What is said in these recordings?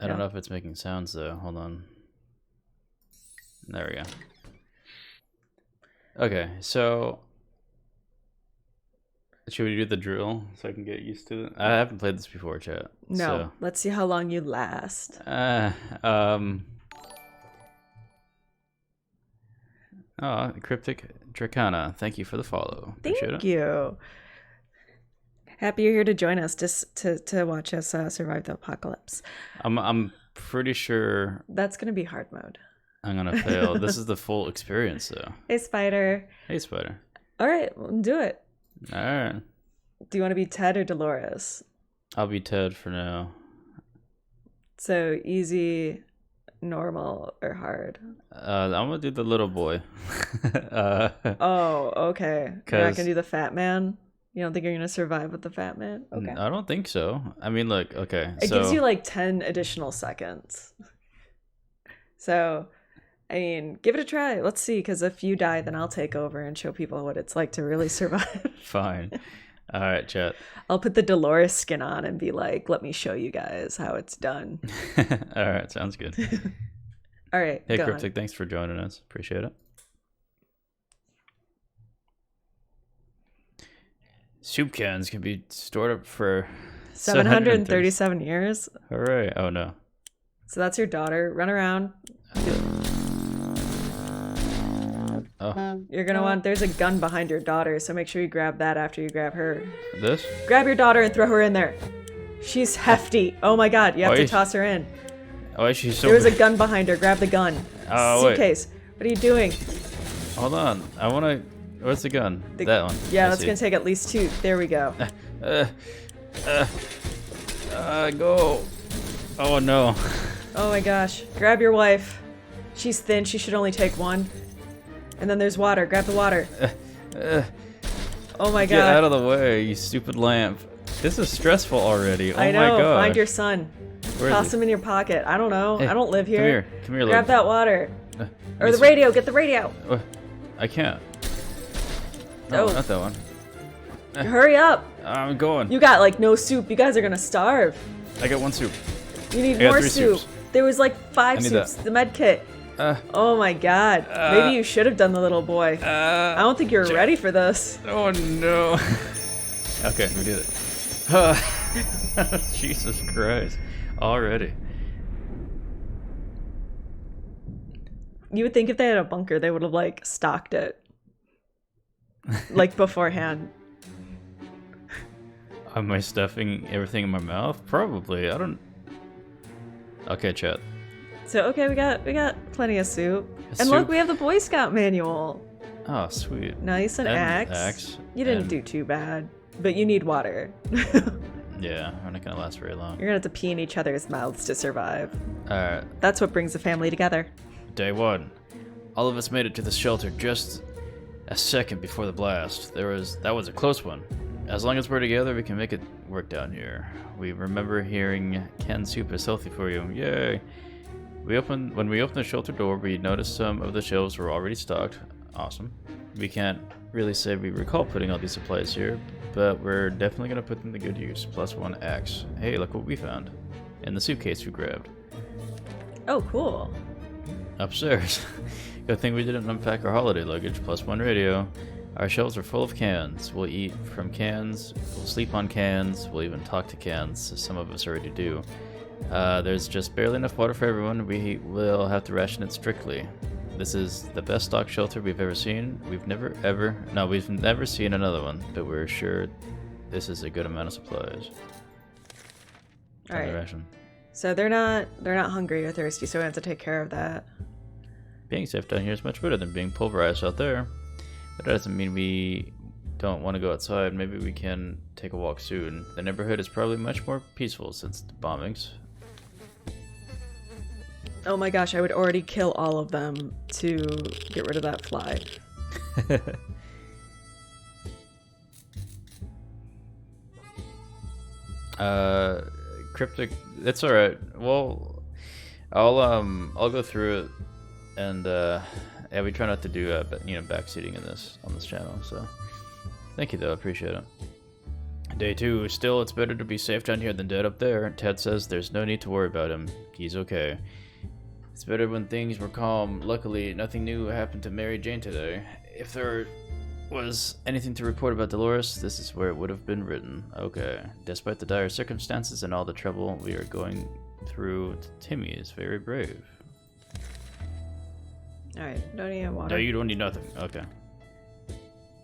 I don't know if it's making sounds though. Hold on. There we go. Okay, so should we do the drill so I can get used to it? I haven't played this before, chat. No, so. Let's see how long you last. Cryptic Dracana, thank you for the follow. Thank you. Happy you're here to join us, just to watch us survive the apocalypse. I'm pretty sure that's gonna be hard mode. I'm gonna fail. This is the full experience, though. Hey, Spider. Hey, Spider. All right, do it. All right. Do you want to be Ted or Dolores? I'll be Ted for now. So easy, normal, or hard? I'm gonna do the little boy. Oh, okay. You're not gonna do the fat man? You don't think you're gonna survive with the fat man? Okay. I don't think so. I mean, look, okay. It gives you like 10 additional seconds. So, I mean, give it a try. Let's see, because if you die, then I'll take over and show people what it's like to really survive. Fine. All right, chat. I'll put the Dolores skin on and be like, let me show you guys how it's done. All right, sounds good. All right. Hey, Cryptic, thanks for joining us. Appreciate it. Soup cans can be stored up for 737 years. Hooray. Oh, no. So that's your daughter. Run around. Oh. You're going to want... There's a gun behind your daughter, so make sure you grab that after you grab her. This? Grab your daughter and throw her in there. She's hefty. Oh, my God. You have to toss her in. Oh, she's so... There was a gun behind her. Grab the gun. Oh, suitcase. Wait. What are you doing? Hold on. I want to... What's the gun? That one. Yeah, that's going to take at least 2. There we go. Go. Oh, no. Oh, my gosh. Grab your wife. She's thin. She should only take 1. And then there's water. Grab the water. Oh, my God. Get out of the way, you stupid lamp. This is stressful already. Oh, I know. My God. Find your son. Toss him in your pocket. I don't know. Hey, I don't live here. Come here. Grab that water. Or the radio. Get the radio. I can't. No, not that one. Hurry up. I'm going. You got like no soup. You guys are gonna starve. I got 1 soup. You need more soup. Soups. There was like 5 soups. The med kit. Oh my God. Maybe you should have done the little boy. I don't think you're ready for this. Oh no. Okay, we did it. Jesus Christ. Already. You would think if they had a bunker, they would have like stocked it. Like beforehand. Am I stuffing everything in my mouth? Probably. I don't... Okay, chat. So, okay, we got plenty of soup. And look, we have the Boy Scout manual. Oh, sweet. Nice, an axe. You didn't do too bad. But you need water. Yeah, we're not gonna last very long. You're gonna have to pee in each other's mouths to survive. Alright. That's what brings the family together. Day 1. All of us made it to the shelter just a second before the blast. That was a close one. As long as we're together, we can make it work down here. We remember hearing canned soup is healthy for you. Yay! When we opened the shelter door, we noticed some of the shelves were already stocked. Awesome. We can't really say we recall putting all these supplies here, but we're definitely gonna put them to good use. Plus 1 axe. Hey, look what we found. In the suitcase we grabbed. Oh, cool. Upstairs. Good thing we didn't unpack our holiday luggage. Plus 1 radio. Our shelves are full of cans. We'll eat from cans, we'll sleep on cans, we'll even talk to cans, as some of us already do. There's just barely enough water for everyone. We will have to ration it strictly. This is the best stock shelter we've ever seen. We've never seen another one, but we're sure this is a good amount of supplies. All right. So they're not hungry or thirsty, so we have to take care of that. Being safe down here is much better than being pulverized out there. But that doesn't mean we don't want to go outside. Maybe we can take a walk soon. The neighborhood is probably much more peaceful since the bombings. Oh my gosh, I would already kill all of them to get rid of that fly. Cryptic, it's alright. Well, I'll go through it, and yeah, we try not to do backseating on this channel. So, thank you though, I appreciate it. Day 2. Still, it's better to be safe down here than dead up there. Ted says there's no need to worry about him. He's okay. It's better when things were calm. Luckily, nothing new happened to Mary Jane today. If there was anything to report about Dolores, this is where it would have been written. Okay. Despite the dire circumstances and all the trouble we are going through, Timmy is very brave. Alright, don't need water. No, you don't need nothing. Okay.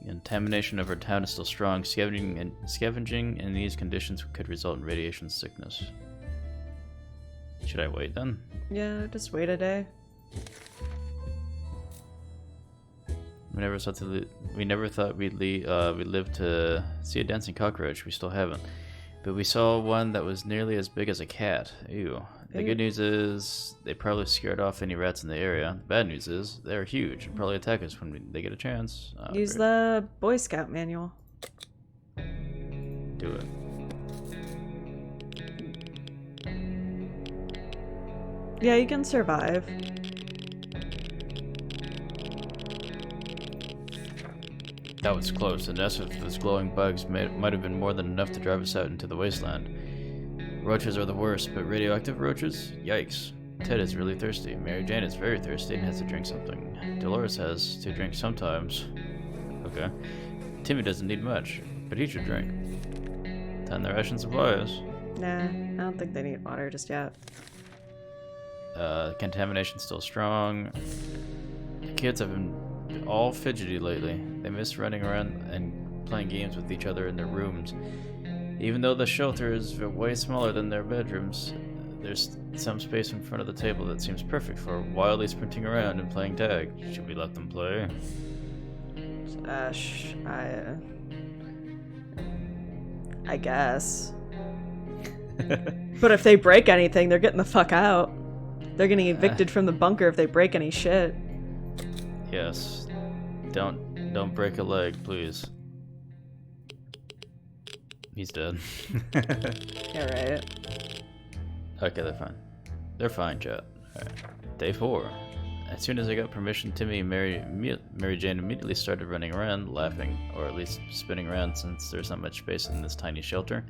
The contamination of our town is still strong. Scavenging in these conditions could result in radiation sickness. Should I wait then? Yeah, just wait a day. We never thought we'd live to see a dancing cockroach. We still haven't. But we saw one that was nearly as big as a cat. Ew. The good news is they probably scared off any rats in the area. The bad news is they're huge and probably attack us when they get a chance. Use the Boy Scout manual. Do it. Yeah, you can survive. That was close. The nest of those glowing bugs might have been more than enough to drive us out into the wasteland. Roaches are the worst, but radioactive roaches? Yikes. Ted is really thirsty. Mary Jane is very thirsty and has to drink something. Dolores has to drink sometimes. Okay. Timmy doesn't need much, but he should drink. Time the ration supplies. Nah, I don't think they need water just yet. Contamination's still strong. The kids have been all fidgety lately. They miss running around and playing games with each other in their rooms. Even though the shelter is way smaller than their bedrooms, there's some space in front of the table that seems perfect for wildly sprinting around and playing tag. Should we let them play? I guess. But if they break anything, they're getting the fuck out. They're getting evicted from the bunker if they break any shit. Yes. Don't break a leg, please. He's dead. Yeah, right. Okay, they're fine. They're fine, chat. Alright. Day 4. As soon as I got permission, Timmy and Mary Jane immediately started running around, laughing, or at least spinning around since there's not much space in this tiny shelter.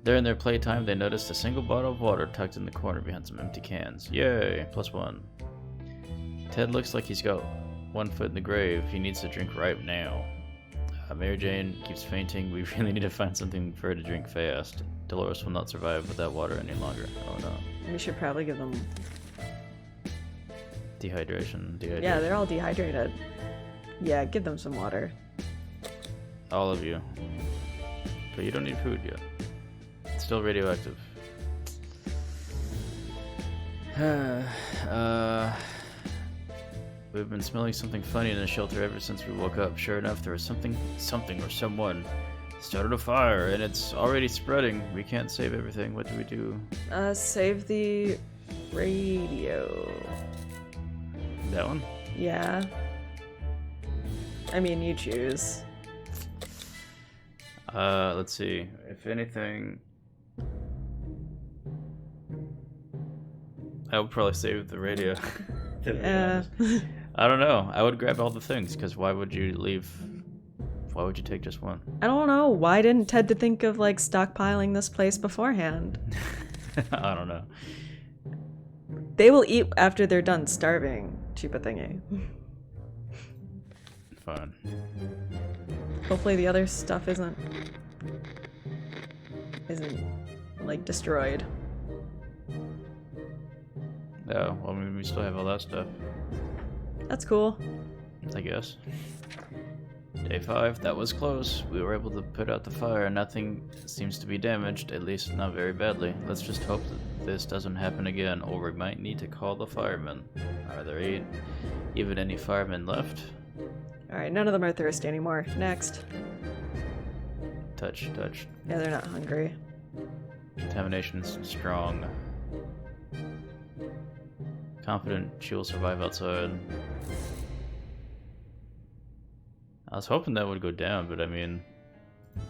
During their playtime, they noticed a single bottle of water tucked in the corner behind some empty cans. Yay! +1. Ted looks like he's got one foot in the grave. He needs to drink right now. Mary Jane keeps fainting. We really need to find something for her to drink fast. Dolores will not survive without water any longer. Oh no. We should probably give them... Dehydration. Yeah, they're all dehydrated. Yeah, give them some water. All of you. But you don't need food yet. It's still radioactive. We've been smelling something funny in the shelter ever since we woke up. Sure enough, there was something or someone started a fire, and it's already spreading. We can't save everything. What do we do? Save the radio. That one? Yeah. I mean, you choose. Let's see. If anything, I would probably save the radio. Yeah. I don't know. I would grab all the things, because why would you leave? Why would you take just one? I don't know. Why didn't Ted to think of, like, stockpiling this place beforehand? I don't know. They will eat after they're done starving. Cheaper thingy. Fine. Hopefully the other stuff isn't like destroyed. Oh, well, I mean, we still have all that stuff. That's cool. I guess. Day 5, that was close. We were able to put out the fire. Nothing seems to be damaged, at least not very badly. Let's just hope that this doesn't happen again, or we might need to call the firemen. Are there even any firemen left? Alright, none of them are thirsty anymore. Next. Touch. Yeah, they're not hungry. Contamination's strong. Confident she will survive outside. I was hoping that would go down, but I mean,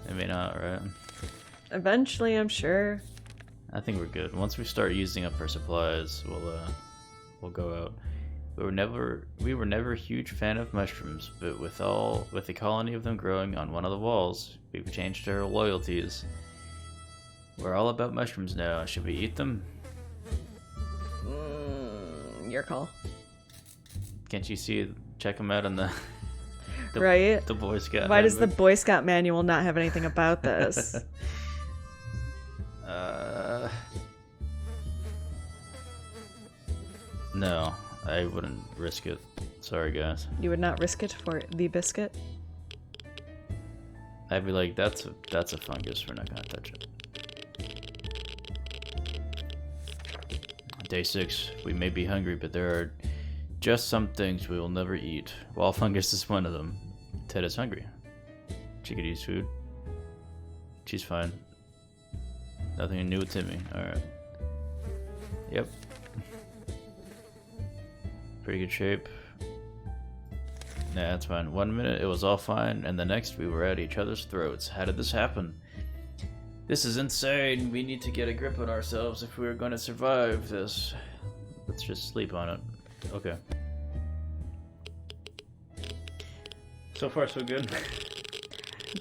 it may not, right? Eventually, I'm sure. I think we're good. Once we start using up our supplies, we'll go out. We were never a huge fan of mushrooms, but with a colony of them growing on one of the walls, we've changed our loyalties. We're all about mushrooms now. Should we eat them? Your call. Can't you see? Check them out on the right? The Boy Scout. Why does the Boy Scout manual not have anything about this? No, I wouldn't risk it. Sorry, guys. You would not risk it for the biscuit? I'd be like, that's a fungus. We're not gonna touch it. Day 6. We may be hungry, but there are just some things we will never eat. Wall fungus is one of them. Ted is hungry. She could use food. She's fine. Nothing new with Timmy. Alright. Yep. Pretty good shape. Nah, that's fine. 1 minute it was all fine, and the next we were at each other's throats. How did this happen? This is insane. We need to get a grip on ourselves if we're going to survive this. Let's just sleep on it. Okay. So far, so good.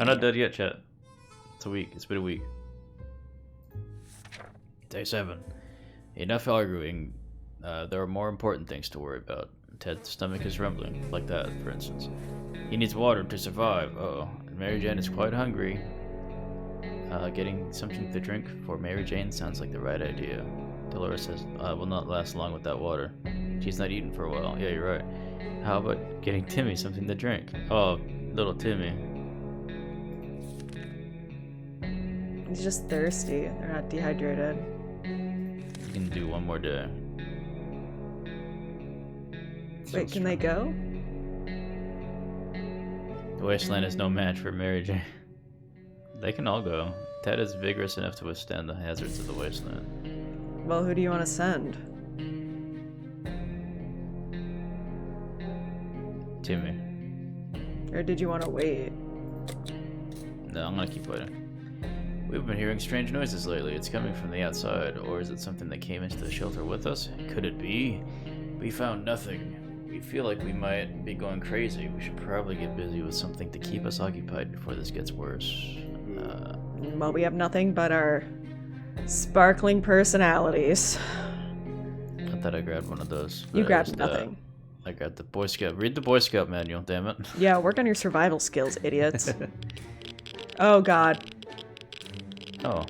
I'm not dead yet, chat. It's a week. It's been a week. Day 7. Enough arguing. There are more important things to worry about. Ted's stomach is rumbling, like that, for instance. He needs water to survive. Uh-oh. Mary Jane is quite hungry. Getting something to drink for Mary Jane sounds like the right idea. Dolores says, will not last long without water. She's not eaten for a while. Yeah, you're right. How about getting Timmy something to drink? Oh, little Timmy. He's just thirsty. They're not dehydrated. You can do one more day. Wait, can they go? The wasteland is no match for Mary Jane. They can all go. Ted is vigorous enough to withstand the hazards of the wasteland. Well, who do you want to send? Timmy. Or did you want to wait? No, I'm gonna keep waiting. We've been hearing strange noises lately. It's coming from the outside, or is it something that came into the shelter with us? Could it be? We found nothing. We feel like we might be going crazy. We should probably get busy with something to keep us occupied before this gets worse. Well, we have nothing but our sparkling personalities. I thought I grabbed one of those. You grabbed nothing. I grabbed the Boy Scout. Read the Boy Scout manual, damn it. Yeah, work on your survival skills, idiots. Oh, God. Oh.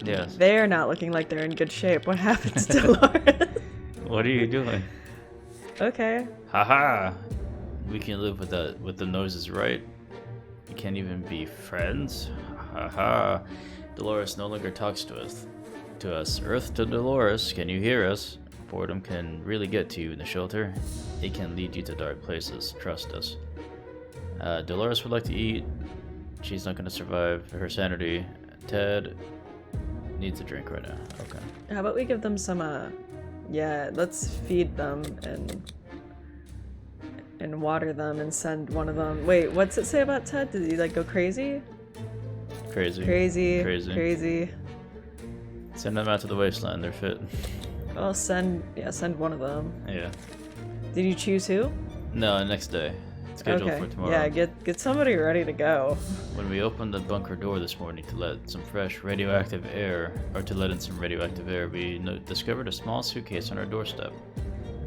Yes. They're not looking like they're in good shape. What happens to Dolores? What are you doing? Okay. Haha! We can live with the noises, right? We can't even be friends? Haha! Dolores no longer talks to us. Earth to Dolores, can you hear us? Boredom can really get to you in the shelter. It can lead you to dark places. Trust us. Dolores would like to eat. She's not going to survive her sanity. Ted needs a drink right now. Okay. How about we give them some, yeah, let's feed them and water them and send one of them. Wait, what's it say about Ted? Did he, like, go crazy? Crazy. Send them out to the wasteland. They're fit. I'll send one of them. Yeah. Did you choose who? No, next day. Scheduled for tomorrow. Yeah, get somebody ready to go. When we opened the bunker door this morning to let in some radioactive air, we discovered a small suitcase on our doorstep.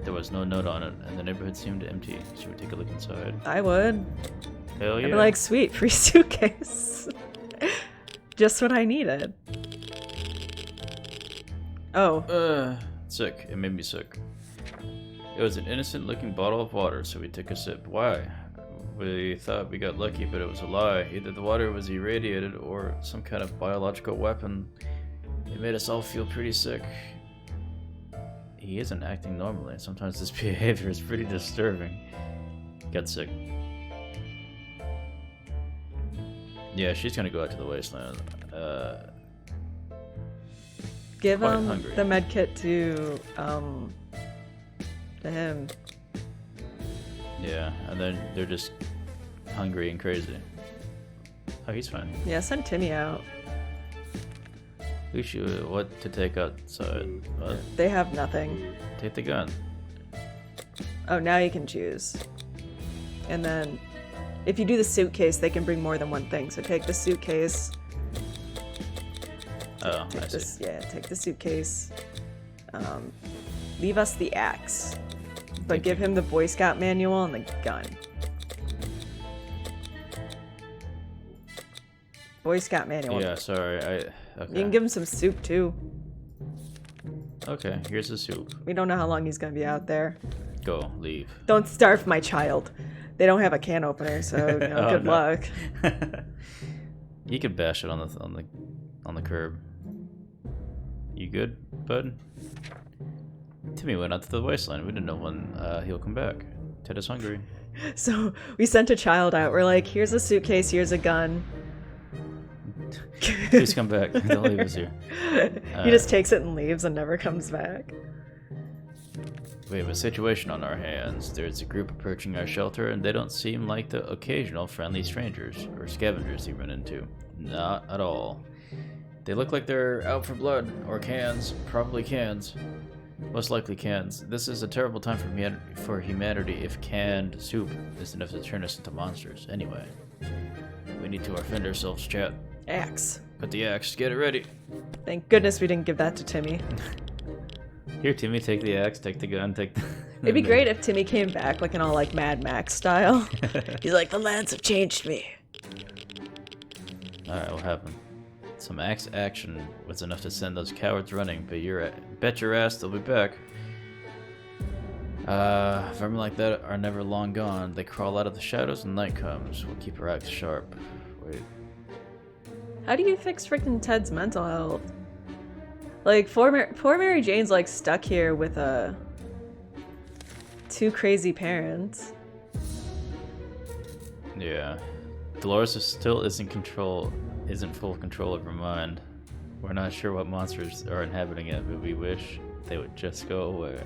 There was no note on it, and the neighborhood seemed empty. Should we take a look inside? I would. Hell yeah. I'd be like, sweet, free suitcase. Just what I needed. Oh. Sick. It made me sick. It was an innocent-looking bottle of water, so we took a sip. Why? We thought we got lucky, but it was a lie. Either the water was irradiated or some kind of biological weapon. It made us all feel pretty sick. He isn't acting normally. Sometimes this behavior is pretty disturbing. Got sick. Yeah, she's gonna go out to the wasteland. Give quite him hungry. the med kit to him. Yeah, and then they're just hungry and crazy. Oh, he's fine. Yeah, send Timmy out. We should what to take outside. What? They have nothing. Take the gun. Oh, now you can choose. And then if you do the suitcase, they can bring more than one thing. So take the suitcase. Oh, I see. Yeah, take the suitcase. Leave us the axe. But give him the Boy Scout manual and the gun. Boy Scout manual. Yeah, sorry. Okay. You can give him some soup too. Okay, here's the soup. We don't know how long he's gonna be out there. Go, leave. Don't starve my child. They don't have a can opener, so you know, good luck. You could bash it on the curb. You good, bud? Timmy went out to the wasteland. We didn't know when he'll come back. Ted is hungry. So we sent a child out. We're like, here's a suitcase, here's a gun. Please come back. Don't leave us here. He just takes it and leaves and never comes back. We have a situation on our hands. There's a group approaching our shelter, and they don't seem like the occasional friendly strangers or scavengers you run into. Not at all. They look like they're out for blood, or cans. Probably cans. Most likely cans. This is a terrible time for humanity if canned soup is enough to turn us into monsters. Anyway, we need to defend ourselves, chat. Axe. Put the axe. Get it ready. Thank goodness we didn't give that to Timmy. Here, Timmy, take the axe, take the gun, take the... It'd be great if Timmy came back like in all like Mad Max style. He's like, the lands have changed me. Alright, what happened? Some axe action was enough to send those cowards running, but bet your ass they'll be back. Vermin like that are never long gone. They crawl out of the shadows and night comes. We'll keep our axe sharp. Wait. How do you fix freaking Ted's mental health? Like, poor Mary Jane's like stuck here with two crazy parents. Yeah. Dolores still isn't full control of her mind. We're not sure what monsters are inhabiting it, but we wish they would just go away.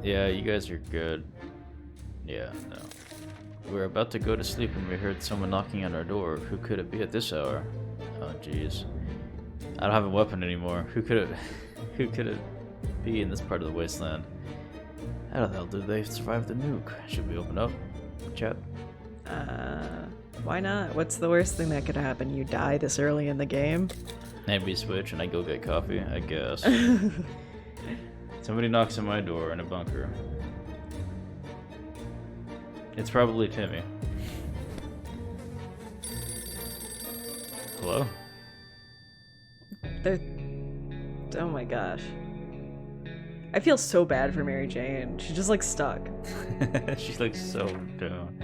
Yeah, you guys are good. Yeah, no. We were about to go to sleep when we heard someone knocking on our door. Who could it be at this hour? Oh, jeez. I don't have a weapon anymore. Who could it be in this part of the wasteland? How the hell did they survive the nuke? Should we open up? Chat? Why not? What's the worst thing that could happen? You die this early in the game? Maybe we switch and I go get coffee, I guess. Somebody knocks on my door in a bunker. It's probably Timmy. Hello? Oh my gosh. I feel so bad for Mary Jane. She's just like stuck. She looks so down.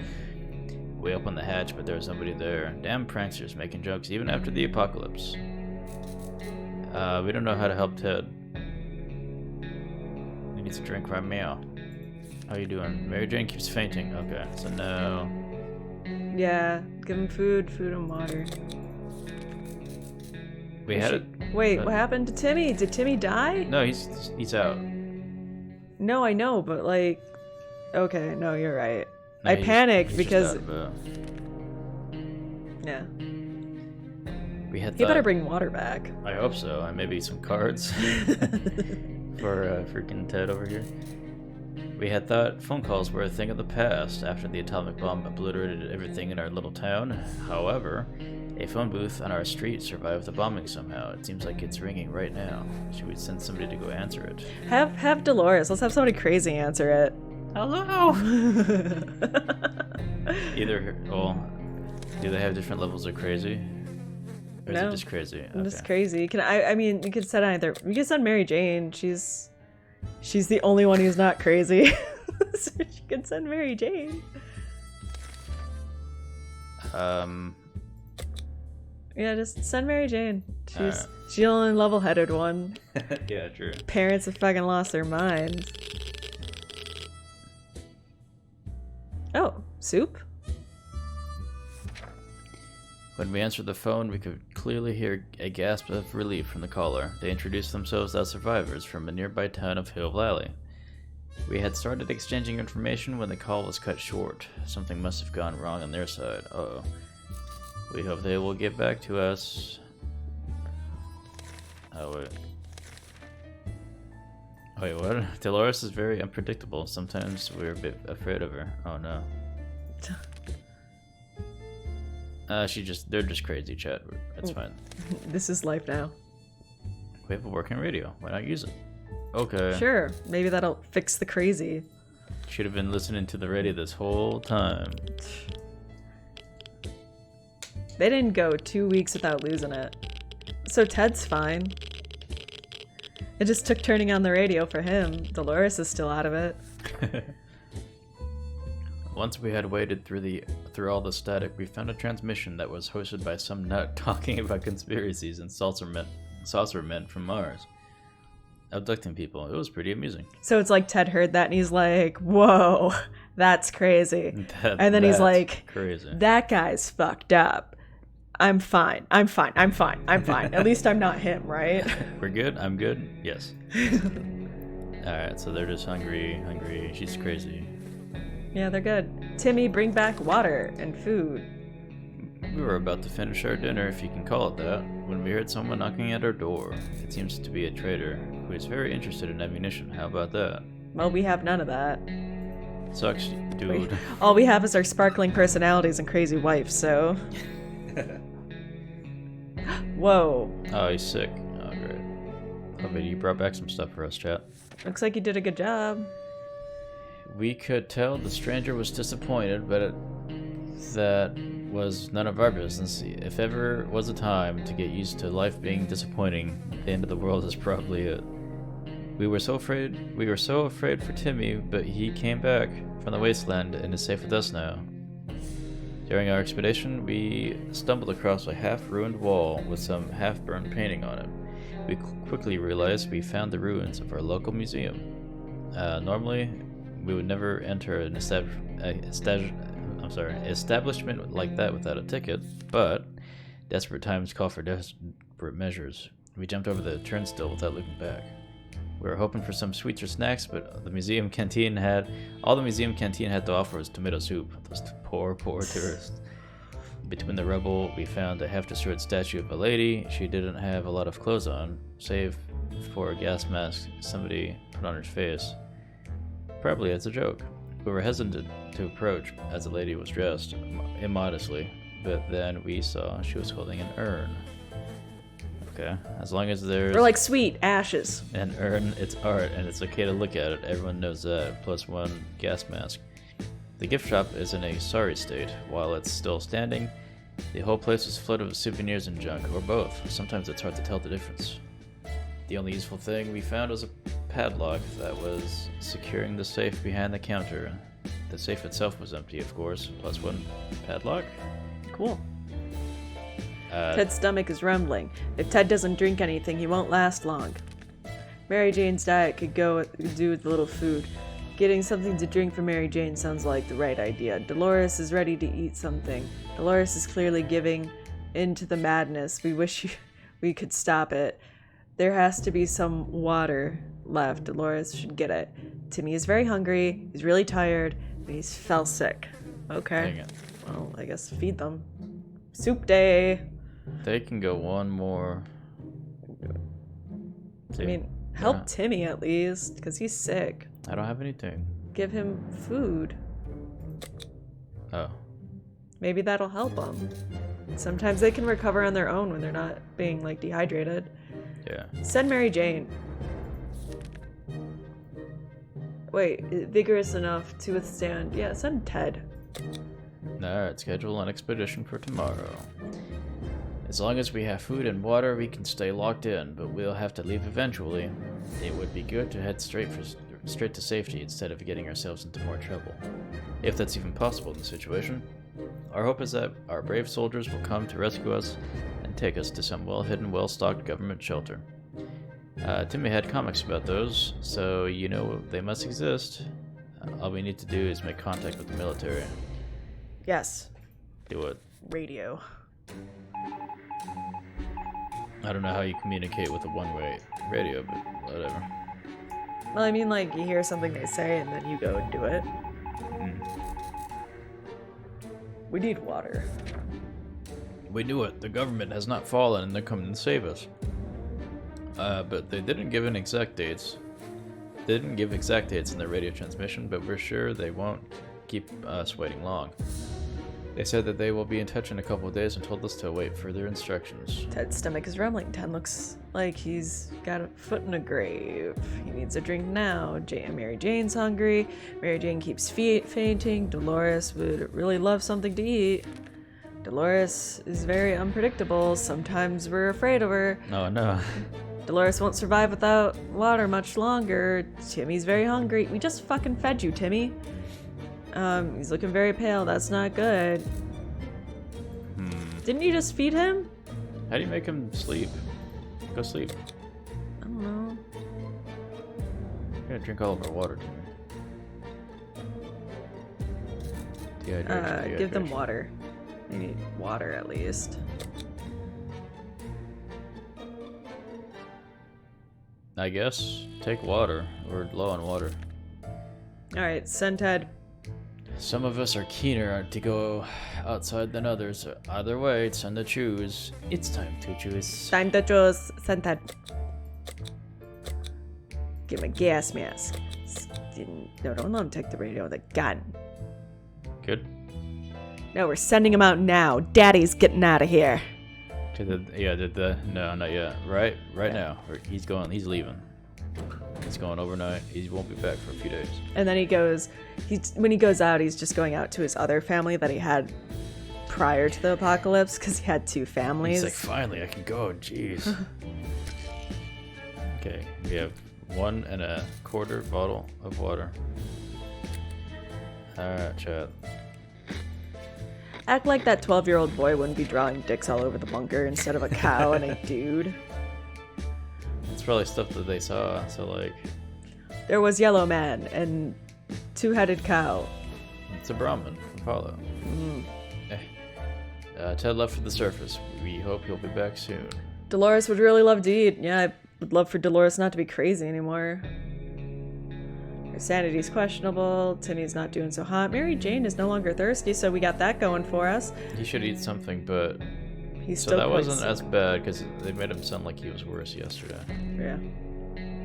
We open the hatch, but there's nobody there. Damn pranksters making jokes even after the apocalypse. We don't know how to help Ted. He needs a drink right now. How you doing? Mary Jane keeps fainting. Okay, so no. Yeah, give him food and water. We had it. Wait, what happened to Timmy? Did Timmy die? No, he's out. No, I know, but like, okay, no, you're right. No, I panicked he's because just out of yeah. We had. He better bring water back. I hope so, and maybe some cards for freaking Ted over here. We had thought phone calls were a thing of the past after the atomic bomb obliterated everything in our little town. However, a phone booth on our street survived the bombing somehow. It seems like it's ringing right now. Should we send somebody to go answer it? Have Dolores. Let's have somebody crazy answer it. Hello. Either. Well, do they have different levels of crazy? Or is it just crazy? I'm just crazy. I mean, you could send either. We could send Mary Jane. She's the only one who's not crazy. So she could send Mary Jane. Yeah, just send Mary Jane. She's the only level-headed one. Yeah, true. Parents have fucking lost their minds. Oh, soup? When we answered the phone, we could clearly hear a gasp of relief from the caller. They introduced themselves as survivors from a nearby town of Hill Valley. We had started exchanging information when the call was cut short. Something must have gone wrong on their side. Uh-oh. We hope they will get back to us. Oh, wait. Wait, what? Dolores is very unpredictable. Sometimes we're a bit afraid of her. Oh no. They're just crazy, chat. That's fine. This is life now. We have a working radio. Why not use it? Okay. Sure, maybe that'll fix the crazy. Should have been listening to the radio this whole time. They didn't go 2 weeks without losing it. So Ted's fine. It just took turning on the radio for him. Dolores is still out of it. Once we had waded through all the static, we found a transmission that was hosted by some nut talking about conspiracies and saucer men from Mars. Abducting people. It was pretty amusing. So it's like Ted heard that and he's like, whoa, that's crazy. And then he's like, crazy. That guy's fucked up. I'm fine. At least I'm not him, right? We're good? I'm good? Yes. Alright, so they're just hungry. She's crazy. Yeah, they're good. Timmy, bring back water and food. We were about to finish our dinner, if you can call it that, when we heard someone knocking at our door. It seems to be a trader who is very interested in ammunition. How about that? Well, we have none of that. Sucks, dude. All we have is our sparkling personalities and crazy wife, so... Whoa. Oh, he's sick. Oh, great. Oh, but you brought back some stuff for us, chat. Looks like you did a good job. We could tell the stranger was disappointed, but that was none of our business. If ever was a time to get used to life being disappointing, the end of the world is probably it. We were so afraid for Timmy, but he came back from the wasteland and is safe with us now. During our expedition, we stumbled across a half-ruined wall with some half-burned painting on it. We quickly realized we found the ruins of our local museum. Normally, we would never enter an establishment like that without a ticket, but desperate times call for desperate measures. We jumped over the turnstile without looking back. We were hoping for some sweets or snacks, but all the museum canteen had to offer was tomato soup. Those poor tourists. Between the rubble, we found a half-destroyed statue of a lady. She didn't have a lot of clothes on, save for a gas mask somebody put on her face. Probably as a joke. We were hesitant to approach as the lady was dressed immodestly, but then we saw she was holding an urn. Okay, as long as there's... We're like, sweet, ashes. An urn, it's art, and it's okay to look at it. Everyone knows that, plus one gas mask. The gift shop is in a sorry state. While it's still standing, the whole place was flooded with souvenirs and junk, or both. Sometimes it's hard to tell the difference. The only useful thing we found was a padlock that was securing the safe behind the counter. The safe itself was empty, of course, plus one padlock. Cool. Ted's stomach is rumbling. If Ted doesn't drink anything, he won't last long. Mary Jane's diet could do with a little food. Getting something to drink for Mary Jane sounds like the right idea. Dolores is ready to eat something. Dolores is clearly giving into the madness. We wish we could stop it. There has to be some water left. Dolores should get it. Timmy is very hungry. He's really tired. And he's fell sick. Okay. Dang it. Well, I guess feed them. Soup day. They can go one more. I mean, help Timmy at least, because he's sick. I don't have anything. Give him food. Oh. Maybe that'll help them. Sometimes they can recover on their own when they're not being, like, dehydrated. Yeah. Send Mary Jane. Wait, vigorous enough to withstand. Yeah, send Ted. Alright, schedule an expedition for tomorrow. As long as we have food and water, we can stay locked in, but we'll have to leave eventually. It would be good to head straight to safety instead of getting ourselves into more trouble. If that's even possible in the situation. Our hope is that our brave soldiers will come to rescue us and take us to some well-hidden, well-stocked government shelter. Timmy had comics about those, so you know they must exist. All we need to do is make contact with the military. Yes. Do it. Radio. I don't know how you communicate with a one-way radio, but whatever. Well, I mean, like, you hear something they say and then you go and do it. We need water. We knew it. The government has not fallen and they're coming to save us. But they didn't give any exact dates. They didn't give exact dates in their radio transmission, but we're sure they won't keep us waiting long. They said that they will be in touch in a couple of days and told us to await further instructions. Ted's stomach is rumbling. Ted looks like he's got a foot in a grave. He needs a drink now. Mary Jane's hungry. Mary Jane keeps fainting. Dolores would really love something to eat. Dolores is very unpredictable. Sometimes we're afraid of her. Oh no. Dolores won't survive without water much longer. Timmy's very hungry. We just fucking fed you, Timmy. He's looking very pale. That's not good. Didn't you just feed him? How do you make him sleep? Go sleep. I don't know. You're gonna drink all of our water, Timmy. Dehydration. Give them water. They need water at least. I guess take water. We're low on water. Alright, send Ted. Some of us are keener to go outside than others. Either way, it's time to choose. It's time to choose. Time to choose. Send Ted. Give him a gas mask. No, don't let him take the radio with a gun. Good. No, we're sending him out now. Daddy's getting out of here. No, not yet. Right now. He's leaving. He's going overnight. He won't be back for a few days. And then when he goes out, he's just going out to his other family that he had prior to the apocalypse, because he had two families. He's like, finally, I can go. Jeez. Okay, we have 1 1/4 bottle of water. Alright, chat. Act like that 12-year-old boy wouldn't be drawing dicks all over the bunker instead of a cow and a dude. It's probably stuff that they saw, so like... There was Yellow Man and Two-Headed Cow. It's a Brahmin from Apollo. Ted left for the surface. We hope he'll be back soon. Dolores would really love to eat. Yeah, I would love for Dolores not to be crazy anymore. Her sanity's questionable. Timmy's not doing so hot. Mary Jane is no longer thirsty, so we got that going for us. He should eat something, but... He's still that wasn't as bad, because they made him sound like he was worse yesterday. Yeah.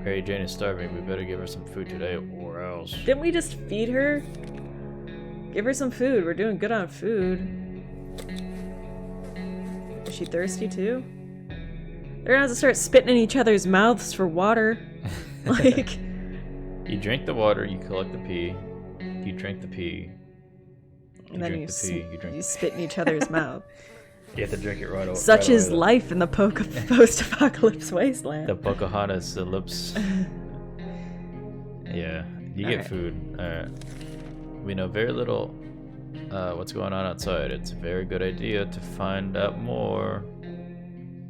Mary Jane is starving. We better give her some food today, or else. Didn't we just feed her? Give her some food. We're doing good on food. Is she thirsty too? They're gonna have to start spitting in each other's mouths for water. Like... You drink the water, you collect the pee, you drink the pee, and then you spit in each other's mouth. You have to drink it right away. Such is life in the post-apocalypse wasteland. The Pocahontas, the lips. Yeah, you get food. Alright. We know very little what's going on outside. It's a very good idea to find out more.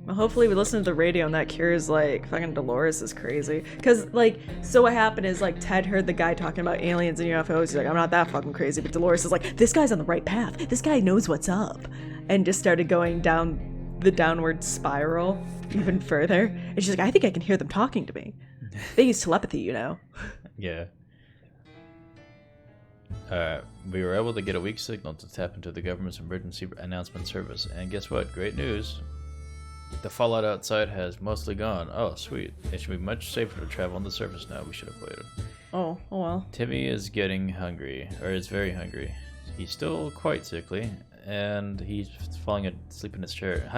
Well, hopefully we listen to the radio and that cures, like, fucking Dolores is crazy. Because, like, so what happened is, like, Ted heard the guy talking about aliens and UFOs. He's like, I'm not that fucking crazy. But Dolores is like, this guy's on the right path. This guy knows what's up. And just started going down the downward spiral even further. And she's like, I think I can hear them talking to me. They use telepathy, you know. Yeah. We were able to get a weak signal to tap into the government's emergency announcement service. And guess what? Great news. The fallout outside has mostly gone. Oh, sweet. It should be much safer to travel on the surface now. We should have waited. Oh well. Timmy is getting hungry, or is very hungry. He's still quite sickly, and he's falling asleep in his chair.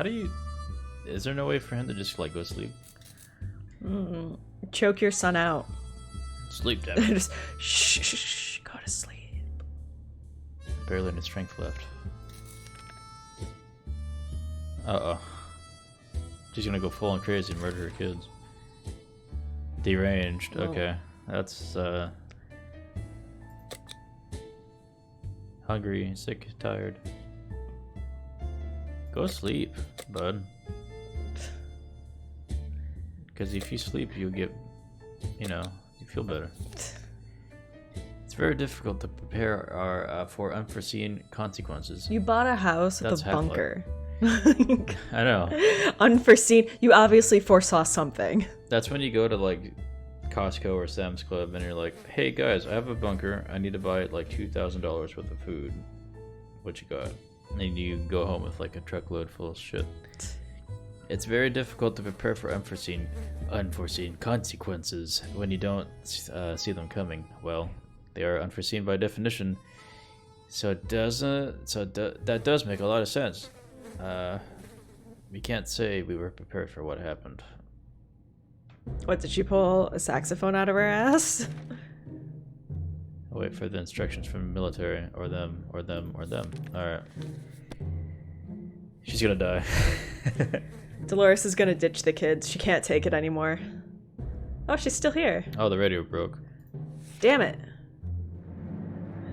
Is there no way for him to just, like, go sleep? Choke your son out. Sleep, damn it. Just, shh, go to sleep. Barely any strength left. Uh-oh. She's gonna go full on crazy and murder her kids. Deranged. Oh. Okay. That's, hungry, sick, tired. Go sleep, bud. Because if you sleep, you'll get, you feel better. It's very difficult to prepare for unforeseen consequences. You bought a house with That's a bunker. I know. Unforeseen. You obviously foresaw something. That's when you go to, like, Costco or Sam's Club and you're like, hey guys, I have a bunker. I need to buy like $2,000 worth of food. What you got? And you go home with like a truckload full of shit. It's very difficult to prepare for unforeseen consequences when you don't see them coming. Well, they are unforeseen by definition, so that does make a lot of sense. We can't say we were prepared for what happened. What, did she pull a saxophone out of her ass? I'll wait for the instructions from the military, or them. Alright. She's gonna die. Dolores is gonna ditch the kids. She can't take it anymore. Oh, she's still here. Oh, the radio broke. Damn it.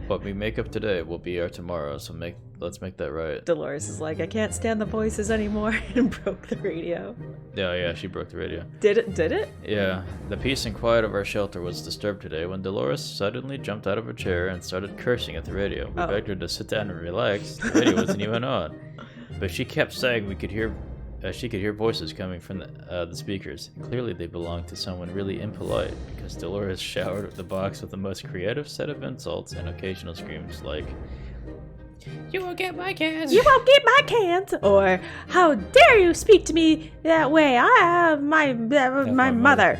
What we make up today will be our tomorrow, so let's make that right. Dolores is like, I can't stand the voices anymore, and broke the radio. Yeah, she broke the radio. Did it? Yeah, the peace and quiet of our shelter was disturbed today when Dolores suddenly jumped out of her chair and started cursing at the radio. We begged her to sit down and relax. The radio wasn't even on. But she kept saying she could hear voices coming from the speakers. Clearly they belonged to someone really impolite, because Dolores showered the box with the most creative set of insults and occasional screams like, "You won't get my cans! You won't get my cans!" Or, "How dare you speak to me that way? I have my mother."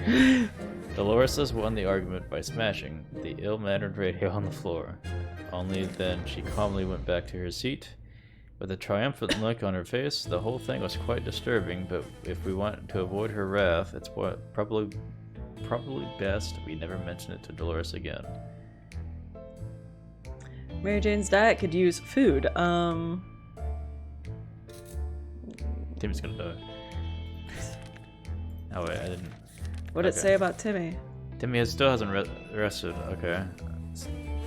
Dolores won the argument by smashing the ill-mannered radio on the floor. Only then she calmly went back to her seat. With a triumphant look on her face, the whole thing was quite disturbing, but if we want to avoid her wrath, it's probably best we never mention it to Dolores again. Mary Jane's diet could use food. Timmy's gonna die. Oh wait, I didn't. What'd it say about Timmy? Timmy still hasn't rested. Okay.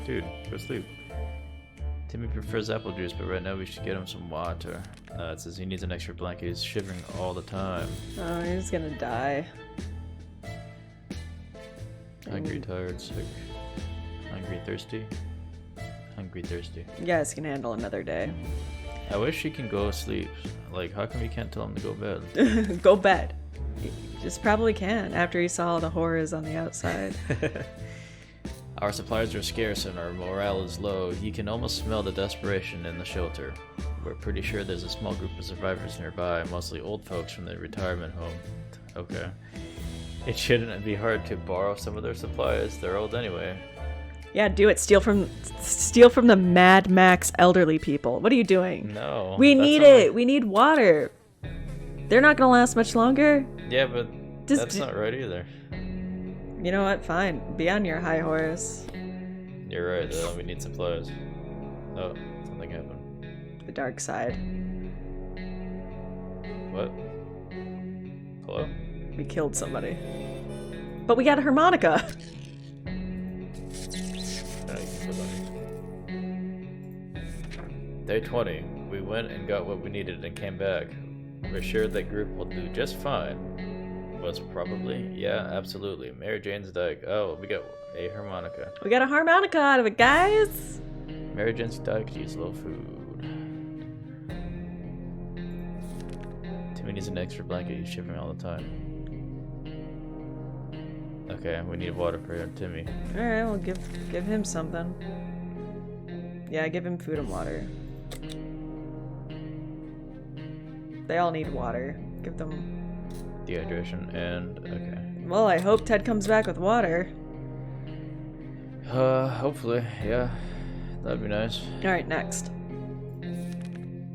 Dude, go sleep. Timmy prefers apple juice, but right now we should get him some water. It says he needs an extra blanket. He's shivering all the time. Oh, he's gonna die. Hungry, tired, sick. Hungry, thirsty. Hungry, thirsty. You guys can handle another day. I wish he can go sleep. Like, how come we can't tell him to go bed? Go bed. He just probably can after he saw the horrors on the outside. Our supplies are scarce and our morale is low. You can almost smell the desperation in the shelter. We're pretty sure there's a small group of survivors nearby, mostly old folks from the retirement home. Okay. It shouldn't be hard to borrow some of their supplies. They're old anyway. Yeah, do it. Steal from the Mad Max elderly people. What are you doing? No. We need it. We need water. They're not gonna last much longer. Yeah, but that's not right either. You know what? Fine. Be on your high horse. You're right, though. We need supplies. Oh, something happened. The dark side. What? Hello? We killed somebody. But we got a harmonica. Day 20. We went and got what we needed and came back. We're sure that group will do just fine. Was probably? Yeah, absolutely. Mary Jane's dyke. Oh, we got a harmonica. We got a harmonica out of it, guys! Mary Jane's dyke needs a little food. Timmy needs an extra blanket. He's shivering all the time. Okay, we need water for Timmy. Alright, we'll give him something. Yeah, give him food and water. They all need water. Give them dehydration and okay. Well, I hope Ted comes back with water. Hopefully, yeah. That'd be nice. Alright, next.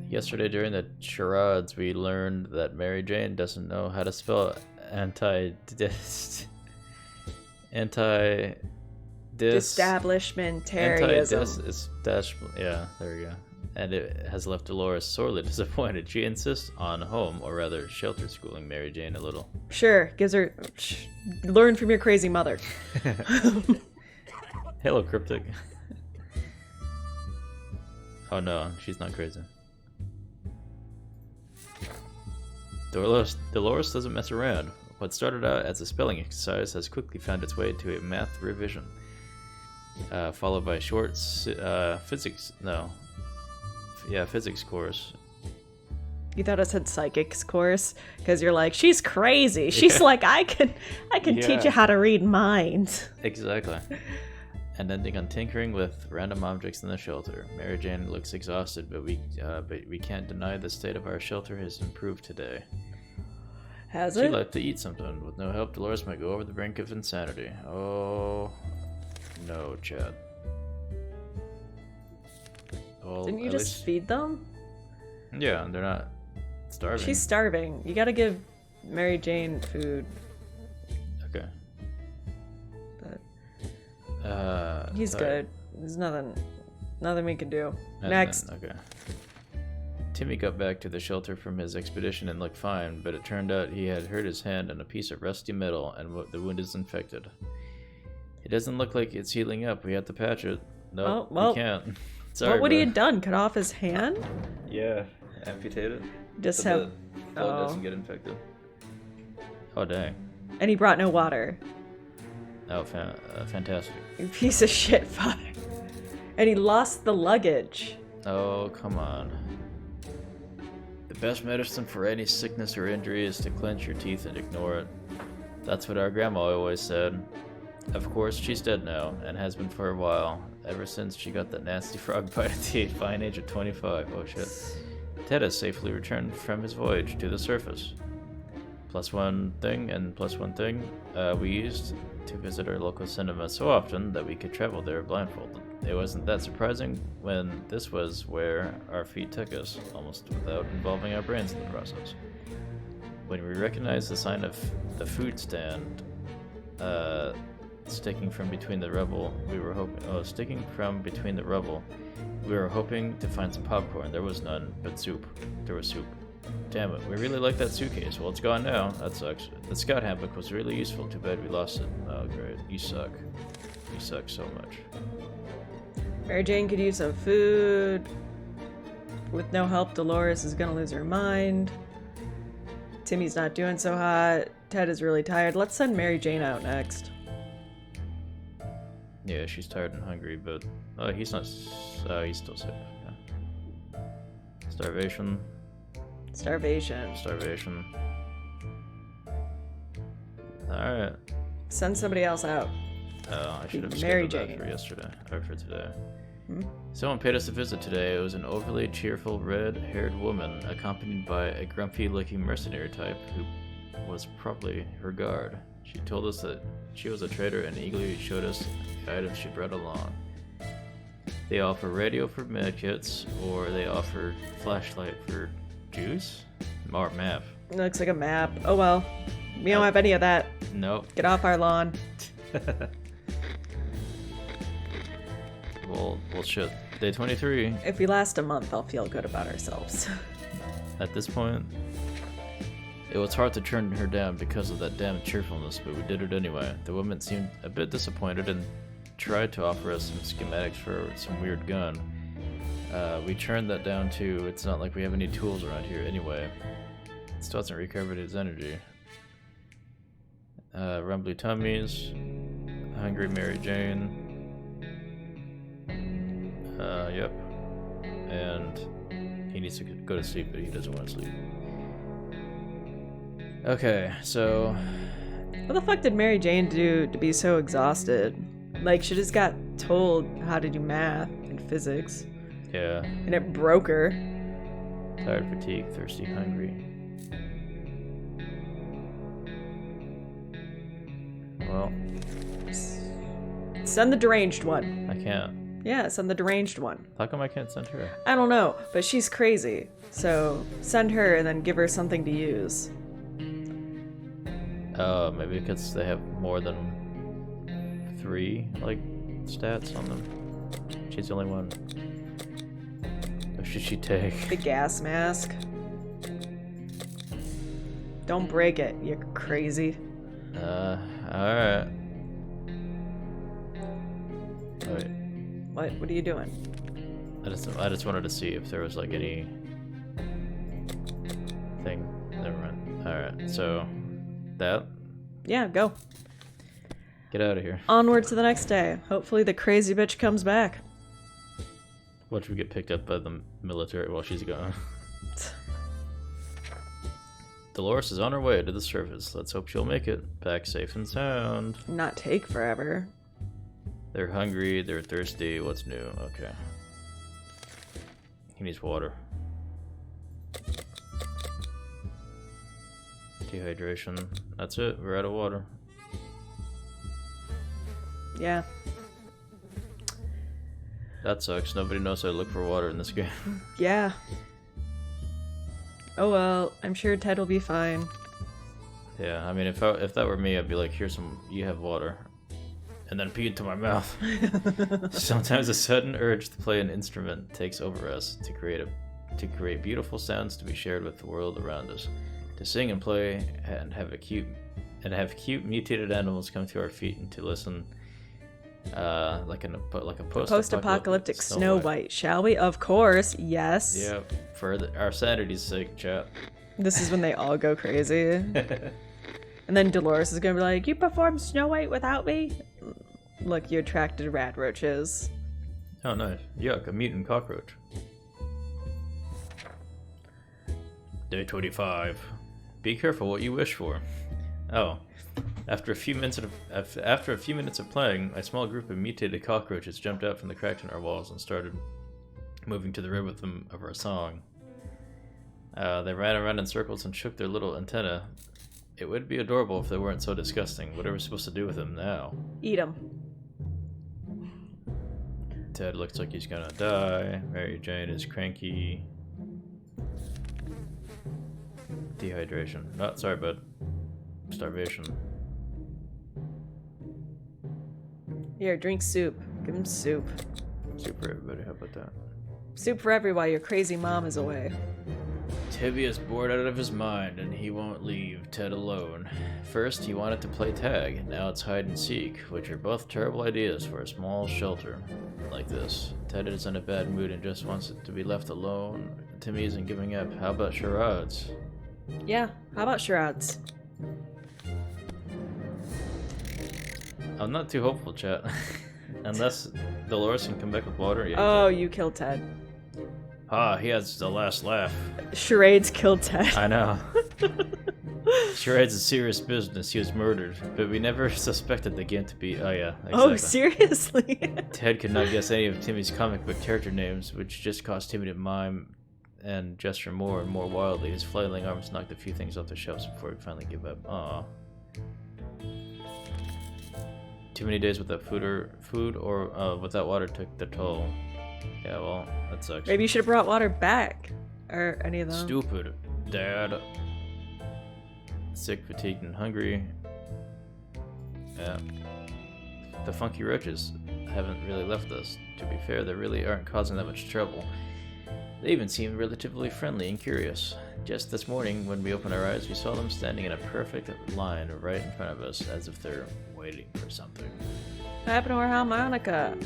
Yesterday during the charades, we learned that Mary Jane doesn't know how to spell establishmentarianism. Yeah, there we go. And it has left Dolores sorely disappointed. She insists on home, or rather shelter schooling Mary Jane a little. Sure, gives her... learn from your crazy mother. Hello, Cryptic. Oh no, she's not crazy. Dolores doesn't mess around. What started out as a spelling exercise has quickly found its way to a math revision. Followed by a short physics course. You thought I said psychics course because you're like, she's crazy. She's like, I can teach you how to read minds. Exactly. And ending on tinkering with random objects in the shelter. Mary Jane looks exhausted, but we can't deny the state of our shelter has improved today. Has She'd it? like to eat something. With no help, Dolores might go over the brink of insanity. Oh, no, Chad. Well, Didn't you at just least- feed them? Yeah, they're not starving. She's starving. You gotta give Mary Jane food. Okay. But he's sorry. good. There's nothing we can do. And Next. then- okay. Timmy got back to the shelter from his expedition and looked fine, but it turned out he had hurt his hand on a piece of rusty metal and the wound is infected. It doesn't look like it's healing up. We have to patch it. No, Oh, well, we can't. Sorry, what would he bud. have done? Cut off his hand? Yeah, amputate it. Just so have. the blood Oh. doesn't get infected. Oh, dang. And he brought no water. Oh, fantastic. You piece of shit, father. And he lost the luggage. Oh, come on. The best medicine for any sickness or injury is to clench your teeth and ignore it. That's what our grandma always said. Of course, she's dead now, and has been for a while, ever since she got that nasty frog bite at the fine age of 25. Oh shit. Ted has safely returned from his voyage to the surface. Plus one thing, we used to visit our local cinema so often that we could travel there blindfolded. It wasn't that surprising when this was where our feet took us, almost without involving our brains in the process. When we recognized the sign of the food stand, sticking from between the rubble, we were hoping to find some popcorn. There was none, but soup. There was soup. Damn it, we really like that suitcase. Well, it's gone now. That sucks. The scout handbook was really useful. Too bad we lost it. Oh, great. You suck. You suck so much. Mary Jane could use some food. With no help, Dolores is gonna lose her mind. Timmy's not doing so hot. Ted is really tired. Let's send Mary Jane out next. Yeah, she's tired and hungry, but he's not. He's still sick. Yeah. Starvation. Starvation. All right. Send somebody else out. I should have Mary scheduled that Jane. for yesterday or for today. Hmm? Someone paid us a visit today. It was an overly cheerful, red-haired woman, accompanied by a grumpy-looking mercenary type who was probably her guard. She told us that she was a trader and eagerly showed us the items she brought along. They offer radio for medkits, or they offer flashlight for juice? Or map. Looks like a map. Oh well. We don't have any of that. Nope. Get off our lawn. Well, shit. Day 23. If we last a month, I'll feel good about ourselves. At this point, it was hard to turn her down because of that damn cheerfulness, but we did it anyway. The woman seemed a bit disappointed and tried to offer us some schematics for some weird gun. We turned that down too. It's not like we have any tools around here anyway. It still hasn't recovered his energy. Rumbly tummies. Hungry Mary Jane. Yep. And he needs to go to sleep, but he doesn't want to sleep. Okay, so... What the fuck did Mary Jane do to be so exhausted? Like, she just got told how to do math and physics. Yeah. And it broke her. Tired, fatigued, thirsty, hungry. Well, Send the deranged one. I can't. Yeah, send the deranged one. How come I can't send her? I don't know, but she's crazy. So send her and then give her something to use. Maybe because they have more than 3, like, stats on them. She's the only one. What should she take? The gas mask. Don't break it, you crazy. Alright. Wait. What are you doing? I just wanted to see if there was, like, any thing. Never mind. Alright, so... That? Yeah, go. Get out of here. Onward to the next day. Hopefully the crazy bitch comes back. Watch we get picked up by the military while she's gone. Dolores is on her way to the surface. Let's hope she'll make it back safe and sound. Not take forever. They're hungry, they're thirsty. What's new? Okay. He needs water. Dehydration. That's it. We're out of water. Yeah. That sucks. Nobody knows how to look for water in this game. Yeah. Oh well, I'm sure Ted will be fine. Yeah, I mean, if that were me, I'd be like, "Here's some. You have water," and then pee into my mouth. Sometimes a sudden urge to play an instrument takes over us to create beautiful sounds to be shared with the world around us, to sing and play and have cute mutated animals come to our feet and to listen. Like a post-apocalyptic Snow White, shall we? Of course, yes. Yeah, for our sanity's sake, chat. This is when they all go crazy. And then Dolores is gonna be like, "You performed Snow White without me? Look, you attracted rat roaches." Oh, nice. Yuck, a mutant cockroach. Day 25. Be careful what you wish for. Oh. After a few minutes of playing, a small group of mutated cockroaches jumped out from the cracks in our walls and started moving to the rhythm of our song. They ran around in circles and shook their little antennae. It would be adorable if they weren't so disgusting. What are we supposed to do with them now? Eat them. Ted looks like he's gonna die. Mary Jane is cranky. Dehydration. No, sorry, bud. Starvation. Here, drink soup. Give him soup. Soup for everybody, how about that? Soup for everyone while your crazy mom is away. Tibby is bored out of his mind and he won't leave Ted alone. First, he wanted to play tag, and now it's hide and seek, which are both terrible ideas for a small shelter like this. Ted is in a bad mood and just wants it to be left alone. Timmy isn't giving up. How about charades? Yeah, how about charades? I'm not too hopeful, chat. Unless Dolores can come back with water. Yeah, oh, you killed Ted. Ah, he has the last laugh. Charades killed Ted. I know. Charades is serious business. He was murdered, but we never suspected the game to be. Oh yeah. Exactly. Oh seriously? Ted could not guess any of Timmy's comic book character names, which just caused Timmy to mime and gesture more and more wildly. His flailing arms knocked a few things off the shelves before he finally gave up. Aww. Too many days without food or without water took the toll. Yeah, well, that sucks. Maybe you should have brought water back. Or any of them. Stupid. Dad. Sick, fatigued, and hungry. Yeah. The funky roaches haven't really left us. To be fair, they really aren't causing that much trouble. They even seem relatively friendly and curious. Just this morning, when we opened our eyes, we saw them standing in a perfect line right in front of us, as if they're waiting for something. What happened to our harmonica?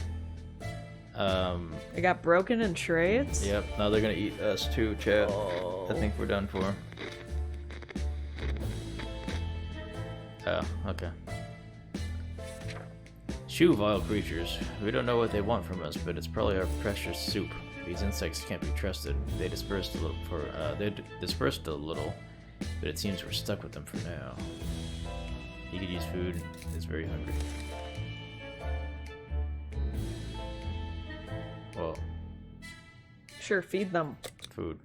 It got broken in charades? Yep, now they're gonna eat us too, chat. Oh. I think we're done for. Oh, okay. Shoo, vile creatures. We don't know what they want from us, but it's probably our precious soup. These insects can't be trusted. They dispersed a little, but it seems we're stuck with them for now. He could use food. He's very hungry. Well, sure, feed them. Food.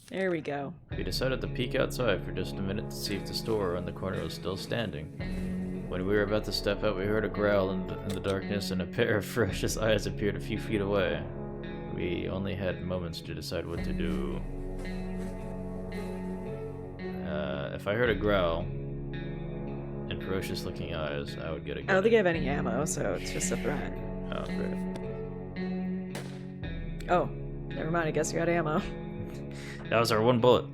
There we go. We decided to peek outside for just a minute to see if the store on the corner was still standing. When we were about to step out, we heard a growl in the darkness, and a pair of ferocious eyes appeared a few feet away. We only had moments to decide what to do. If I heard a growl and ferocious-looking eyes, I would get a gun. I don't think I have any ammo, so it's just a threat. Oh, great. Oh, never mind. I guess you got ammo. That was our one bullet.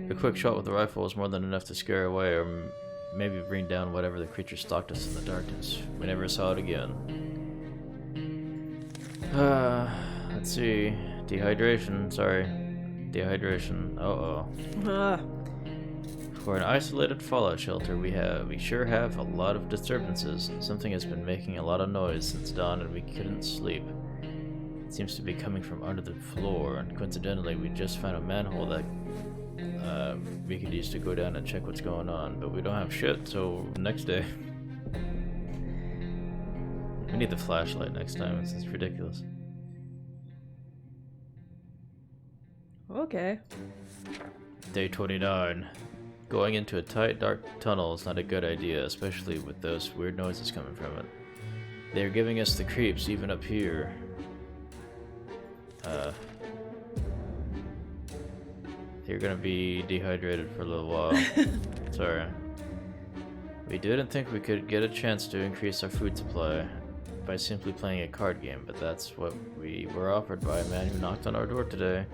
A quick shot with the rifle was more than enough to scare away or maybe bring down whatever the creature stalked us in the darkness. We never saw it again. Let's see. Dehydration. Sorry. Dehydration. Uh-oh. For an isolated fallout shelter, we sure have a lot of disturbances. Something has been making a lot of noise since dawn and we couldn't sleep. It seems to be coming from under the floor, and coincidentally we just found a manhole that we could use to go down and check what's going on, but we don't have shit, so next day. We need the flashlight next time, it's ridiculous. Okay. Day 29. Going into a tight, dark tunnel is not a good idea, especially with those weird noises coming from it. They're giving us the creeps even up here. You're gonna be dehydrated for a little while. Sorry. We didn't think we could get a chance to increase our food supply by simply playing a card game, but that's what we were offered by a man who knocked on our door today.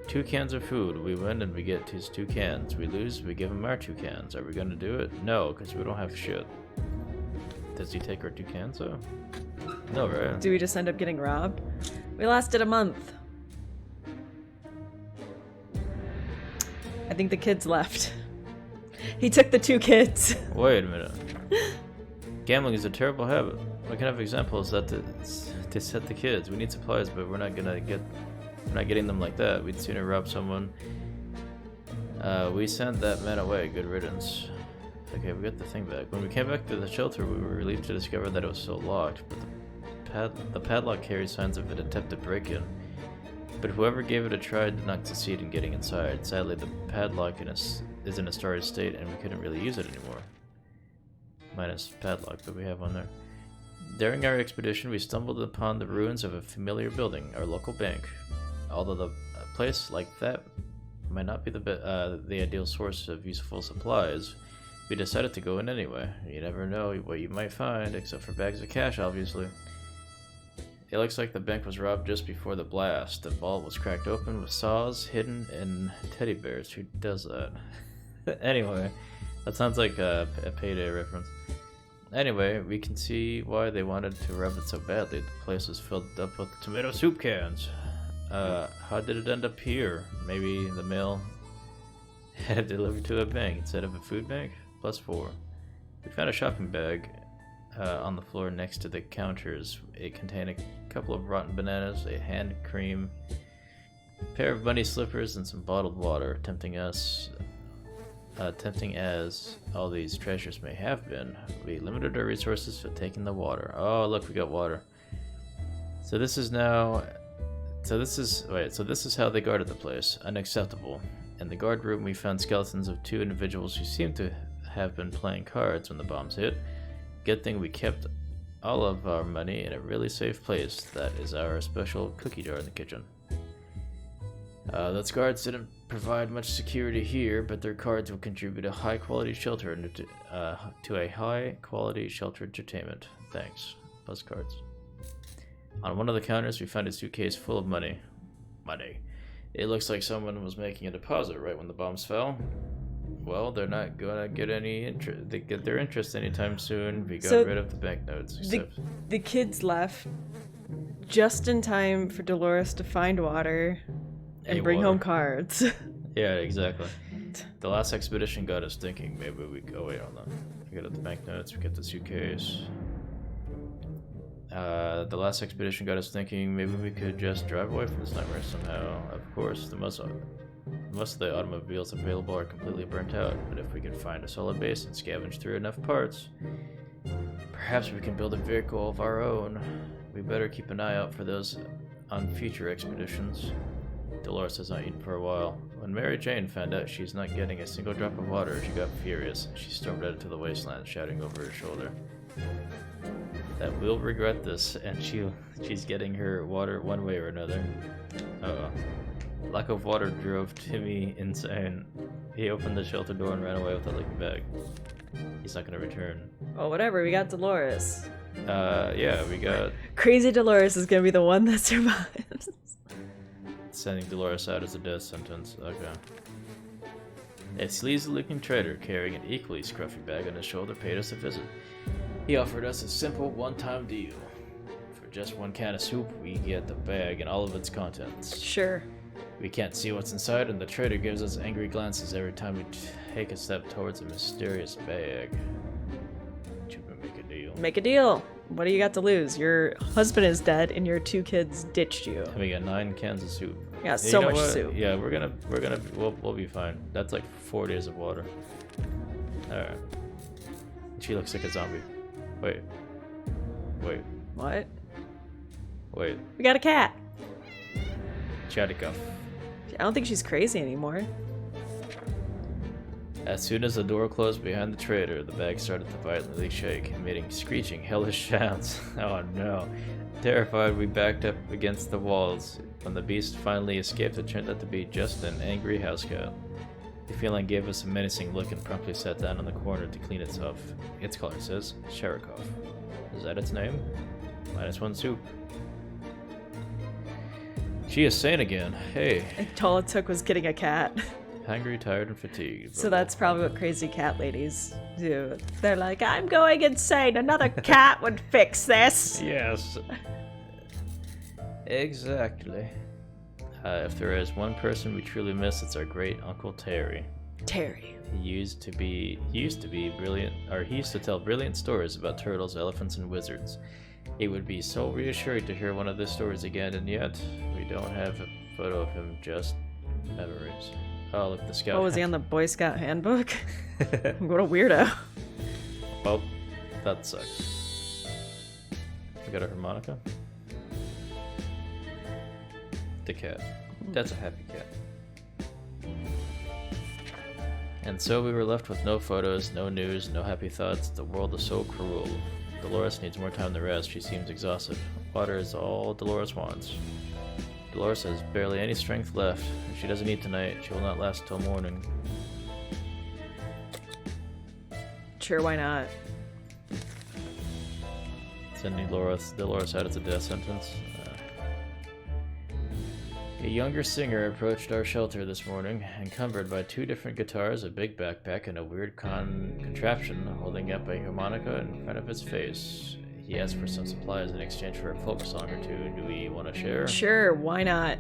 2 cans of food. We win and we get his 2 cans. We lose, we give him our 2 cans. Are we gonna do it? No, because we don't have shit. Does he take our 2 cans though? No, right? Do we just end up getting robbed? We lasted a month. I think the kids left. He took the 2 kids. Wait a minute. Gambling is a terrible habit. What kind of example is that to set the kids? We need supplies, but we're not getting them like that. We'd sooner rob someone. We sent that man away. Good riddance. Okay, we got the thing back. When we came back to the shelter, we were relieved to discover that it was still locked, but the padlock carries signs of an attempted break-in. But whoever gave it a try did not succeed in getting inside. Sadly, the padlock is in a started state, and we couldn't really use it anymore. Minus padlock, but we have one there. During our expedition, we stumbled upon the ruins of a familiar building, our local bank. Although a place like that might not be the ideal source of useful supplies, we decided to go in anyway. You never know what you might find, except for bags of cash, obviously. It looks like the bank was robbed just before the blast. The vault was cracked open with saws hidden in teddy bears. Who does that? Anyway, that sounds like a Payday reference. Anyway, we can see why they wanted to rob it so badly. The place was filled up with tomato soup cans. How did it end up here? Maybe the mail had it delivered to a bank instead of a food bank? +4. We found a shopping bag on the floor next to the counters. It contained a couple of rotten bananas, a hand cream, a pair of bunny slippers, and some bottled water. Tempting as all these treasures may have been, we limited our resources to taking the water. Oh, look, we got water. So this is how they guarded the place. Unacceptable. In the guard room, we found skeletons of 2 individuals who seemed to have been playing cards when the bombs hit. Good thing we kept all of our money in a really safe place. That is our special cookie jar in the kitchen. Those guards didn't provide much security here, but their cards will contribute a high-quality shelter to a high-quality shelter entertainment. Thanks. Plus cards. On one of the counters, we found a suitcase full of money. It looks like someone was making a deposit right when the bombs fell. Well, they're not gonna get any interest. They get their interest anytime soon. We got rid of the banknotes. The kids left just in time for Dolores to find water and bring home cards. Yeah, exactly. The last expedition got us thinking. Maybe we. Oh wait, hold on. We got the banknotes. We get the suitcase. The last expedition got us thinking. Maybe we could just drive away from this nightmare somehow. Of course, most of the automobiles available are completely burnt out, but if we can find a solid base and scavenge through enough parts, perhaps we can build a vehicle of our own. We better keep an eye out for those on future expeditions. Dolores has not eaten for a while. When Mary Jane found out she's not getting a single drop of water, she got furious. She stormed out into the wasteland, shouting over her shoulder that we'll regret this, and she's getting her water one way or another. Uh-oh. Lack of water drove Timmy insane. He opened the shelter door and ran away without looking back. He's not gonna return. Oh, whatever. We got Dolores. Yeah, we got... Crazy Dolores is gonna be the one that survives. Sending Dolores out as a death sentence. Okay. A sleazy-looking trader carrying an equally scruffy bag on his shoulder paid us a visit. He offered us a simple one-time deal. For just 1 can of soup, we get the bag and all of its contents. Sure. We can't see what's inside, and the trader gives us angry glances every time we take a step towards a mysterious bag. Should we make a deal? Make a deal. What do you got to lose? Your husband is dead, and your 2 kids ditched you. And we got 9 cans of soup. Yeah, so much soup. Yeah, we'll be fine. That's like 4 days of water. All right. She looks like a zombie. Wait. What? Wait. We got a cat. Chatty cuff. I don't think she's crazy anymore. As soon as the door closed behind the trader, the bag started to violently shake, emitting screeching, hellish sounds. Oh no. Terrified, we backed up against the walls. When the beast finally escaped, it turned out to be just an angry house cat. The feline gave us a menacing look and promptly sat down on the corner to clean itself. Its color says Sharikov. Is that its name? -1 soup. She is sane again. Hey. All it took was getting a cat. Hungry, tired, and fatigued. So that's probably what crazy cat ladies do. They're like, I'm going insane. Another cat would fix this. Yes. Exactly. If there is one person we truly miss, it's our great Uncle Terry. Terry. He used to be brilliant, or he used to tell brilliant stories about turtles, elephants, and wizards. It would be so reassuring to hear one of those stories again, and yet we don't have a photo of him, just memories. Oh, look, the scout. Oh, was he on the Boy Scout handbook? What a weirdo. Well, that sucks. We got a harmonica. The cat. That's a happy cat. And so we were left with no photos, no news, no happy thoughts. The world is so cruel. Dolores needs more time to rest. She seems exhausted. Water is all Dolores wants. Dolores has barely any strength left. If she doesn't eat tonight, she will not last till morning. Sure, why not? Sending Dolores out as a death sentence. A younger singer approached our shelter this morning, encumbered by 2 different guitars, a big backpack, and a weird contraption holding up a harmonica in front of his face. He asked for some supplies in exchange for a folk song or 2. Do we want to share? Sure, why not?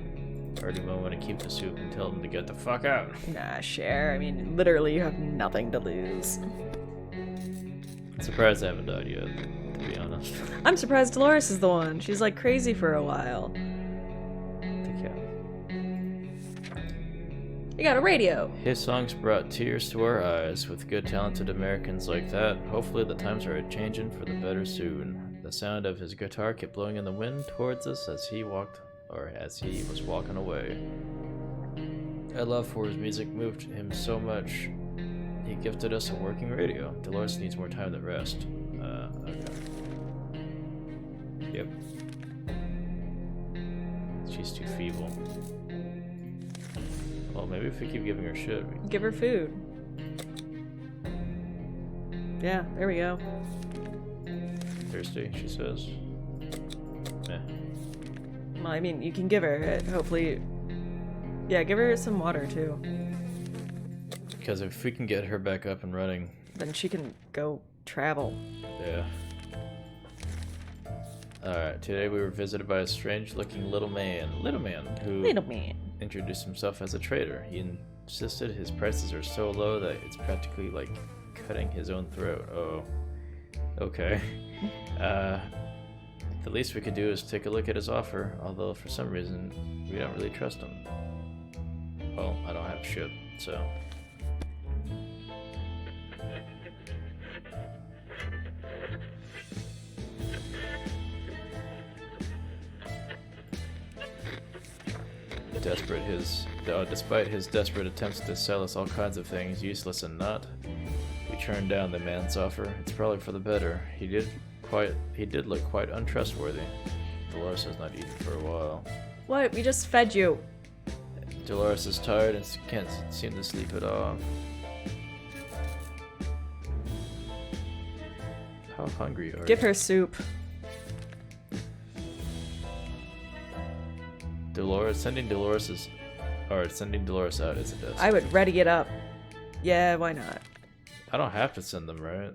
Or do we want to keep the soup and tell him to get the fuck out? Nah, share. I mean, literally, you have nothing to lose. I'm surprised I haven't died yet, to be honest. I'm surprised Dolores is the one. She's like crazy for a while. The cat. You got a radio. His songs brought tears to our eyes. With good, talented Americans like that, hopefully the times are changing for the better soon. The sound of his guitar kept blowing in the wind towards us as he was walking away. Our love for his music moved him so much. He gifted us a working radio. Dolores needs more time to rest. Okay. Yep. She's too feeble. Well, maybe if we keep giving her shit, we... Give her food. Yeah, there we go. Thirsty, she says. Meh. Well, I mean, you can give her it. Hopefully... Yeah, give her some water, too. Because if we can get her back up and running... Then she can go travel. Yeah. Alright, today we were visited by a strange-looking little man who introduced himself as a trader. He insisted his prices are so low that it's practically like cutting his own throat. Oh, okay. The least we could do is take a look at his offer, although for some reason we don't really trust him. Well, I don't have shit, so... Despite his desperate attempts to sell us all kinds of things, useless and not, we turned down the man's offer. It's probably for the better. He did look quite untrustworthy. Dolores has not eaten for a while. What? We just fed you. Dolores is tired and can't seem to sleep at all. How hungry are you? Give her soup. Sending Dolores out is a death. I would ready it up. Yeah, why not? I don't have to send them, right?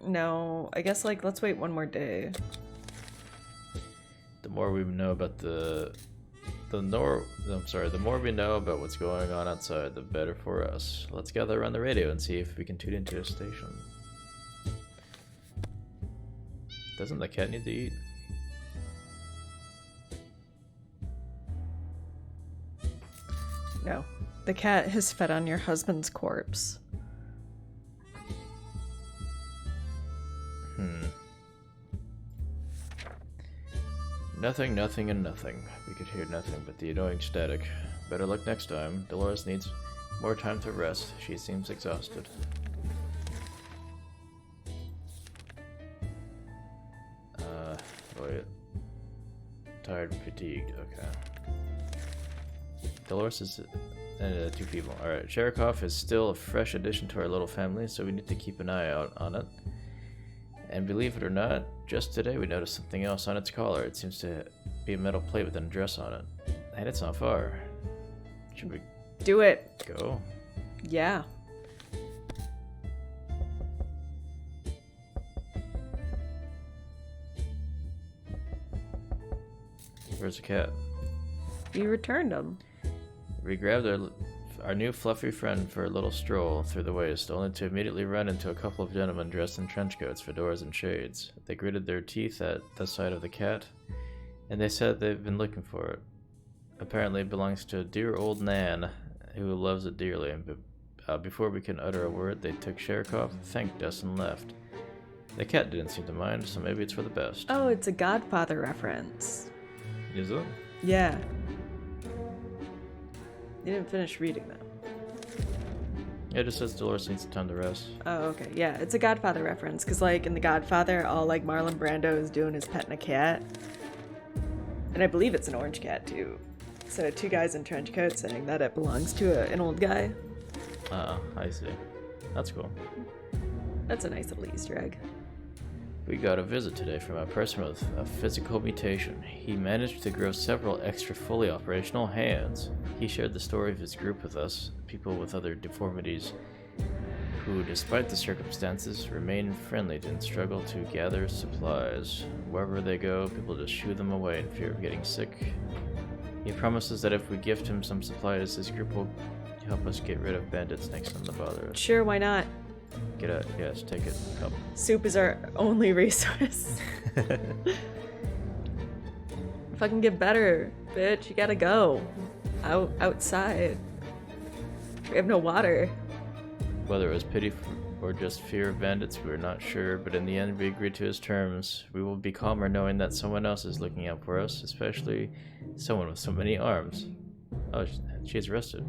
No, I guess like let's wait one more day. The more we know about the more we know about what's going on outside, the better for us. Let's gather around the radio and see if we can tune into a station. Doesn't the cat need to eat? No. The cat has fed on your husband's corpse. Nothing, nothing, and nothing. We could hear nothing but the annoying static. Better luck next time. Dolores needs more time to rest. She seems exhausted. Wait. Tired and fatigued, okay. Dolores is 2 people. Alright, Sherikov is still a fresh addition to our little family, so we need to keep an eye out on it. And believe it or not, just today we noticed something else on its collar. It seems to be a metal plate with an address on it. And it's not far. Should we do it? Go? Yeah. Where's the cat? You returned him. We grabbed our new fluffy friend for a little stroll through the waste, only to immediately run into a couple of gentlemen dressed in trench coats, fedoras, and shades. They gritted their teeth at the sight of the cat, and they said they've been looking for it. Apparently it belongs to a dear old Nan, who loves it dearly, and before we can utter a word, they took Sherikov, thanked us, and left. The cat didn't seem to mind, so maybe it's for the best. Oh, it's a Godfather reference. Is it? Yeah. You didn't finish reading that. Yeah, it just says Dolores needs time to rest. Oh, okay. Yeah, it's a Godfather reference, because, like, in The Godfather, all, like, Marlon Brando is doing is petting a cat. And I believe it's an orange cat, too. So 2 guys in trench coats saying that it belongs to an old guy. I see. That's cool. That's a nice little Easter egg. We got a visit today from a person with a physical mutation. He managed to grow several extra fully operational hands. He shared the story of his group with us, people with other deformities, who, despite the circumstances, remain friendly and struggle to gather supplies. Wherever they go, people just shoo them away in fear of getting sick. He promises that if we gift him some supplies, his group will help us get rid of bandits next time they bother us. Sure, why not? Get it. Yes, take it. Up. Soup is our only resource. Fucking get better, bitch. You gotta go. Outside. We have no water. Whether it was pity or just fear of bandits, we're not sure, but in the end we agreed to his terms. We will be calmer knowing that someone else is looking out for us, especially someone with so many arms. Oh, she's arrested.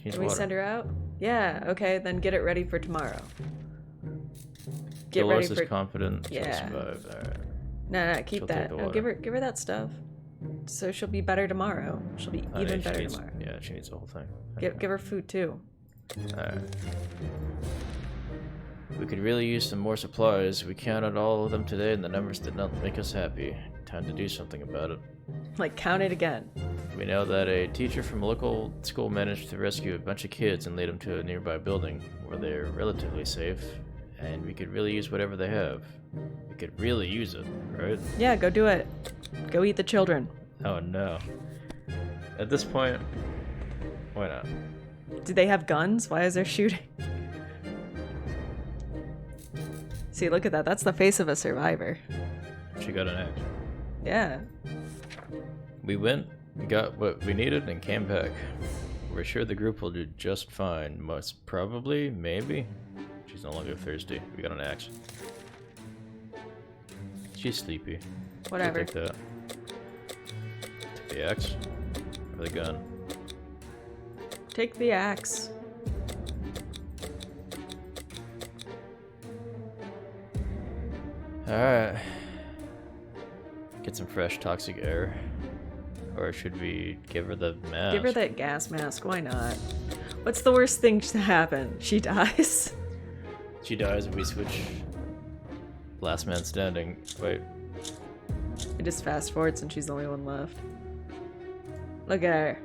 Can we send her out? Yeah, okay, then get it ready for tomorrow. Get Dolores ready for... is confident she'll Yeah. survive. Alright. No, keep that. No, give her that stuff. So she'll be better tomorrow. She'll be even better tomorrow. Yeah, she needs the whole thing. Okay. Give her food too. Alright. We could really use some more supplies. We counted all of them today and the numbers did not make us happy. Time to do something about it. Like, count it again. We know that a teacher from a local school managed to rescue a bunch of kids and lead them to a nearby building where they're relatively safe, and we could really use whatever they have. We could really use it, right? Yeah, go do it. Go eat the children. Oh no. At this point, why not? Do they have guns? Why is there shooting? See, look at that. That's the face of a survivor. She got an axe. Yeah. We went, got what we needed, and came back. We're sure the group will do just fine. Most probably, maybe. She's no longer thirsty. We got an axe. She's sleepy. Whatever. We'll take that. Take the axe. Or the gun. Take the axe. Alright. Get some fresh toxic air. Or should we give her the mask? Give her that gas mask. Why not? What's the worst thing to happen? She dies? She dies if we switch. Last man standing. Wait. It just fast forwards and she's the only one left. Look at her.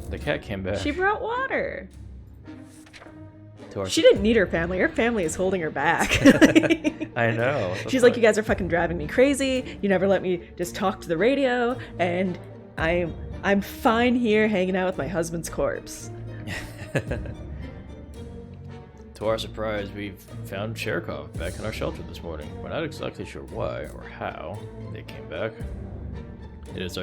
The cat came back. She brought water. To She didn't need her family. Her family is holding her back. I know. She's like, you guys are fucking driving me crazy. You never let me just talk to the radio, and I'm fine here hanging out with my husband's corpse. To our surprise, we found Sherikov back in our shelter this morning. We're not exactly sure why or how they came back. Is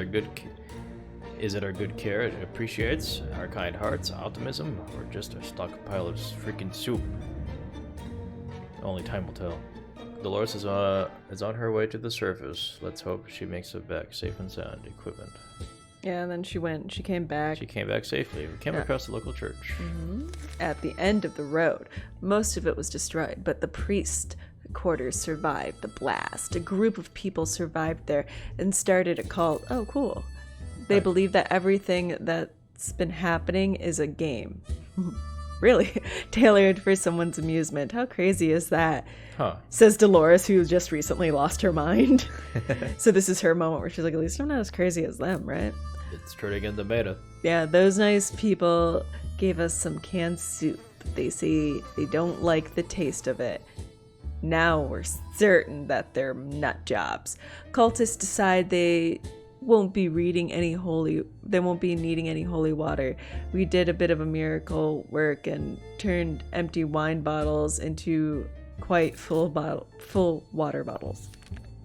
it our good care it appreciates, our kind hearts, optimism, or just a stockpile of freaking soup? Only time will tell. Dolores is on her way to the surface. Let's hope she makes it back safe and sound. Equipment. Yeah, and then she came back. She came back safely. We came across the local church. At the end of the road. Most of it was destroyed, but the priest quarters survived the blast. A group of people survived there and started a cult. Oh, cool. They believe that everything that's been happening is a game. Really? Tailored for someone's amusement. How crazy is that? Huh. Says Dolores, who just recently lost her mind. So this is her moment where she's like, at least I'm not as crazy as them, right? It's turning into beta. Yeah, those nice people gave us some canned soup. They say they don't like the taste of it. Now we're certain that they're nut jobs. Cultists decide they won't be needing any holy water. We did a bit of a miracle work and turned empty wine bottles into quite full water bottles.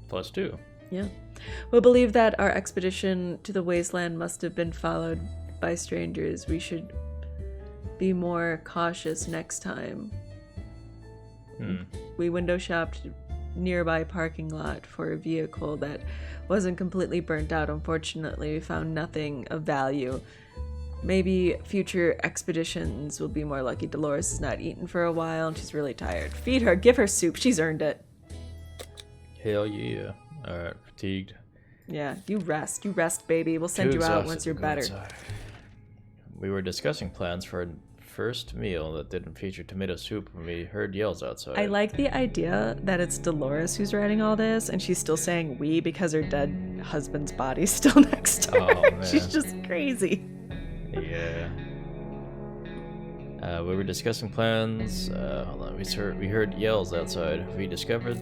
+2. Yeah. We believe that our expedition to the wasteland must have been followed by strangers. We should be more cautious next time. We window shopped nearby parking lot for a vehicle that wasn't completely burnt out. Unfortunately, we found nothing of value. Maybe future expeditions will be more lucky. Dolores has not eaten for a while and she's really tired. Feed her, give her soup. She's earned it. Hell yeah. Alright, fatigued. Yeah, you rest, baby. We'll send you out once you're better. We were discussing plans for a first meal that didn't feature tomato soup when we heard yells outside. I like the idea that it's Dolores who's writing all this, and she's still saying we because her dead husband's body's still next to her. Oh, man. She's just crazy. Yeah. We were discussing plans. Hold on. We heard yells outside. We discovered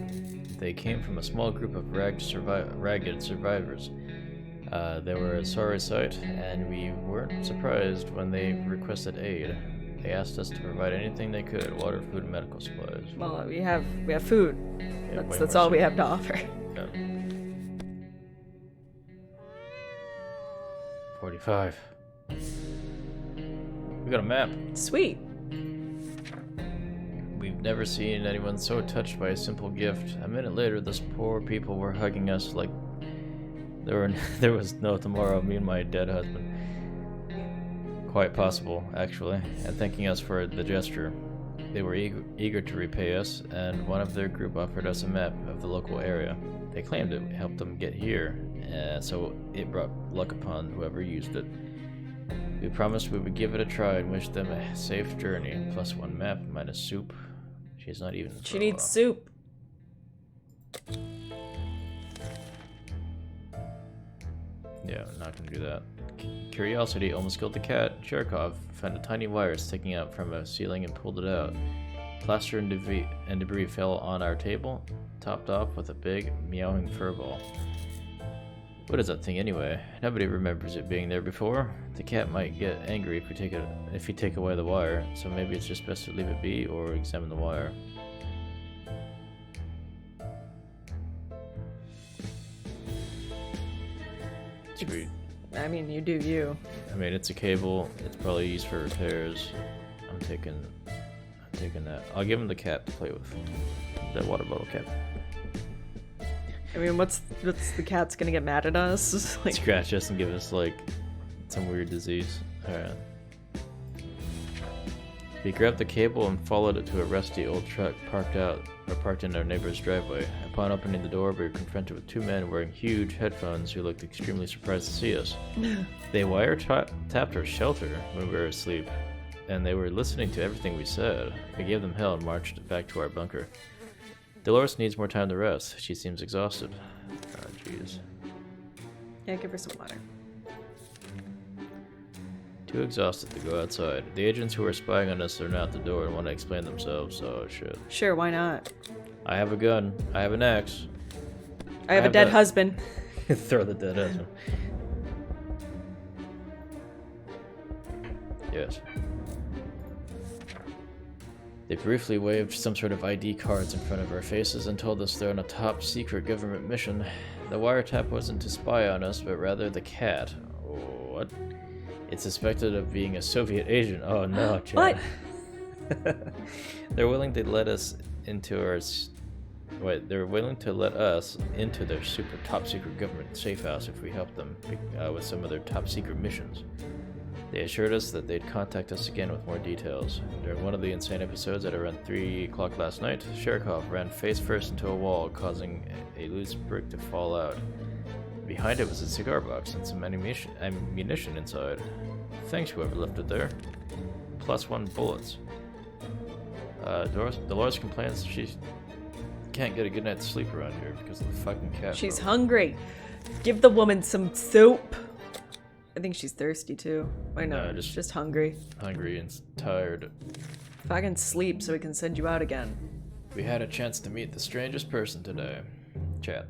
they came from a small group of ragged survivors. They were a sorry sight, and we weren't surprised when they requested aid. They asked us to provide anything they could: water, food, and medical supplies. Well, we have food. Yeah, that's all we have to offer. Yeah. 45. We got a map. Sweet. We've never seen anyone so touched by a simple gift. A minute later, those poor people were hugging us like there was no tomorrow, me and my dead husband. Quite possible, actually, and thanking us for the gesture. They were eager to repay us, and one of their group offered us a map of the local area. They claimed it helped them get here, so it brought luck upon whoever used it. We promised we would give it a try and wish them a safe journey. +1 map, minus soup. She's not even. She needs soup. Yeah, I'm not gonna do that. Curiosity almost killed the cat. Cherkov found a tiny wire sticking out from a ceiling and pulled it out. Plaster and debris fell on our table, topped off with a big, meowing furball. What is that thing anyway? Nobody remembers it being there before. The cat might get angry if we take away the wire, so maybe it's just best to leave it be or examine the wire. Sweet. I mean, you do you. I mean, it's a cable. It's probably used for repairs. I'm taking that. I'll give him the cap to play with. That water bottle cap. I mean, what's the cat's gonna get mad at us? Like, scratch us and give us like some weird disease. Alright. We grabbed the cable and followed it to a rusty old truck parked in our neighbor's driveway. Upon opening the door, we were confronted with 2 men wearing huge headphones who looked extremely surprised to see us. They wiretapped our shelter when we were asleep, and they were listening to everything we said. We gave them hell and marched back to our bunker. Dolores needs more time to rest. She seems exhausted. Oh, jeez. Yeah, give her some water. Too exhausted to go outside. The agents who are spying on us are now at the door and want to explain themselves, oh shit. Sure, why not? I have a gun. I have an axe. I have a dead husband. Throw the dead husband. Yes. They briefly waved some sort of ID cards in front of our faces and told us they're on a top secret government mission. The wiretap wasn't to spy on us, but rather the cat. What? It's suspected of being a Soviet agent. Oh no, Chad. What? They're willing to let us into Wait, they're willing to let us into their super top secret government safe house if we help them with some of their top secret missions. They assured us that they'd contact us again with more details. During one of the insane episodes at around 3 o'clock last night, Sherikov ran face first into a wall, causing a loose brick to fall out. Behind it was a cigar box and some ammunition inside. Thanks whoever left it there. +1 bullets. Dolores complains she can't get a good night's sleep around here because of the fucking cat. She's hungry. Give the woman some soup. I think she's thirsty too. Why not? No, just hungry. Hungry and tired. Fucking sleep so we can send you out again. We had a chance to meet the strangest person today. Chat.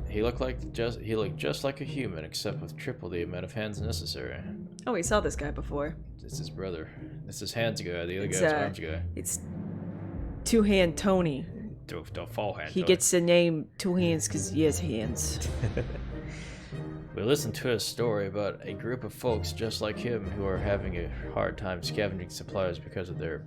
He looked just like a human, except with triple the amount of hands necessary. Oh, we saw this guy before. It's his brother. This is Hands guy. The other guy's Arms guy. It's Two Hand Tony. The full hand. He gets the name Two Hands because he has hands. We listened to his story about a group of folks just like him who are having a hard time scavenging supplies because of their...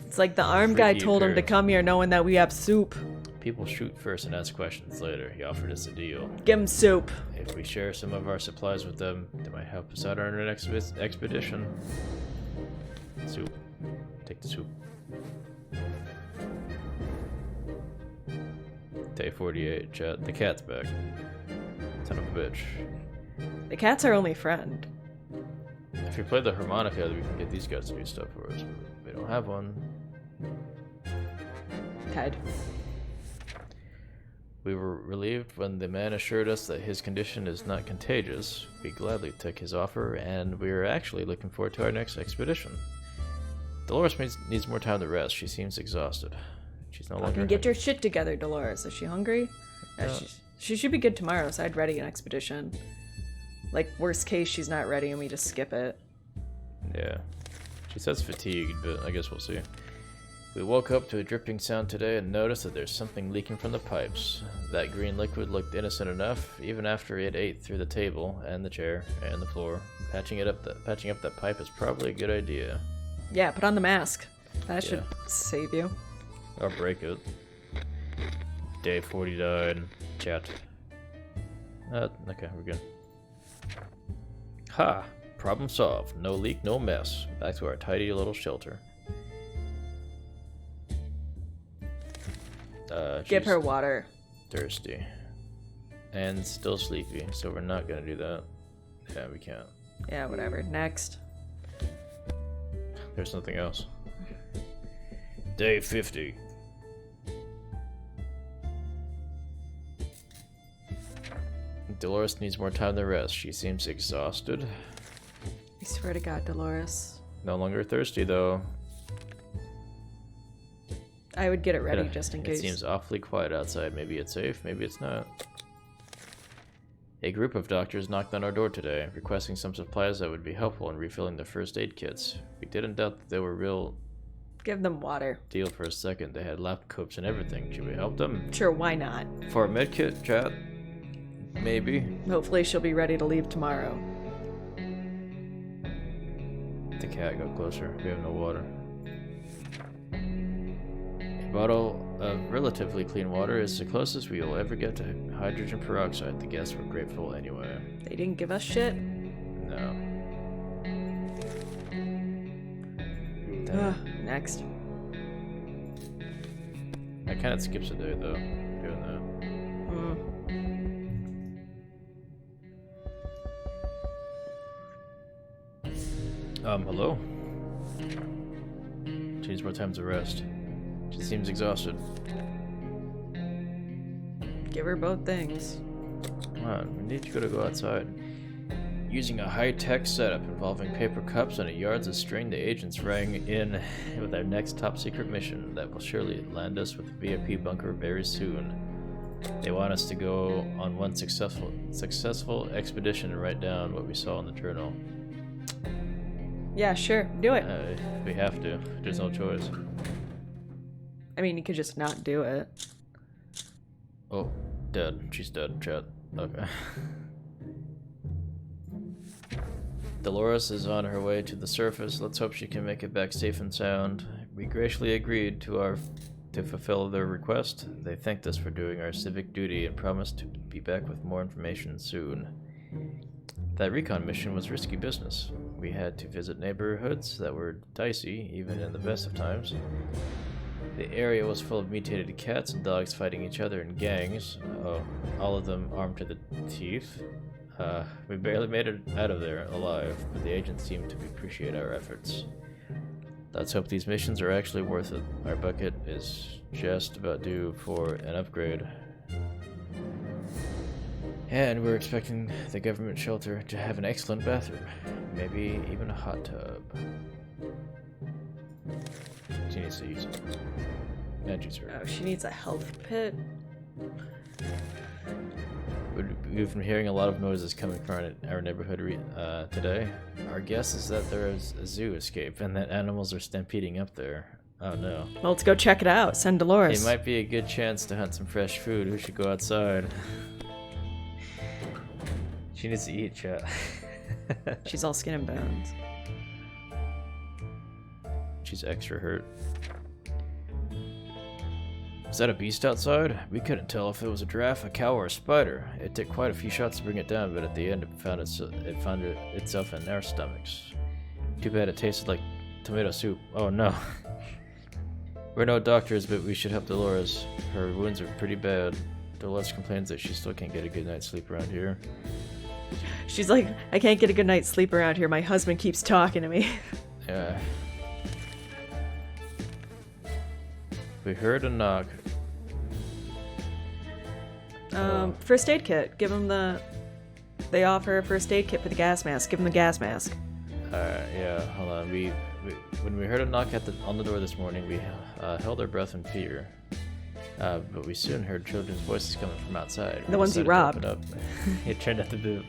It's like the arm guy told him to come here knowing that we have soup. People shoot first and ask questions later. He offered us a deal. Give him soup. If we share some of our supplies with them, they might help us out on our next expedition. Soup. Take the soup. Day 48, chat. The cat's back. Son of a bitch. The cat's our only friend. If we play the harmonica, we can get these guys to do stuff for us. But we don't have one. Ted. We were relieved when the man assured us that his condition is not contagious. We gladly took his offer, and we are actually looking forward to our next expedition. Dolores needs more time to rest. She seems exhausted. She's no longer... Get your shit together, Dolores. Is she hungry? She should be good tomorrow, so I'd ready an expedition. Like, worst case, she's not ready and we just skip it. Yeah. She says fatigued, but I guess we'll see. We woke up to a dripping sound today and noticed that there's something leaking from the pipes. That green liquid looked innocent enough, even after it ate through the table and the chair and the floor. Patching up that pipe is probably a good idea. Yeah, put on the mask. That should save you. Or break it. Day 49. Chat. Okay, we're good. Ha! Problem solved. No leak, no mess. Back to our tidy little shelter. Give her water. Thirsty. And still sleepy, so we're not gonna do that. Yeah, we can't. Yeah, whatever. Next. There's nothing else. Day 50. Dolores needs more time to rest. She seems exhausted. I swear to God, Dolores. No longer thirsty, though. I would get it ready just in case. It seems awfully quiet outside. Maybe it's safe, maybe it's not. A group of doctors knocked on our door today, requesting some supplies that would be helpful in refilling the first aid kits. We didn't doubt that they were real. Give them water. Deal for a second. They had lab coats and everything. Should we help them? Sure, why not? For a med kit, chat? Maybe. Hopefully she'll be ready to leave tomorrow. The cat got closer. We have no water. A bottle of relatively clean water is the closest we will ever get to hydrogen peroxide. The guests were grateful anyway. They didn't give us shit? No. Next. That kind of skips a day, though, doing that. Hello? She needs more time to rest. She seems exhausted. Give her both things. Come on, we need you to go outside. Using a high-tech setup involving paper cups and a yards of string, the agents rang in with our next top-secret mission that will surely land us with a VIP bunker very soon. They want us to go on one successful expedition and write down what we saw in the journal. Yeah, sure. Do it. We have to. There's no choice. I mean, you could just not do it. Oh, dead. She's dead, chat. Okay. Dolores is on her way to the surface. Let's hope she can make it back safe and sound. We graciously agreed to our To fulfill their request, they thanked us for doing our civic duty and promised to be back with more information soon. That recon mission was risky business. We had to visit neighborhoods that were dicey, even in the best of times. The area was full of mutated cats and dogs fighting each other in gangs, all of them armed to the teeth. We barely made it out of there alive, but the agents seemed to appreciate our efforts. Let's hope these missions are actually worth it. Our bucket is just about due for an upgrade. And we're expecting the government shelter to have an excellent bathroom. Maybe even a hot tub. She needs to use it. And use her. Oh, she needs a health pit. We've been hearing a lot of noises coming from our neighborhood today. Our guess is that there is a zoo escape and that animals are stampeding up there. Oh no. Well, let's go check it out. Send Dolores. It might be a good chance to hunt some fresh food. We should go outside. She needs to eat, chat. She's all skin and bones. She's extra hurt. Was that a beast outside? We couldn't tell if it was a giraffe, a cow, or a spider. It took quite a few shots to bring it down, but at the end it found itself in our stomachs. Too bad it tasted like tomato soup. Oh no. We're no doctors, but we should help Dolores. Her wounds are pretty bad. Dolores complains that she still can't get a good night's sleep around here. She's like, I can't get a good night's sleep around here. My husband keeps talking to me. Yeah. We heard a knock. First aid kit. Give him They offer a first aid kit for the gas mask. Give him the gas mask. Alright, yeah, hold on. When we heard a knock on the door this morning, we held our breath in fear. But we soon heard children's voices coming from outside. The ones you robbed. It turned out to be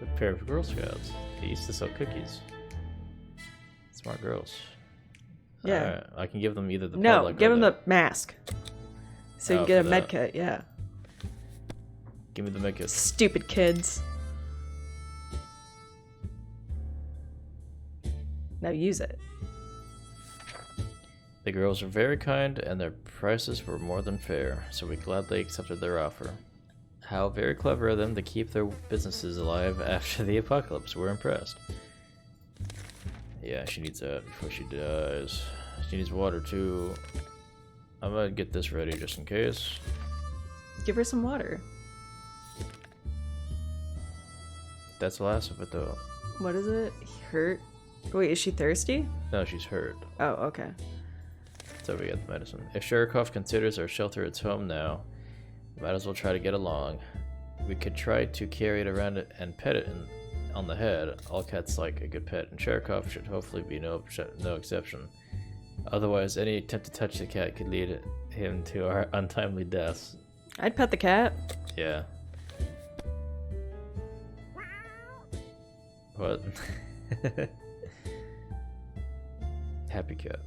a pair of Girl Scouts. They used to sell cookies. Smart girls. Yeah. I can give them either the No, give them the mask. So you can get a med kit, yeah. Give me the med kit. Stupid kids. Now use it. The girls are very kind, and their prices were more than fair, so we gladly accepted their offer. How very clever of them to keep their businesses alive after the apocalypse. We're impressed. Yeah, she needs that before she dies. She needs water too. I'm gonna get this ready just in case. Give her some water. That's the last of it though. What is it? Hurt? Wait, is she thirsty? No, she's hurt. Oh, okay. So we got the medicine. If Sherikov considers our shelter its home now, might as well try to get along. We could try to carry it around and pet it on the head. All cats like a good pet, and Sherikov should hopefully be no exception. Otherwise, any attempt to touch the cat could lead him to our untimely deaths. I'd pet the cat. Yeah. What? Happy cat.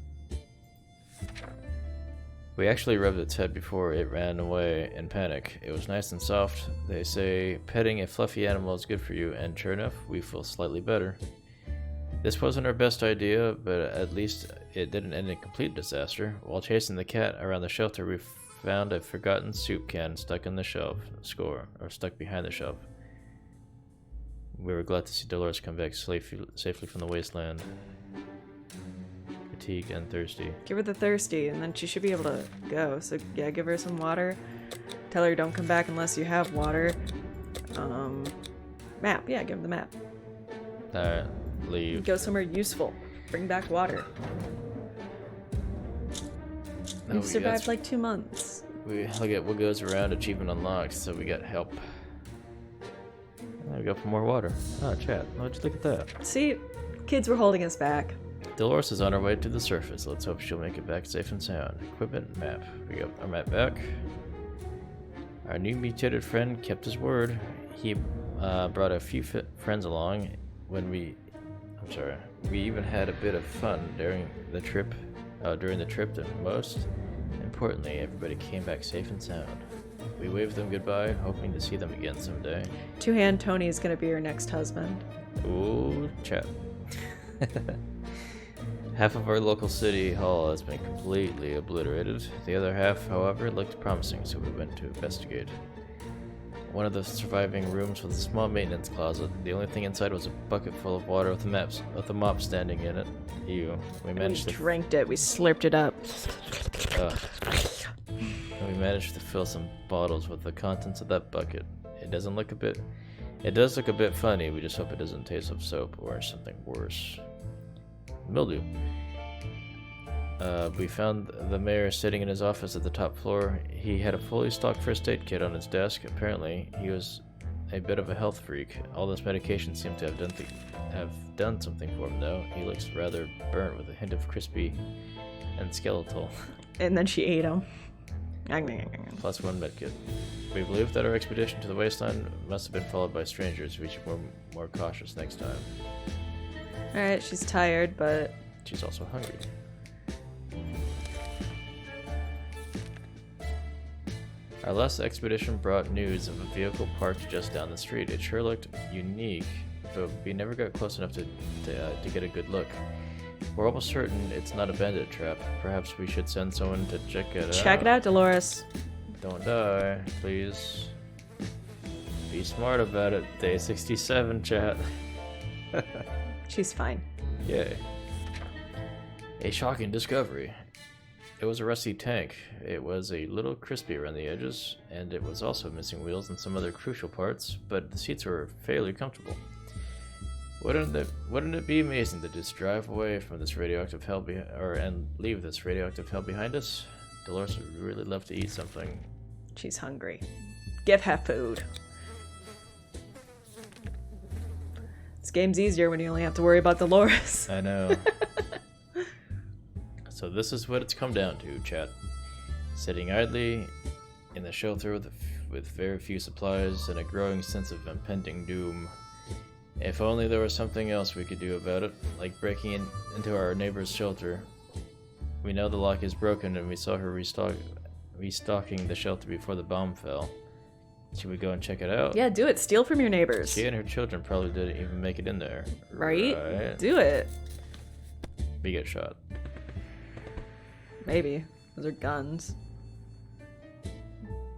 We actually rubbed its head before it ran away in panic. It was nice and soft. They say petting a fluffy animal is good for you, and sure enough, we feel slightly better. This wasn't our best idea, but at least it didn't end in complete disaster. While chasing the cat around the shelter, we found a forgotten soup can stuck in the shelf. Stuck behind the shelf. We were glad to see Dolores come back safely from the wasteland. Fatigued and thirsty. Give her the thirsty, and then she should be able to go. So yeah, give her some water. Tell her don't come back unless you have water. Map. Yeah, give her the map. Leave. Go somewhere useful. Bring back water. We've survived like 2 months. We look at what goes around. Achievement unlocked. So we got help. We got more water. Oh, chat. Look at that. See, kids were holding us back. Dolores is on her way to the surface. Let's hope she'll make it back safe and sound. Equipment map. We got our map back. Our new mutated friend kept his word. He brought a few friends along. We even had a bit of fun during the trip. And most importantly, everybody came back safe and sound. We waved them goodbye, hoping to see them again someday. Two-Hand Tony is going to be your next husband. Ooh, chat. Half of our local city hall has been completely obliterated. The other half, however, looked promising, so we went to investigate. One of the surviving rooms was a small maintenance closet. The only thing inside was a bucket full of water with a mop standing in it. Ew. We drank it. We slurped it up. And we managed to fill some bottles with the contents of that bucket. It does look a bit funny. We just hope it doesn't taste of soap or something worse. Mildew. We found the mayor sitting in his office at the top floor. He had a fully stocked first aid kit on his desk. Apparently, he was a bit of a health freak. All this medication seemed to have done something for him, though. He looks rather burnt with a hint of crispy and skeletal. And then she ate him. Plus 1 medkit. We believe that our expedition to the wasteland must have been followed by strangers. We should be more cautious next time. Alright, she's tired, but... she's also hungry. Our last expedition brought news of a vehicle parked just down the street. It sure looked unique, but we never got close enough to get a good look. We're almost certain it's not a bandit trap. Perhaps we should send someone to check it out. Check it out, Dolores. Don't die, please. Be smart about it. Day 67, chat. She's fine. Yay. A shocking discovery. It was a rusty tank. It was a little crispy around the edges, and it was also missing wheels and some other crucial parts, but the seats were fairly comfortable. Wouldn't it be amazing to just drive away from this radioactive hell and leave this radioactive hell behind us? Dolores would really love to eat something. She's hungry. Give her food. This game's easier when you only have to worry about Dolores. I know. So this is what it's come down to, chat. Sitting idly in the shelter with very few supplies and a growing sense of impending doom. If only there was something else we could do about it, like breaking into our neighbor's shelter. We know the lock is broken and we saw her restocking the shelter before the bomb fell. Should we go and check it out? Yeah, do it. Steal from your neighbors. She and her children probably didn't even make it in there. Right? Do it. We get shot. Maybe. Those are guns.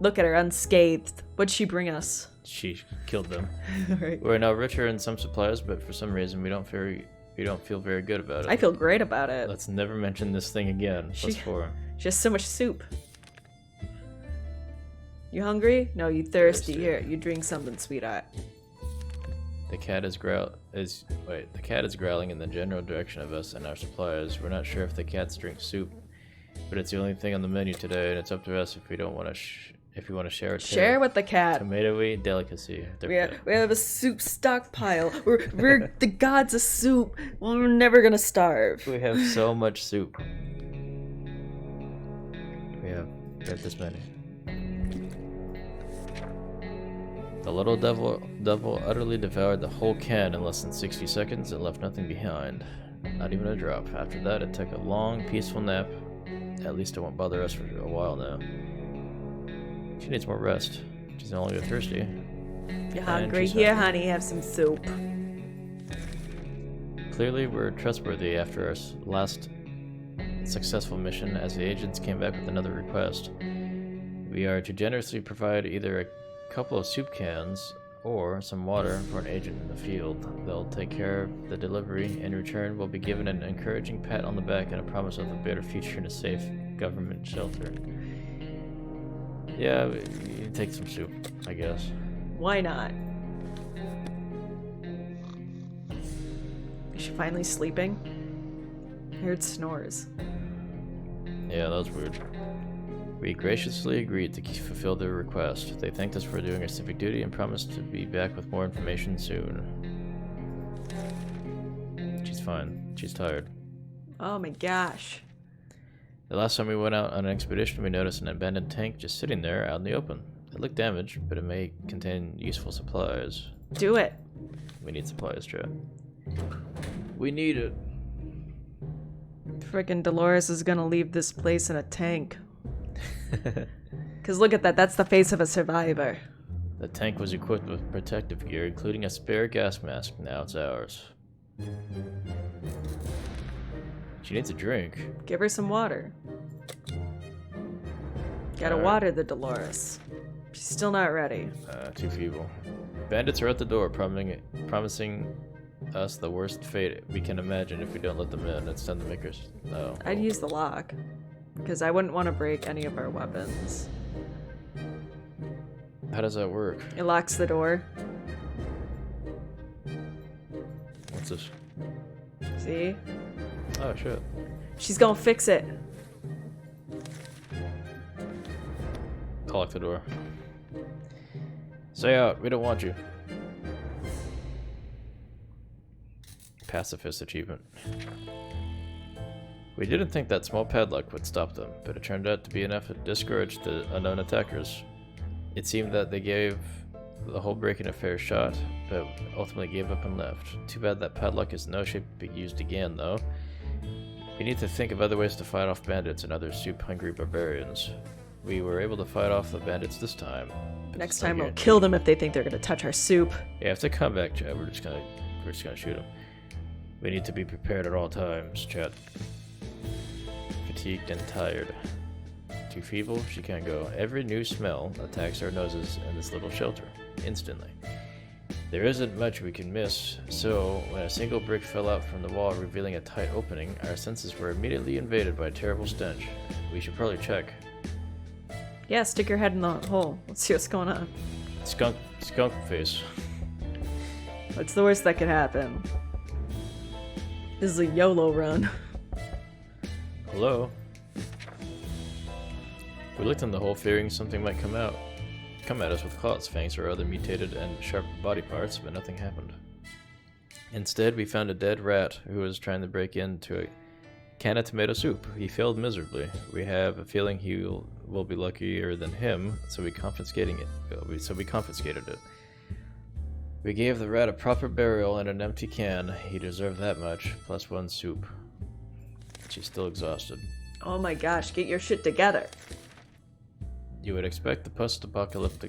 Look at her, unscathed. What'd she bring us? She killed them. Right. We're now richer in some supplies, but for some reason we don't feel very good about it. I feel great about it. Let's never mention this thing again. Plus 4. She has so much soup. You hungry? No, you thirsty. Here, you drink something, sweetheart. The cat is growling in the general direction of us and our supplies. We're not sure if the cats drink soup, but it's the only thing on the menu today, and it's up to us if we don't want to if you want to share a share with the cat. Tomatoey delicacy. We have a soup stockpile. We're the gods of soup. We're never gonna starve. We have so much soup. We have this many. The little devil utterly devoured the whole can in less than 60 seconds and left nothing behind. Not even a drop. After that, it took a long, peaceful nap. At least it won't bother us for a while now. She needs more rest. She's no longer thirsty. You're hungry? Here, honey, have some soup. Clearly, we're trustworthy after our last successful mission, as the agents came back with another request. We are to generously provide either a couple of soup cans or some water for an agent in the field. They'll take care of the delivery. In return, we'll be given an encouraging pat on the back and a promise of a better future in a safe government shelter. Yeah, you take some soup, I guess. Why not? Is she finally sleeping? I heard snores. Yeah, that was weird. We graciously agreed to fulfill their request. They thanked us for doing our civic duty and promised to be back with more information soon. She's fine. She's tired. Oh my gosh. The last time we went out on an expedition, we noticed an abandoned tank just sitting there out in the open. It looked damaged, but it may contain useful supplies. Do it. We need supplies, Chad. We need it. Frickin' Dolores is gonna leave this place in a tank. Cause look at that, that's the face of a survivor. The tank was equipped with protective gear, including a spare gas mask. Now it's ours. She needs a drink. Give her some water. Gotta water the Dolores. She's still not ready. Too feeble. Bandits are at the door, promising us the worst fate we can imagine if we don't let them in. It's time to make us... No. I'd use the lock. Because I wouldn't want to break any of our weapons. How does that work? It locks the door. What's this? See? Oh, shit. She's gonna fix it. I'll lock the door. Stay out. We don't want you. Pacifist achievement. We didn't think that small padlock would stop them, but it turned out to be enough to discourage the unknown attackers. It seemed that they gave the whole break-in a fair shot, but ultimately gave up and left. Too bad that padlock is in no shape to be used again, though. We need to think of other ways to fight off bandits and other soup-hungry barbarians. We were able to fight off the bandits this time. Next time we'll kill them if they think they're gonna touch our soup. Yeah, if they come back, Chad, we're just gonna shoot them. We need to be prepared at all times, Chad. Fatigued and tired. Too feeble, she can't go. Every new smell attacks our noses in this little shelter, instantly. There isn't much we can miss, so when a single brick fell out from the wall revealing a tight opening, our senses were immediately invaded by a terrible stench. We should probably check. Yeah, stick your head in the hole. Let's see what's going on. Skunk face. What's the worst that could happen? This is a YOLO run. Hello? We looked in the hole fearing something might come at us with claws, fangs, or other mutated and sharp body parts, but nothing happened. Instead, we found a dead rat who was trying to break into a can of tomato soup. He failed miserably. We have a feeling he will be luckier than him, so we confiscated it. We gave the rat a proper burial in an empty can. He deserved that much, plus one soup. She's still exhausted. Oh my gosh, get your shit together. You would expect the post-apocalypse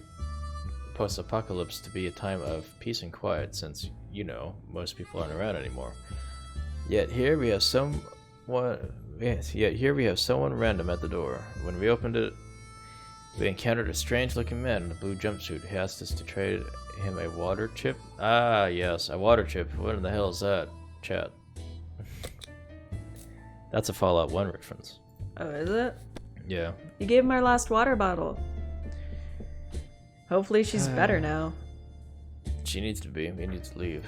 to be a time of peace and quiet, since, you know, most people aren't around anymore. Yet here we have someone random at the door. When we opened it, we encountered a strange-looking man in a blue jumpsuit. He asked us to trade him a water chip. Ah, yes, a water chip. What in the hell is that, chat? That's a Fallout 1 reference. Oh, is it? Yeah. You gave him our last water bottle. Hopefully she's better now. She needs to be. We need to leave.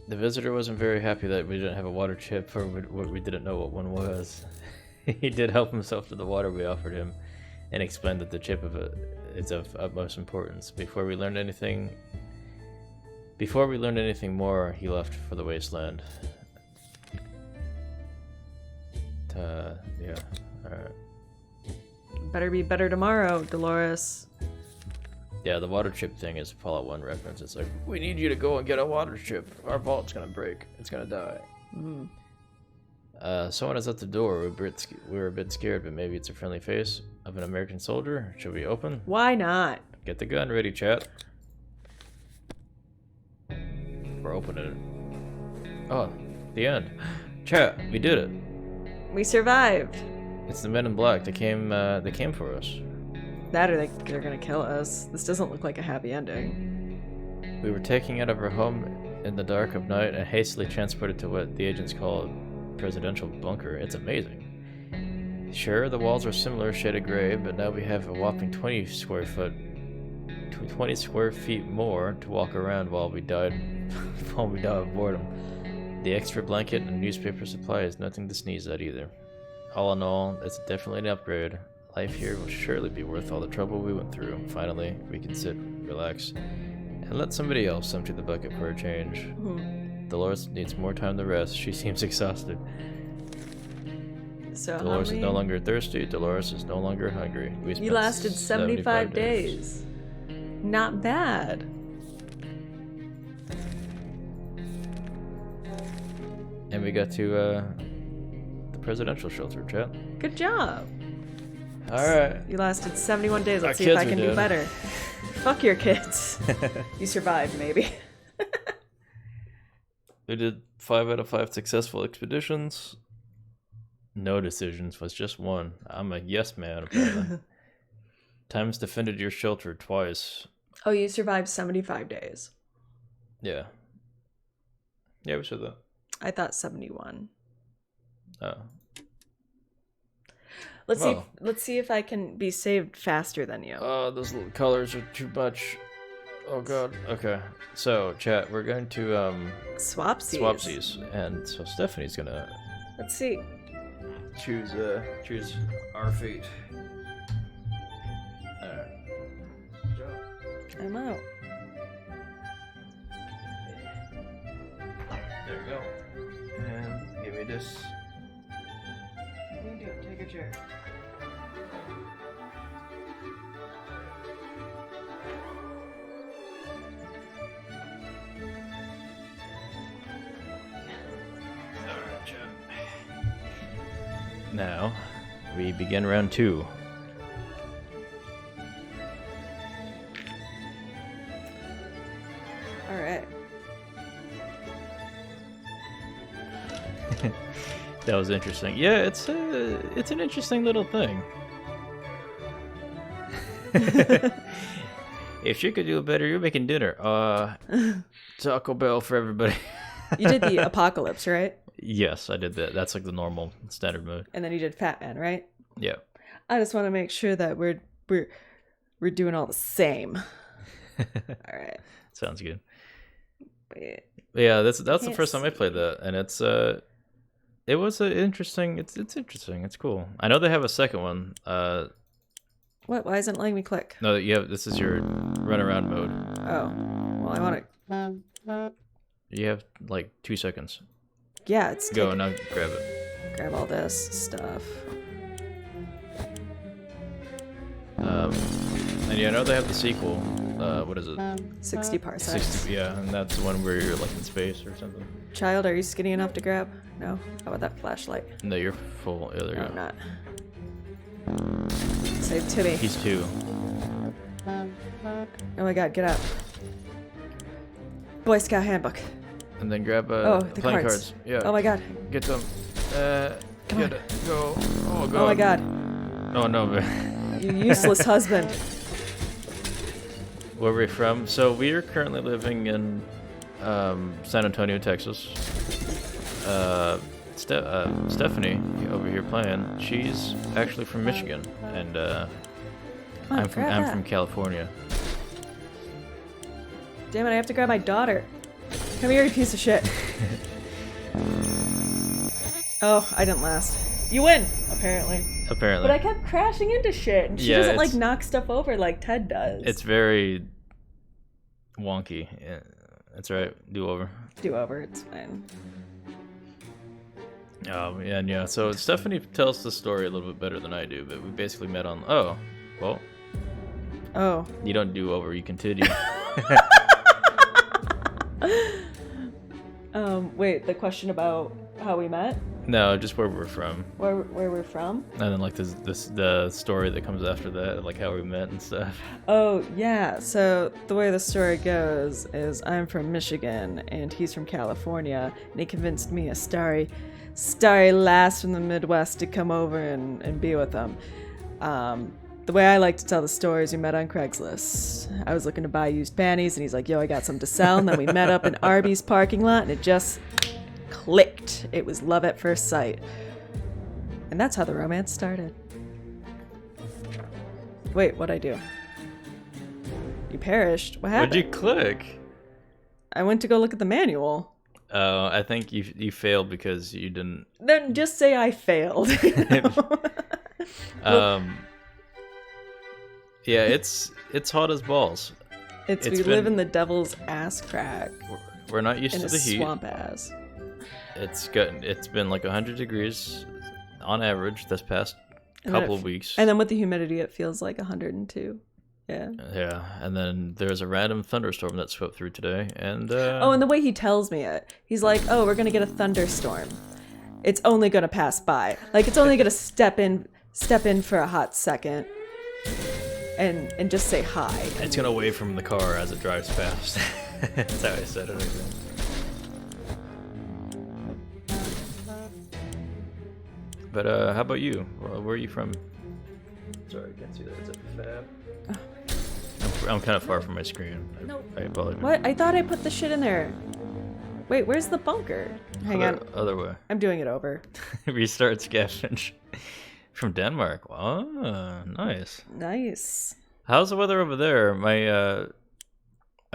The visitor wasn't very happy that we didn't have a water chip, or we didn't know what one was. He did help himself to the water we offered him, and explained that the chip is of utmost importance. Before we learned anything more, he left for the wasteland. Yeah. Alright. Better be better tomorrow, Dolores. Yeah, the water chip thing is a Fallout 1 reference. It's like, we need you to go and get a water chip. Our vault's gonna break. It's gonna die. Someone is at the door. We were a bit scared, but maybe it's a friendly face of an American soldier. Should we open? Why not? Get the gun ready, chat. We're opening it. Oh, the end. Chat, we did it. We survived. It's the men in black. They came for us. That or they're gonna kill us. This doesn't look like a happy ending. We were taken out of our home in the dark of night and hastily transported to what the agents call a presidential bunker. It's amazing. Sure, the walls are similar shaded gray, but now we have a whopping 20 square feet more to walk around while we died of boredom. The extra blanket and newspaper supply is nothing to sneeze at either. All in all, it's definitely an upgrade. Life here will surely be worth all the trouble we went through. Finally, we can sit, relax, and let somebody else empty the bucket for a change. Dolores needs more time to rest. She seems exhausted. So Dolores is no longer thirsty. Dolores is no longer hungry. You lasted 75 days. Not bad. And we got to the presidential shelter, chat. Good job. Alright. You lasted 71 days. Let's Our see if I kids can are do dead. better. Fuck your kids. You survived, maybe. We did 5 out of 5 successful expeditions. No decisions was just one. I'm a yes man, apparently. Time's defended your shelter twice. Oh, you survived 75 days. Yeah. Yeah, we said that. I thought 71. Oh. Let's see if I can be saved faster than you. Oh, those little colors are too much. Oh god. Okay. So, chat, we're going to swapsies. And so Stephanie's gonna let's see. Choose our fate. Alright. I'm out. There you go. And give me this. What are you doing? Take a chair. Alright, chat. Now, we begin round 2. Alright. That was interesting. Yeah, it's an interesting little thing. If she could do it better, you're making dinner. Taco Bell for everybody. You did the apocalypse, right? Yes, I did that. That's like the normal standard mode. And then you did Fat Man, right? Yeah. I just want to make sure that we're doing all the same. All right. Sounds good. Wait. Yeah, that's the first time I played that, and it was interesting. It's interesting. It's cool. I know they have a second one. What? Why isn't it letting me click? No, you have. This is your run around mode. Oh, well, I want to. You have like 2 seconds. Yeah, it's go now. Grab it. Grab all this stuff. And yeah, I know they have the sequel. What is it? 60 parsecs. 60, yeah, and that's the one where you're like in space or something. Child, are you skinny enough to grab? No? How about that flashlight? No, you're full. Yeah, there you go. I'm not. Save Timmy. He's 2. Oh my god, get up. Boy Scout handbook. And then grab the playing cards. Yeah. Oh my god. Get them. Come get on. it. Go. Oh god. Oh my god. Oh no, man. You useless husband. Where are we from? So we are currently living in San Antonio, Texas. Stephanie over here playing. She's actually from Michigan, and I'm from California. Damn it! I have to grab my daughter. Come here, you piece of shit. Oh, I didn't last. You win, apparently. Apparently. But I kept crashing into shit, and she doesn't like knock stuff over like Ted does. It's very wonky. Yeah, that's right. Do over. Do over. It's fine. Yeah. So Stephanie tells the story a little bit better than I do, but we basically met on. Oh, well. Oh. You don't do over. You continue. Wait. The question about how we met? No, just where we're from. Where we're from? And then like the story that comes after that, like how we met and stuff. Oh yeah. So the way the story goes is I'm from Michigan and he's from California, and he convinced me, a starry lass from the Midwest, to come over and be with him. The way I like to tell the story is we met on Craigslist. I was looking to buy used panties, and he's like, yo, I got some to sell. And then we met up in Arby's parking lot, and it just clicked. It was love at first sight. And that's how the romance started. Wait, what'd I do? You perished. What happened? What'd you click? I went to go look at the manual. Oh, I think you failed because you didn't. Then just say I failed. You know? Yeah, it's hot as balls. We live in the devil's ass crack. We're not used to the heat. Swamp ass. It's been like 100 degrees on average this past couple of weeks. And then with the humidity, it feels like 102. Yeah. Yeah, and then there's a random thunderstorm that swept through today, and oh, and the way he tells me it, he's like, "Oh, we're gonna get a thunderstorm. It's only gonna pass by. Like it's only gonna step in for a hot second, and just say hi. It's gonna wave from the car as it drives past." That's how I said it. I think. But how about you? Well, where are you from? Sorry, I can't see that. It's a fab. I'm kind of far from my screen. Nope. I apologize. What? I thought I put the shit in there. Wait, where's the bunker? Hang on. Other way. I'm doing it over. Restart scavenge. From Denmark. Wow, nice. Nice. How's the weather over there? My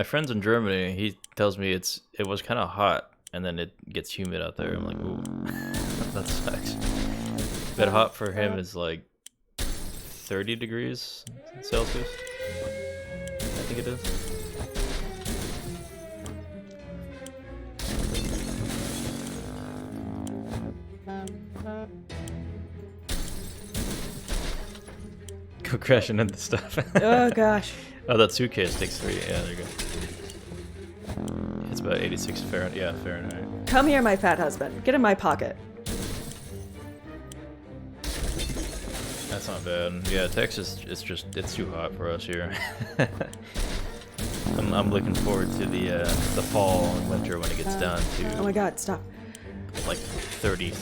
friend's in Germany. He tells me it was kind of hot, and then it gets humid out there. I'm like, ooh, that sucks. But hot for him is like 30 degrees Celsius. I think it is. Go crashing into stuff. Oh gosh. Oh, that suitcase takes 3. Yeah, there you go. It's about 86 Fahrenheit. Yeah, Fahrenheit. Come here, my fat husband. Get in my pocket. That's not bad. Yeah, Texas, it's too hot for us here. I'm looking forward to the fall and winter when it gets down to Oh my god, stop. like 30,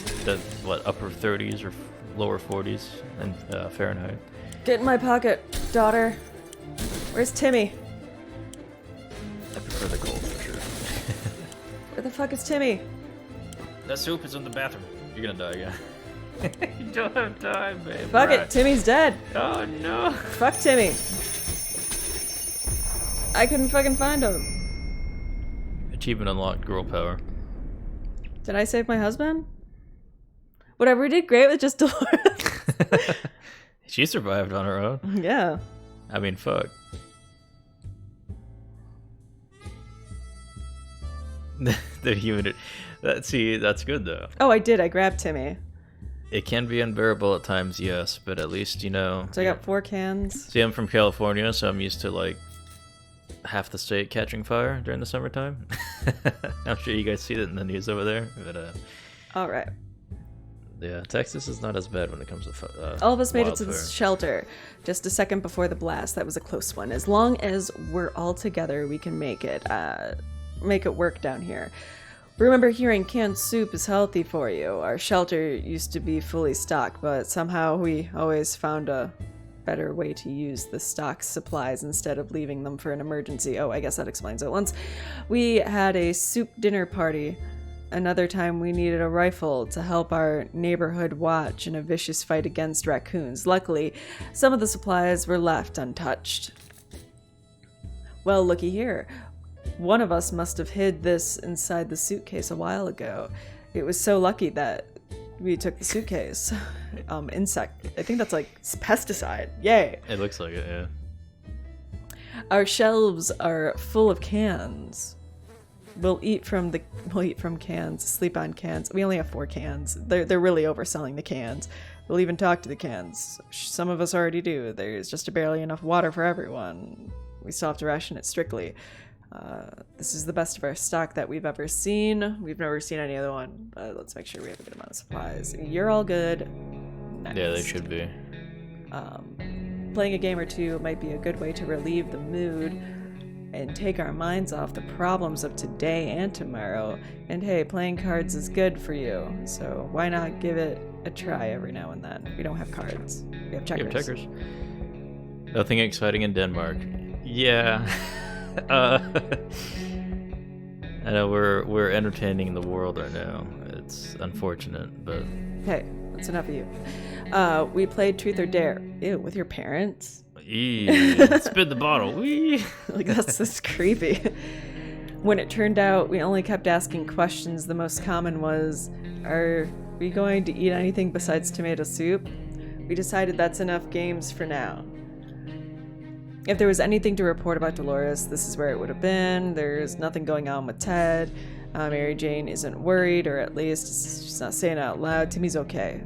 upper 30s or lower 40s in Fahrenheit. Get in my pocket, daughter. Where's Timmy? I prefer the cold for sure. Where the fuck is Timmy? That soup is in the bathroom. You're gonna die again. You don't have time, babe. Fuck it, Timmy's dead. Oh no. Fuck Timmy. I couldn't fucking find him. Achievement unlocked, girl power. Did I save my husband? Whatever, we did great with just Dolores. She survived on her own. Yeah. I mean, fuck. The human. That's good though. Oh, I did. I grabbed Timmy. It can be unbearable at times, yes, but at least you know. So I got 4 cans. See, I'm from California, so I'm used to like half the state catching fire during the summertime. I'm sure you guys see that in the news over there, but All right. yeah, Texas is not as bad when it comes to All of us made it to wildfire. the shelter just a second before the blast. That was a close one. As long as we're all together, we can make it work down here. Remember hearing canned soup is healthy for you. Our shelter used to be fully stocked, but somehow we always found a better way to use the stock supplies instead of leaving them for an emergency. Oh, I guess that explains it. Once we had a soup dinner party. Another time we needed a rifle to help our neighborhood watch in a vicious fight against raccoons. Luckily, some of the supplies were left untouched. Well, looky here. One of us must have hid this inside the suitcase a while ago. It was so lucky that we took the suitcase. Insect. I think that's like pesticide. Yay. It looks like it, yeah. Our shelves are full of cans. We'll eat from cans, sleep on cans. We only have 4 cans. They're really overselling the cans. We'll even talk to the cans. Some of us already do. There's just barely enough water for everyone. We still have to ration it strictly. This is the best of our stock that we've ever seen. We've never seen any other one. Let's make sure we have a good amount of supplies. You're all good. Next. Yeah, they should be. Playing a game or two might be a good way to relieve the mood and take our minds off the problems of today and tomorrow. And hey, playing cards is good for you, so why not give it a try every now and then? We don't have cards. We have checkers. You have checkers. Nothing exciting in Denmark. Yeah. I know we're entertaining the world right now. It's unfortunate, but Hey, that's enough of you. We played Truth or Dare. Ew, with your parents? spit the bottle. Wee. Like, that's creepy. When it turned out we only kept asking questions, the most common was, are we going to eat anything besides tomato soup? We decided that's enough games for now. If there was anything to report about Dolores, this is where it would have been. There's nothing going on with Ted. Mary Jane isn't worried, or at least she's not saying it out loud. Timmy's okay.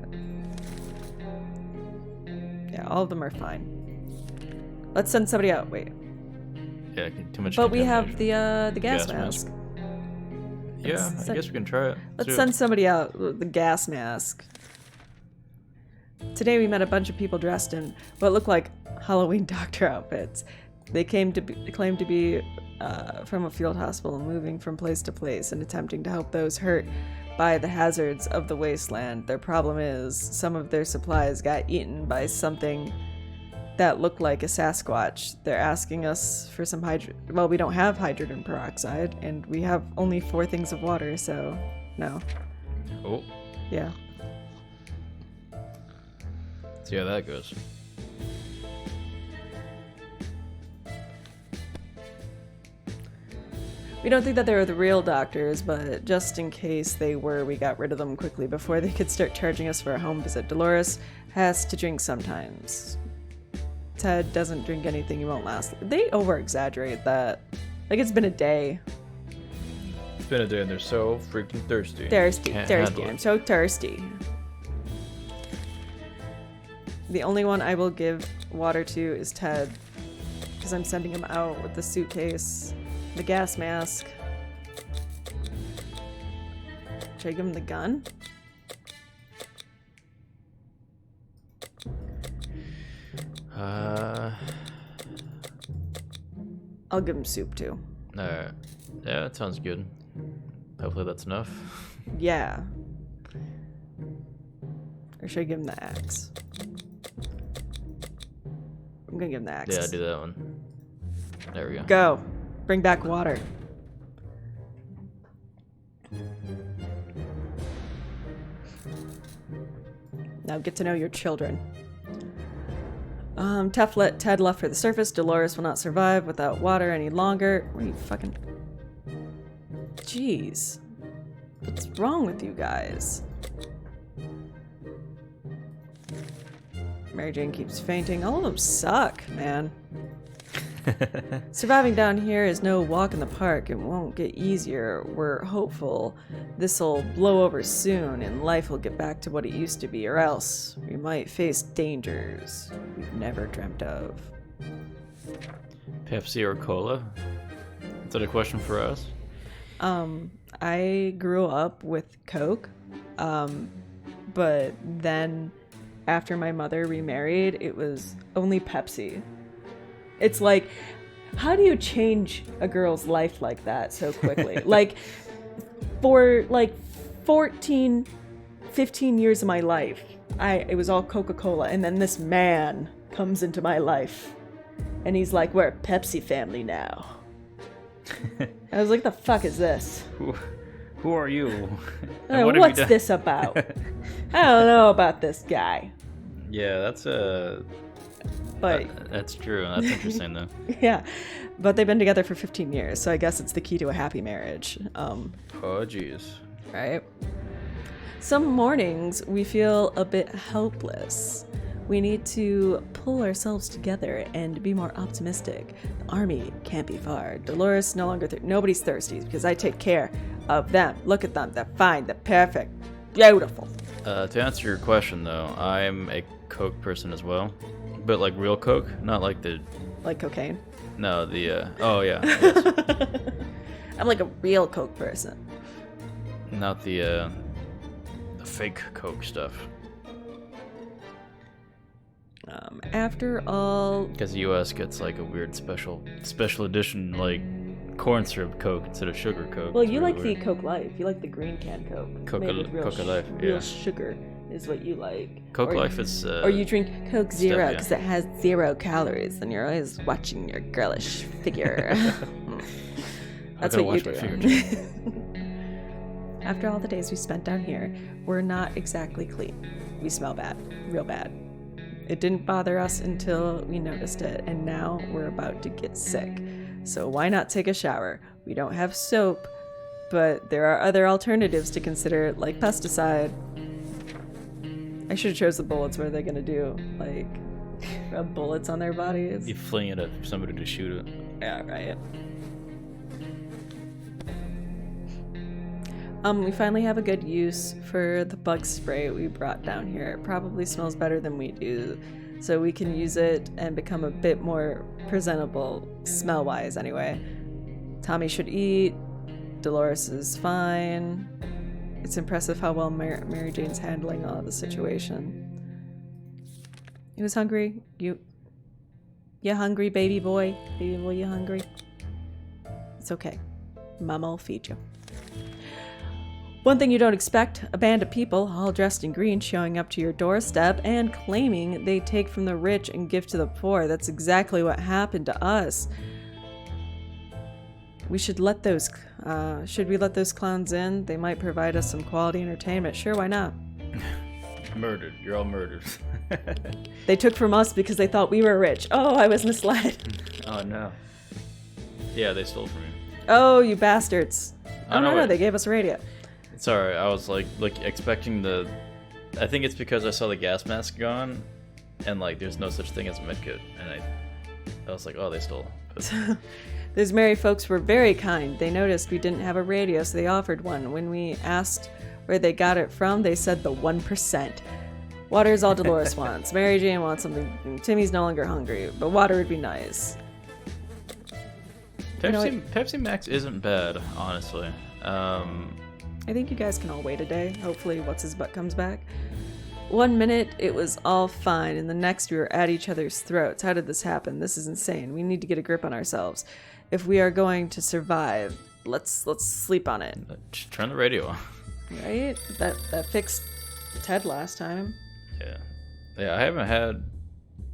Yeah, all of them are fine. Let's send somebody out. Wait. Yeah, too much. But we have the gas Gas mask. Yeah, I guess we can try it. Let's send somebody out with the gas mask. Today we met a bunch of people dressed in what looked like Halloween doctor outfits. They claimed to be from a field hospital, moving from place to place and attempting to help those hurt by the hazards of the wasteland. Their problem is some of their supplies got eaten by something that looked like a Sasquatch. They're asking us for some well, we don't have hydrogen peroxide, and we have only 4 things of water, so no. Oh. Yeah. See how that goes. We don't think that they were the real doctors, but just in case they were, we got rid of them quickly before they could start charging us for a home visit. Dolores has to drink sometimes. Ted doesn't drink anything, he won't last. They over-exaggerate that. Like, it's been a day. It's been a day and they're so freaking thirsty. Thirsty. I'm so thirsty. The only one I will give water to is Ted, because I'm sending him out with the suitcase, the gas mask. Should I give him the gun? I'll give him soup too. Alright. Yeah, that sounds good. Hopefully that's enough. Yeah. Or should I give him the axe? I'm gonna give him the axe. Yeah, do that one. There we go. Go. Bring back water. Now get to know your children. Ted left for the surface. Dolores will not survive without water any longer. What are you fucking... Jeez. What's wrong with you guys? Mary Jane keeps fainting. All of them suck, man. Surviving down here is no walk in the park. It won't get easier. We're hopeful this'll blow over soon and life will get back to what it used to be, or else we might face dangers we've never dreamt of. Pepsi or cola? Is that a question for us? I grew up with Coke, but then after my mother remarried, it was only Pepsi. It's like, how do you change a girl's life like that so quickly? Like, for like 14, 15 years of my life, it was all Coca-Cola, and then this man comes into my life, and he's like, we're a Pepsi family now. I was like, the fuck is this? Who are you? What's this about? I don't know about this guy. Yeah, that's But that's true. That's interesting, though. Yeah, but they've been together for 15 years, so I guess it's the key to a happy marriage. Oh, jeez. Right? Some mornings we feel a bit helpless. We need to pull ourselves together and be more optimistic. The army can't be far. Dolores no longer nobody's thirsty because I take care of them. Look at them. They're fine. They're perfect. Beautiful. To answer your question, though, I'm a Coke person as well. But like real Coke, not like the... Like cocaine? No, the... Oh, yeah. Yes. I'm like a real Coke person. Not the fake Coke stuff. After all... Because the U.S. gets like a weird special edition, like, corn syrup Coke instead of sugar Coke. Well, you like the Coke Life. You like the green can Coke. Coca Life, yeah. Real sugar is what you like. Coke Life is... or you drink Coke Zero because it has 0 calories, and you're always watching your girlish figure. That's what you do. After all the days we spent down here, we're not exactly clean. We smell bad. Real bad. It didn't bother us until we noticed it, and now we're about to get sick. So why not take a shower? We don't have soap, but there are other alternatives to consider, like pesticide. I should have chose the bullets. What are they gonna do? Like, rub bullets on their bodies? You fling it at somebody to shoot it. Yeah, right. We finally have a good use for the bug spray we brought down here. It probably smells better than we do, so we can use it and become a bit more presentable, smell-wise anyway. Tommy should eat. Dolores is fine. It's impressive how well Mary Jane's handling all of the situation. Who's hungry? You hungry, baby boy? Baby boy, you hungry? It's okay. Mama will feed you. One thing you don't expect, a band of people, all dressed in green, showing up to your doorstep and claiming they take from the rich and give to the poor. That's exactly what happened to us. Should we let those clowns in? They might provide us some quality entertainment. Sure, why not? Murdered. You're all murdered. They took from us because they thought we were rich. Oh, I was misled. Oh, no. Yeah, they stole from you. Oh, you bastards. Oh, no, wait. they gave us a radio. Sorry, I was like expecting the... I think it's because I saw the gas mask gone, and like there's no such thing as a medkit, and I was like, oh, they stole. But... Those merry folks were very kind. They noticed we didn't have a radio, so they offered one. When we asked where they got it from, they said the 1%. Water is all Dolores wants. Mary Jane wants something. Timmy's no longer hungry, but water would be nice. Pepsi Max isn't bad, honestly. I think you guys can all wait a day. Hopefully What's-His-Butt comes back. 1 minute, it was all fine, and the next we were at each other's throats. How did this happen? This is insane. We need to get a grip on ourselves. If we are going to survive, let's sleep on it. Just turn the radio on. Right? That fixed Ted last time. Yeah, I haven't had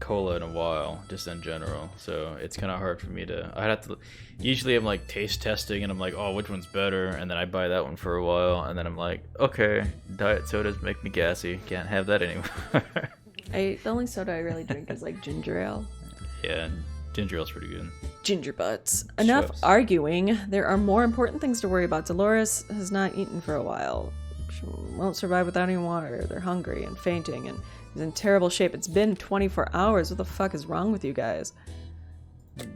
cola in a while, just in general, so it's kind of hard for me to... I'd have to... Usually I'm like taste testing and I'm like, oh, which one's better, and then I buy that one for a while, and then I'm like, okay, diet sodas make me gassy, can't have that anymore. The only soda I really drink is like ginger ale. Yeah, ginger ale's pretty good. Ginger butts. Enough arguing. There are more important things to worry about. Dolores has not eaten for a while. She won't survive without any water. They're hungry and fainting and is in terrible shape. It's been 24 hours. What the fuck is wrong with you guys?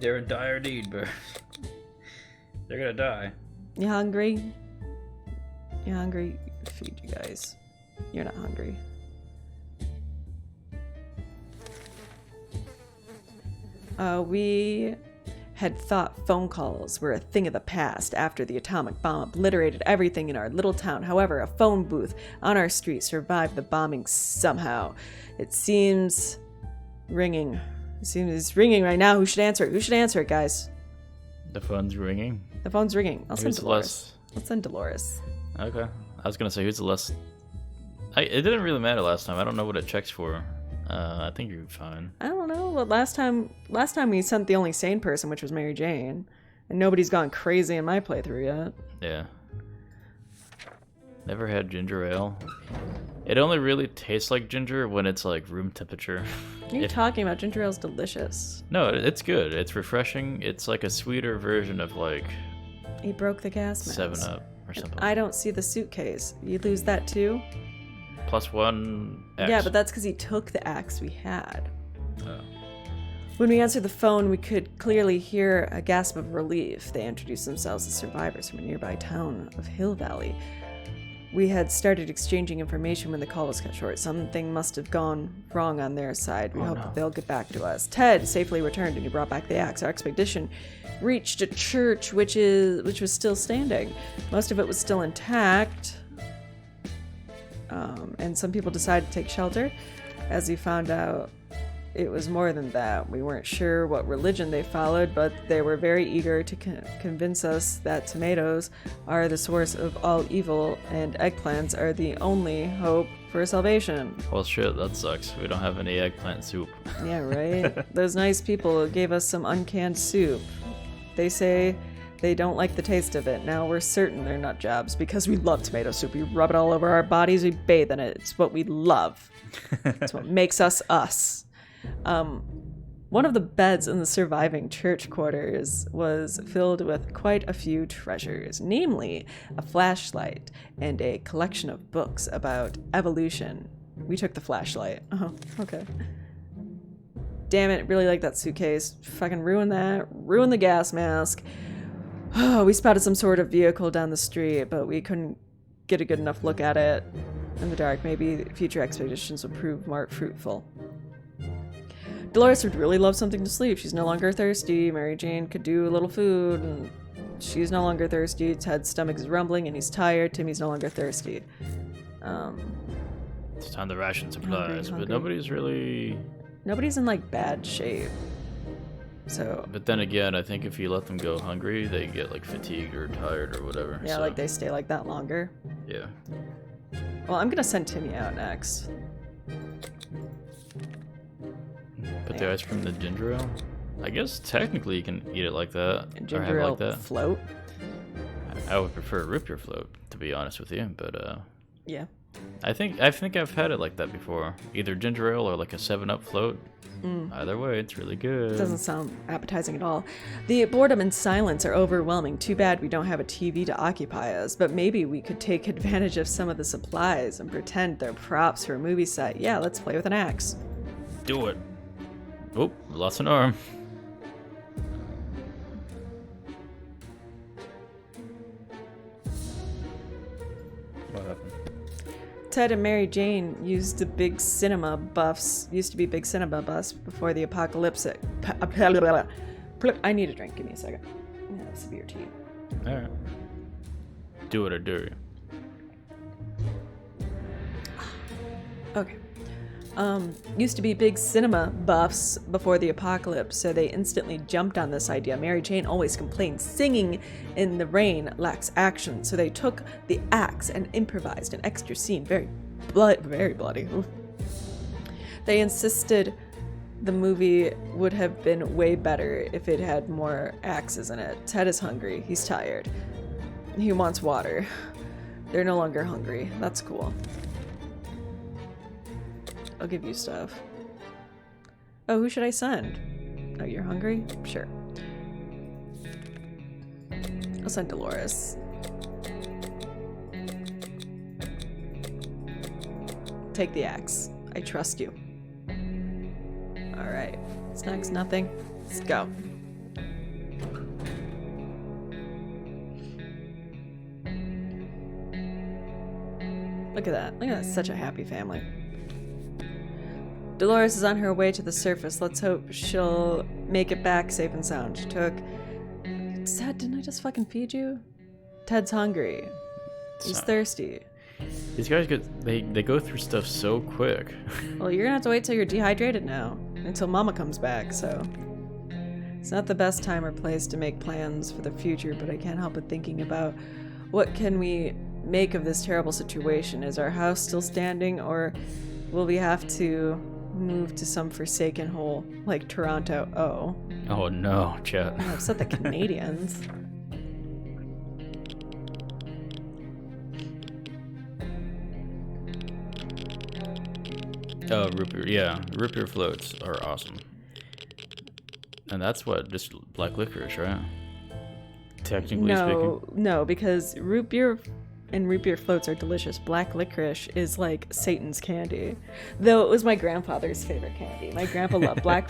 They're in dire need, but they're gonna die. You hungry? You hungry? Feed you guys. You're not hungry. We had thought phone calls were a thing of the past after the atomic bomb obliterated everything in our little town. However, a phone booth on our street survived the bombing somehow. It seems ringing. It's ringing right now. Who should answer it? Who should answer it, guys? The phone's ringing? The phone's ringing. I'll send Dolores. Less... Let's send Dolores. Okay. I was gonna say, who's the less... It didn't really matter last time. I don't know what it checks for. I think you're fine. I don't know. Well, last time we sent the only sane person, which was Mary Jane. And nobody's gone crazy in my playthrough yet. Yeah. Never had ginger ale. It only really tastes like ginger when it's like room temperature. What are you talking about? Ginger ale's delicious. No, it's good. It's refreshing. It's like a sweeter version of like... He broke the gas mask. 7-Up or something. I don't see the suitcase. You lose that too? +1 axe. Yeah, but that's because he took the axe we had. Oh. When we answered the phone, we could clearly hear a gasp of relief. They introduced themselves as survivors from a nearby town of Hill Valley. We had started exchanging information when the call was cut short. Something must have gone wrong on their side. We hope that they'll get back to us. Ted safely returned and he brought back the axe. Our expedition reached a church which was still standing. Most of it was still intact. And some people decided to take shelter. As we found out, it was more than that. We weren't sure what religion they followed, but they were very eager to convince us that tomatoes are the source of all evil and eggplants are the only hope for salvation. Well, shit, that sucks. We don't have any eggplant soup. Yeah, right? Those nice people gave us some uncanned soup. They say they don't like the taste of it. Now we're certain they're nut jobs because we love tomato soup. We rub it all over our bodies. We bathe in it. It's what we love. It's what makes us us. One of the beds in the surviving church quarters was filled with quite a few treasures, namely a flashlight and a collection of books about evolution. We took the flashlight. Oh, okay. Damn it, really like that suitcase. Fucking ruin that. Ruin the gas mask. Oh, we spotted some sort of vehicle down the street, but we couldn't get a good enough look at it in the dark. Maybe future expeditions will prove more fruitful. Dolores would really love something to sleep. She's no longer thirsty. Mary Jane could do a little food, and she's no longer thirsty. Ted's stomach is rumbling, and he's tired. Timmy's no longer thirsty. It's time to ration supplies, hungry. but nobody's really... Nobody's in, like, bad shape. So. But then again, I think if you let them go hungry, they get like fatigued or tired or whatever. Yeah, so. like they stay like that longer. Yeah. Well, I'm gonna send Timmy out next. Put the ice cream in the ginger ale? I guess technically you can eat it like that. And or have ginger it ale like that. float. I would prefer root beer float, to be honest with you, but Yeah. I think I've had it like that before. Either ginger ale or like a 7-Up float. Either way, it's really good. Doesn't sound appetizing at all. The boredom and silence are overwhelming. Too bad we don't have a TV to occupy us, but maybe we could take advantage of some of the supplies and pretend they're props for a movie set. Yeah, let's play with an axe. Do it. Oh, lost an arm. What happened? Ted and Mary Jane used to be big cinema buffs before the apocalypse. I need a drink. Give me a second. I'm gonna have severe tea. Alright. Do it or do it. Okay. Used to be big cinema buffs before the apocalypse, so they instantly jumped on this idea. Mary Jane always complained singing in the rain lacks action, so they took the axe and improvised an extra scene. Very bloody. Oof. They insisted the movie would have been way better if it had more axes in it. Ted is hungry. He's tired. He wants water. They're no longer hungry. That's cool. I'll give you stuff. Oh, who should I send? Oh, you're hungry? Sure. I'll send Dolores. Take the axe. I trust you. Alright. Snacks, nothing. Let's go. Look at that. Look at that. Such a happy family. Dolores is on her way to the surface. Let's hope she'll make it back safe and sound. Ted, didn't I just fucking feed you? Ted's hungry. He's thirsty. These guys they go through stuff so quick. Well, you're gonna have to wait till you're dehydrated now. Until Mama comes back, so. It's not the best time or place to make plans for the future, but I can't help but thinking about what can we make of this terrible situation. Is our house still standing, or will we have to move to some forsaken hole like Toronto? Oh no, chat. I upset the Canadians. Oh, root beer. Yeah, root beer floats are awesome. And that's what, just black licorice, right? Technically speaking. No, because root beer and root beer floats are delicious. Black licorice is like Satan's candy. Though it was my grandfather's favorite candy. My grandpa loved black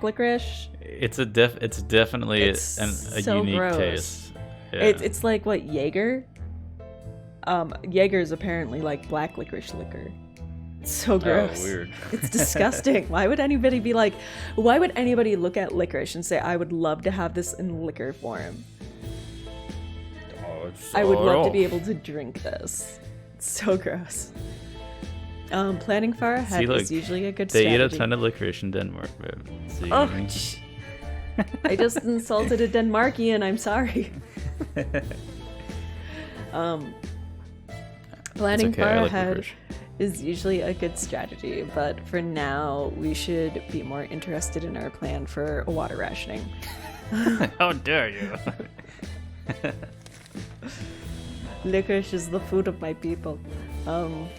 licorice. It's definitely a so unique gross. taste. Yeah. It's like what, Jaeger? Jaeger is apparently like black licorice liquor. It's so gross. Oh, weird. It's disgusting. Why would anybody look at licorice and say, I would love to have this in liquor form? Oh, it's I would love to be able to drink this. It's so gross. Planning far ahead is usually a good strategy. They eat a ton of licorice in Denmark, man. See? Oh, I just insulted a Denmarkian. I'm sorry. Planning far ahead is usually a good strategy, but for now, we should be more interested in our plan for water rationing. How dare you? Licorice is the food of my people. Jeez.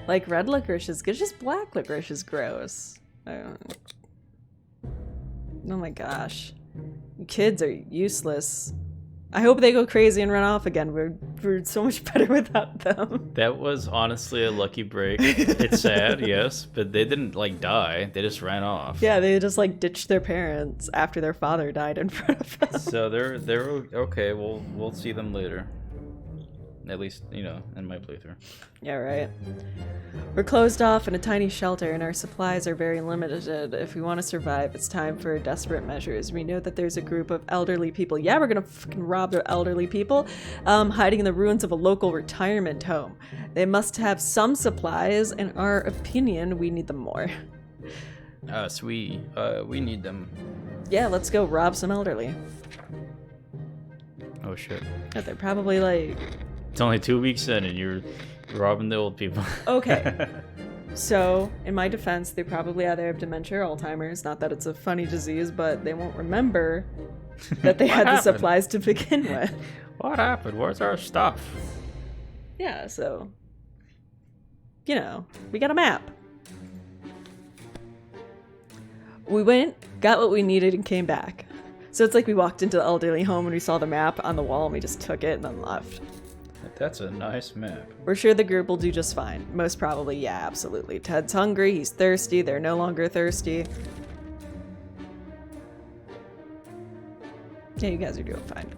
Like red licorice is good, just black licorice is gross. Oh my gosh. Kids are useless. I hope they go crazy and run off again. We're so much better without them. That was honestly a lucky break. It's sad, yes, but they didn't like die. They just ran off. Yeah, they just like ditched their parents after their father died in front of them. So they're okay. We'll see them later. At least, in my playthrough. Yeah, right. We're closed off in a tiny shelter and our supplies are very limited. If we want to survive, it's time for desperate measures. We know that there's a group of elderly people. Yeah, we're gonna fucking rob the elderly people, hiding in the ruins of a local retirement home. They must have some supplies. In our opinion, we need them more. So we need them. Yeah, let's go rob some elderly. Oh shit. But they're probably like... It's only 2 weeks in and you're robbing the old people. Okay. So, in my defense, they probably either have dementia or Alzheimer's. Not that it's a funny disease, but they won't remember that they had the supplies to begin with. What happened? Where's our stuff? Yeah, so... You know, we got a map. We went, got what we needed, and came back. So it's like we walked into the elderly home and we saw the map on the wall and we just took it and then left. That's a nice map. We're sure the group will do just fine. Most probably, yeah, absolutely. Ted's hungry, he's thirsty, they're no longer thirsty. Yeah, you guys are doing fine.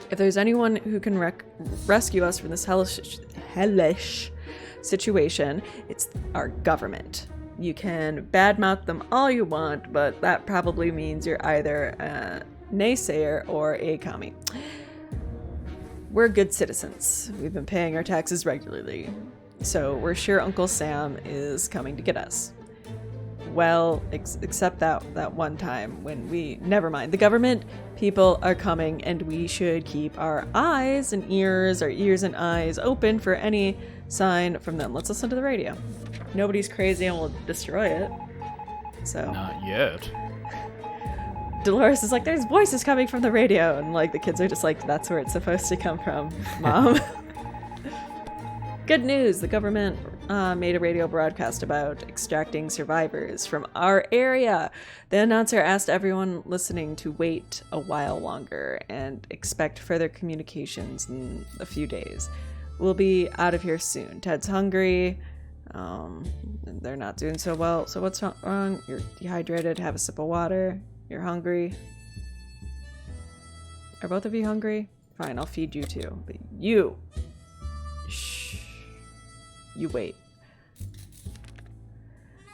If there's anyone who can rescue us from this hellish situation, it's our government. You can badmouth them all you want, but that probably means you're either a naysayer or a commie. We're good citizens. We've been paying our taxes regularly, so we're sure Uncle Sam is coming to get us. Well, except that one time when we... Never mind. The government people are coming, and we should keep our eyes and ears, and eyes open for any sign from them. Let's listen to the radio. Nobody's crazy and will destroy it. So... Not yet. Dolores is like, there's voices coming from the radio, and like the kids are just like, that's where it's supposed to come from, Mom. Good news, the government made a radio broadcast about extracting survivors from our area. The announcer asked everyone listening to wait a while longer and expect further communications in a few days. We'll be out of here soon. Ted's hungry. They're not doing so well. So what's wrong? You're dehydrated. Have a sip of water. You're hungry. Are both of you hungry? Fine, I'll feed you too. But you... Shh. You wait.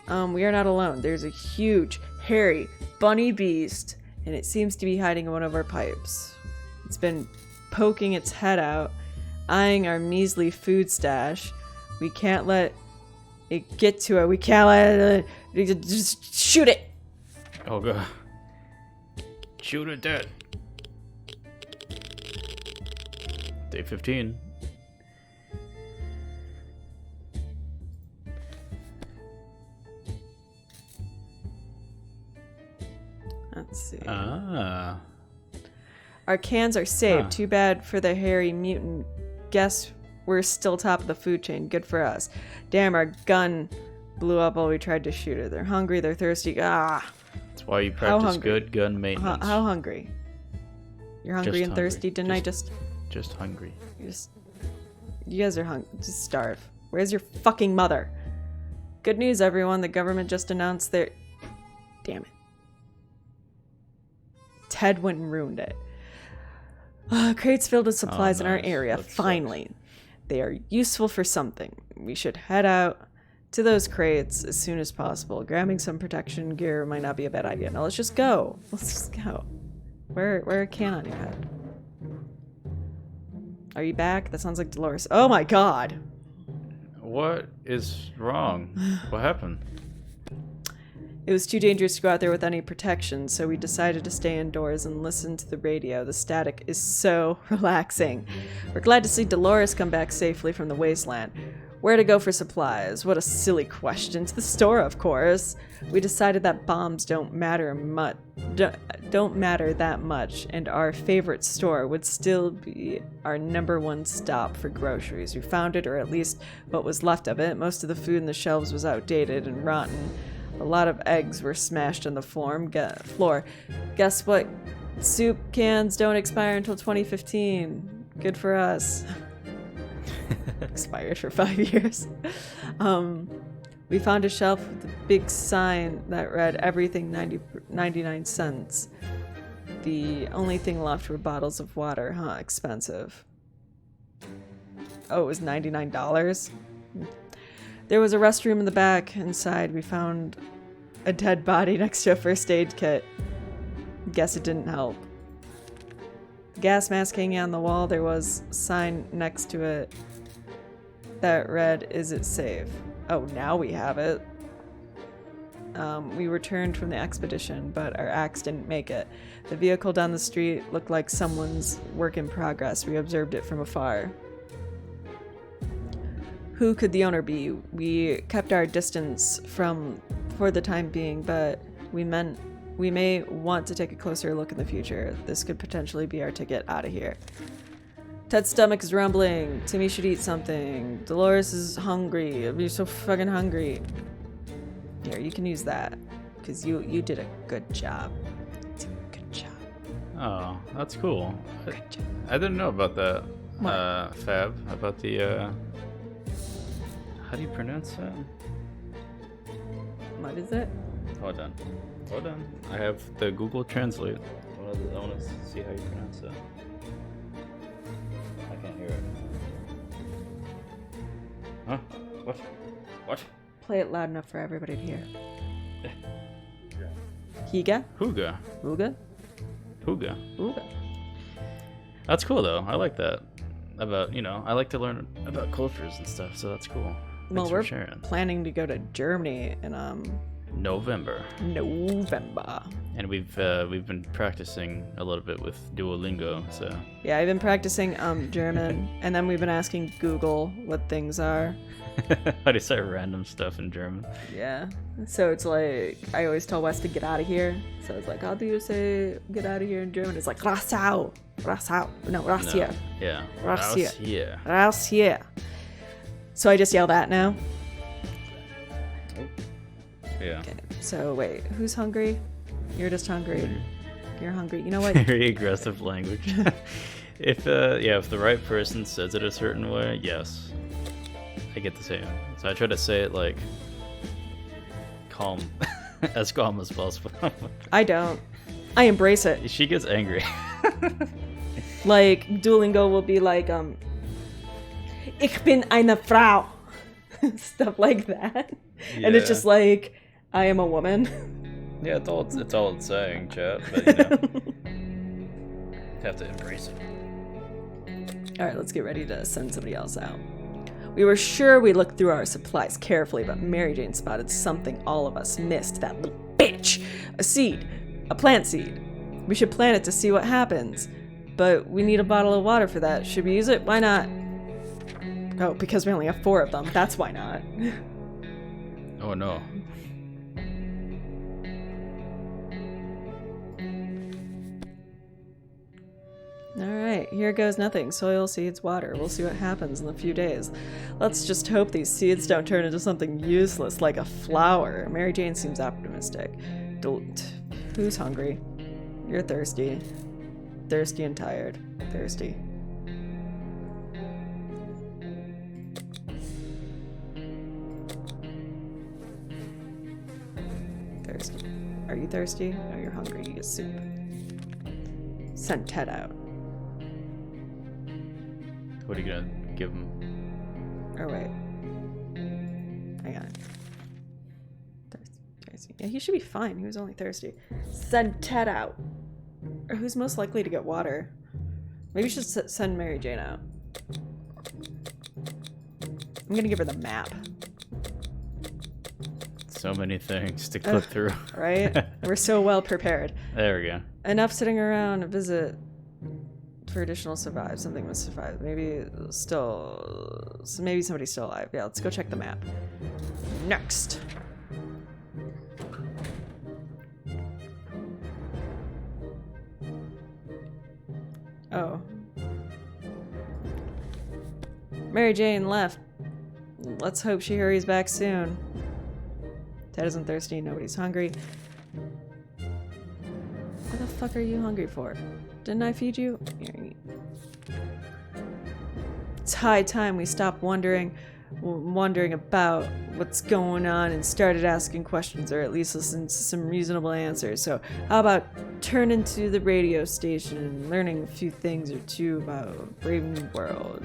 We are not alone. There's a huge, hairy, bunny beast, and it seems to be hiding in one of our pipes. It's been poking its head out, eyeing our measly food stash. We can't let it get to it. We can't let it... Just shoot it! Oh god. Shoot it dead. Day 15. Let's see. Ah. Our cans are saved. Huh. Too bad for the hairy mutant. Guess we're still top of the food chain. Good for us. Damn, our gun blew up while we tried to shoot it. They're hungry. They're thirsty. Ah. That's why you practice good gun maintenance. How hungry? You're hungry Just and thirsty. Didn't I just... Just hungry. You guys are hungry. Just starve. Where's your fucking mother? Good news, everyone. The government just announced their... Damn it. Ted went and ruined it. Crates filled with supplies in our area. That finally. They are useful for something. We should head out to those crates as soon as possible. Grabbing some protection gear might not be a bad idea. Now let's just go. Let's just go. Wear a can on your head. Are you back? That sounds like Dolores. Oh my god. What is wrong? What happened? It was too dangerous to go out there with any protection, so we decided to stay indoors and listen to the radio. The static is so relaxing. We're glad to see Dolores come back safely from the wasteland. Where to go for supplies? What a silly question. To the store, of course. We decided that bombs don't matter that much, and our favorite store would still be our #1 stop for groceries. We found it, or at least what was left of it. Most of the food in the shelves was outdated and rotten. A lot of eggs were smashed on the floor. Guess what? Soup cans don't expire until 2015. Good for us. Expired for 5 years. We found a shelf with a big sign that read everything 99 cents. The only thing left were bottles of water. Huh, expensive. Oh, it was $99? There was a restroom in the back. Inside, we found a dead body next to a first aid kit. Guess it didn't help. Gas mask hanging on the wall. There was a sign next to it that read, "Is it safe?" Oh, now we have it. We returned from the expedition, but our axe didn't make it. The vehicle down the street looked like someone's work in progress. We observed it from afar. Who could the owner be? We kept our distance for the time being, but we may want to take a closer look in the future. This could potentially be our ticket out of here. Ted's stomach is rumbling. Timmy should eat something. Dolores is hungry. You're so fucking hungry. Here, you can use that. Because you did a good job. Good job. Oh, that's cool. Good job. I didn't know about that. What? Fab. About the, how do you pronounce that? What is it? Hold on. I have the Google Translate. I want to see how you pronounce it. I can't hear it. Huh? What? Play it loud enough for everybody to hear. Higa? Huga. Uga? Huga. Uga. That's cool though. I like that. About, I like to learn about cultures and stuff, so that's cool. Well, Thanks we're for sharing. planning to go to Germany in November. And we've been practicing a little bit with Duolingo, so Yeah, I've been practicing German, and then we've been asking Google what things are. how do you say random stuff in German? Yeah. So it's like, I always tell Wes to get out of here. So it's like, how do you say get out of here in German? It's like, raus au. Raus au. No, raus hier. Yeah. Raus hier. here. Raus hier. So I just yell that now? Yeah. Okay. So wait, who's hungry? You're just hungry. You're hungry. You know what? Very aggressive language. if the right person says it a certain way, yes. I get the same. So I try to say it like calm. As calm as possible. I don't. I embrace it. She gets angry. Like, Duolingo will be like, Ich bin eine Frau. Stuff like that. Yeah. And it's just like, I am a woman. Yeah, it's all it's saying, chat, but have to embrace it. Alright, let's get ready to send somebody else out. We were sure we looked through our supplies carefully, but Mary Jane spotted something all of us missed. That little bitch! A seed. A plant seed. We should plant it to see what happens. But we need a bottle of water for that. Should we use it? Why not? Oh, because we only have 4 of them. That's why not. Oh no. Alright, here goes nothing. Soil, seeds, water. We'll see what happens in a few days. Let's just hope these seeds don't turn into something useless like a flower. Mary Jane seems optimistic. Who's hungry? You're thirsty. Thirsty and tired. Thirsty. Thirsty. Are you thirsty? No, you're hungry. You get soup. Send Ted out. What are you gonna give him? Or wait. Hang on. Thirsty. Yeah, he should be fine. He was only thirsty. Send Ted out. Or who's most likely to get water? Maybe we should send Mary Jane out. I'm gonna give her the map. So many things to click through. Right? We're so well prepared. There we go. Enough sitting around a visit for additional survive. Something must survive. Maybe somebody's still alive. Yeah, let's go check the map. Next. Oh. Mary Jane left. Let's hope she hurries back soon. Ted isn't thirsty, nobody's hungry. What the fuck are you hungry for? Didn't I feed you? Here, eat. It's high time we stopped wondering about what's going on and started asking questions, or at least listen to some reasonable answers. So how about turning to the radio station and learning a few things or two about Brave New World?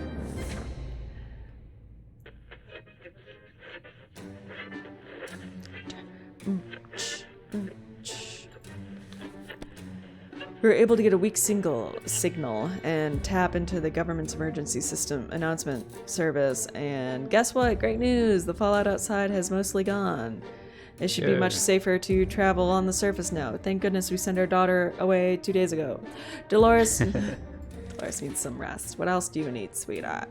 We were able to get a weak signal and tap into the government's emergency system announcement service. And guess what? Great news! The fallout outside has mostly gone. It should be much safer to travel on the surface now. Thank goodness we sent our daughter away 2 days ago. Dolores... Dolores needs some rest. What else do you need, sweetheart?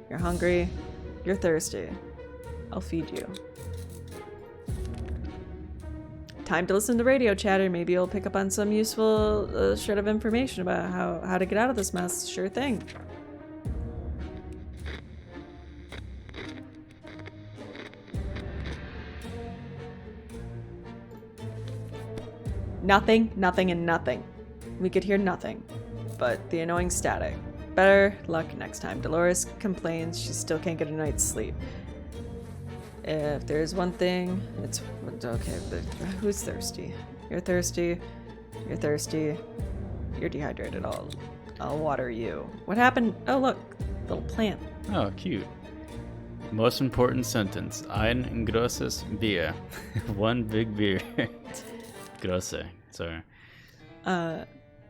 You're hungry. You're thirsty. I'll feed you. Time to listen to radio chatter. Maybe you'll pick up on some useful shred of information about how to get out of this mess. Sure thing. Nothing, nothing, and nothing. We could hear nothing, but the annoying static. Better luck next time. Dolores complains she still can't get a night's sleep. If there's one thing, it's okay. But who's thirsty? You're thirsty. You're thirsty. You're dehydrated. I'll water you. What happened? Oh look, little plant. Oh, cute. Most important sentence: Ein grosses Bier. One big beer. Grosse. Sorry.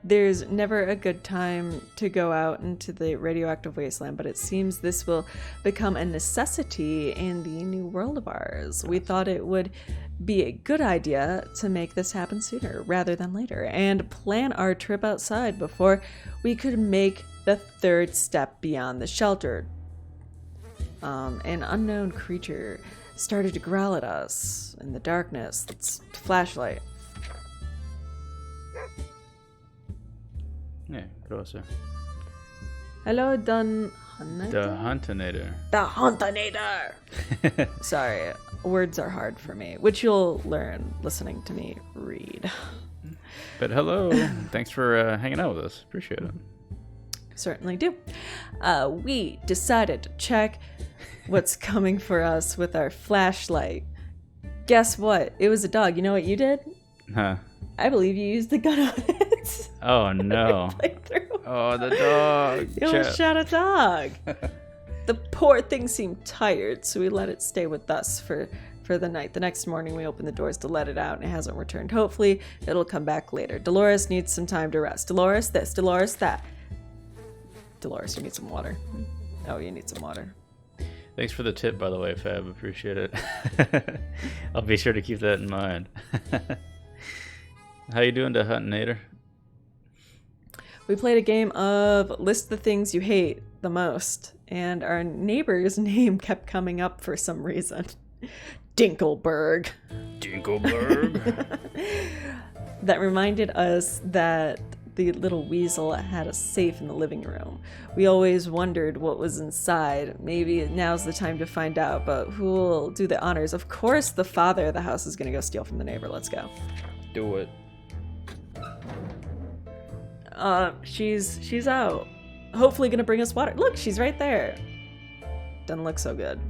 There's never a good time to go out into the radioactive wasteland, but it seems this will become a necessity in the new world of ours. We thought it would be a good idea to make this happen sooner rather than later and plan our trip outside before we could make the third step beyond the shelter. An unknown creature started to growl at us in the darkness. It's flashlight. Yeah, grosse. Hello, The Huntonator. The Huntonator! Sorry, words are hard for me, which you'll learn listening to me read. But hello, thanks for hanging out with us. Appreciate it. Certainly do. We decided to check what's coming for us with our flashlight. Guess what? It was a dog. You know what you did? Huh. I believe you used the gun on it. Oh no. Oh, the dog. You almost shot a dog. The poor thing seemed tired, so we let it stay with us for the night. The next morning we opened the doors to let it out, and it hasn't returned. Hopefully it'll come back later. Dolores needs some time to rest. Dolores this, Dolores that. Dolores, you need some water. Oh, you need some water. Thanks for the tip, by the way, Fab. Appreciate it. I'll be sure to keep that in mind. How you doing, the Huntonator? We played a game of list the things you hate the most, and our neighbor's name kept coming up for some reason. Dinkelberg. Dinkelberg. That reminded us that the little weasel had a safe in the living room. We always wondered what was inside. Maybe now's the time to find out, but who will do the honors? Of course the father of the house is going to go steal from the neighbor. Let's go. Do it. She's out. Hopefully gonna bring us water. Look, she's right there. Doesn't look so good.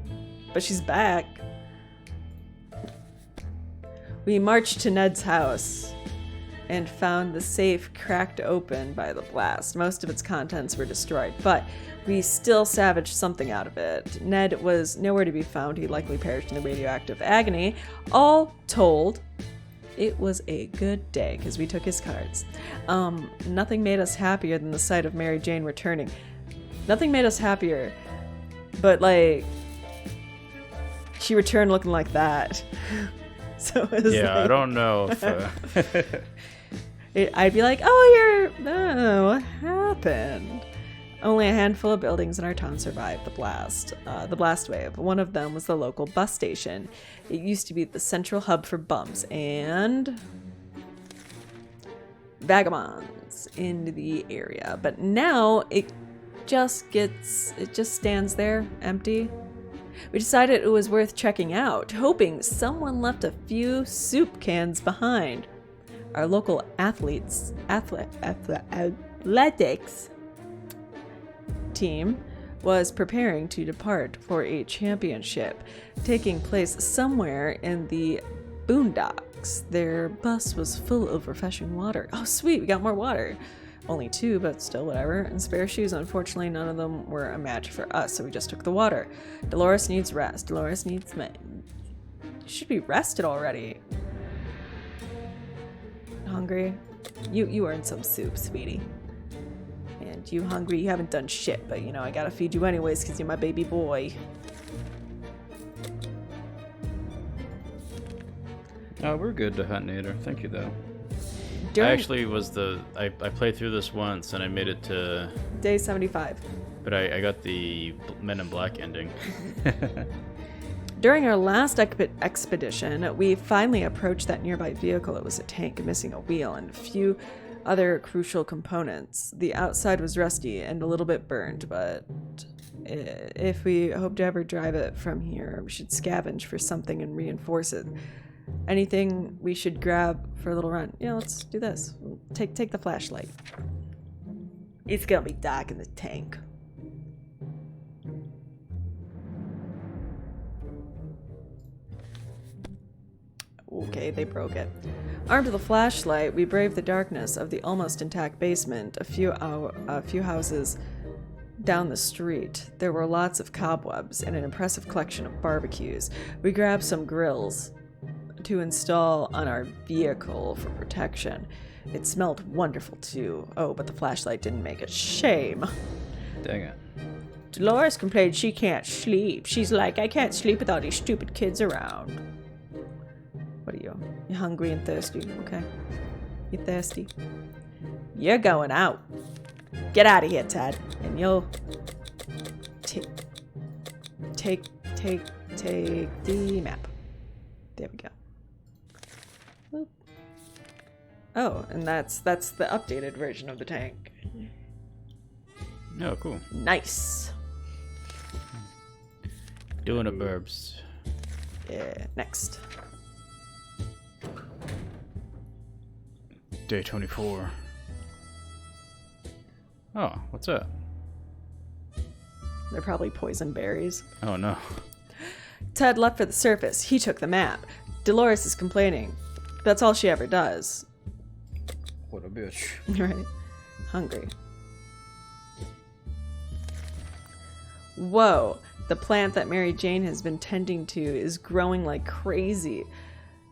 But she's back. We marched to Ned's house and found the safe cracked open by the blast. Most of its contents were destroyed, but we still salvaged something out of it. Ned was nowhere to be found. He likely perished in the radioactive agony. All told, it was a good day because we took his cards. Nothing made us happier than the sight of Mary Jane returning. Nothing made us happier, but like she returned looking like that. So it was yeah, like, I don't know if I'd be like, oh, what happened? Only a handful of buildings in our town survived the blast wave. One of them was the local bus station. It used to be the central hub for bums and vagabonds in the area. But now it just stands there empty. We decided it was worth checking out, hoping someone left a few soup cans behind. Our local athletics team was preparing to depart for a championship taking place somewhere in the boondocks. Their bus was full of refreshing water. Oh sweet, we got more water. Only 2, but still whatever. And spare shoes. Unfortunately, none of them were a match for us, so we just took the water. Dolores needs rest. Dolores needs me. You should be rested already. Hungry? You earned some soup, sweetie. And you hungry? You haven't done shit, but I gotta feed you anyways because you're my baby boy. Oh, we're good to hunt Nader. Thank you, though. During I actually was I played through this once and I made it to day 75. But I got the Men in Black ending. During our last expedition, we finally approached that nearby vehicle. It was a tank missing a wheel and a few other crucial components. The outside was rusty and a little bit burned, but if we hope to ever drive it from here, we should scavenge for something and reinforce it. Anything we should grab for a little run? Yeah, let's do this. Take the flashlight. It's gonna be dark in the tank. Okay, they broke it. Armed with a flashlight, we braved the darkness of the almost intact basement. A few houses down the street, there were lots of cobwebs and an impressive collection of barbecues. We grabbed some grills to install on our vehicle for protection. It smelled wonderful too. Oh, but the flashlight didn't make it. Shame. Dang it. Dolores complained she can't sleep. She's like, I can't sleep with all these stupid kids around. What are you? You hungry and thirsty? Okay. You thirsty? You're going out. Get out of here, Ted. And you'll take the map. There we go. Whoop. Oh, and that's the updated version of the tank. Oh, cool. Nice. Doing a burbs. Yeah, next. Day 24. Oh, what's that? They're probably poison berries. Oh no. Ted left for the surface. He took the map. Dolores is complaining. That's all she ever does. What a bitch. Right. Hungry. Whoa. The plant that Mary Jane has been tending to is growing like crazy.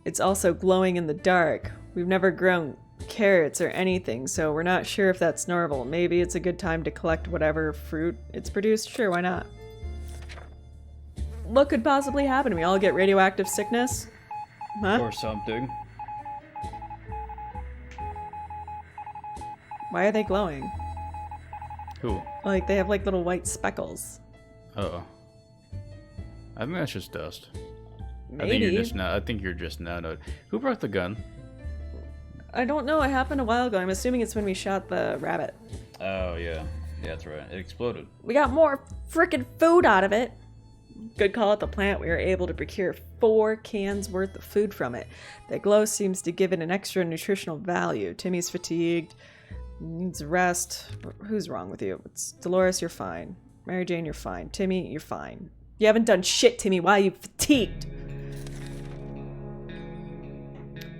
It's also glowing in the dark. We've never grown carrots or anything, so we're not sure if that's normal. Maybe it's a good time to collect whatever fruit it's produced. Sure, why not? What could possibly happen? We all get radioactive sickness? Huh? Or something. Why are they glowing? Who? Like, they have like little white speckles. Uh-oh. I think that's just dust. Maybe. I think you're just now. Who brought the gun? I don't know. It happened a while ago. I'm assuming it's when we shot the rabbit. Oh, yeah. Yeah, that's right. It exploded. We got more freaking food out of it. Good call at the plant. We were able to procure 4 cans worth of food from it. The glow seems to give it an extra nutritional value. Timmy's fatigued. Needs rest. Who's wrong with you? It's Dolores, you're fine. Mary Jane, you're fine. Timmy, you're fine. You haven't done shit, Timmy. Why are you fatigued?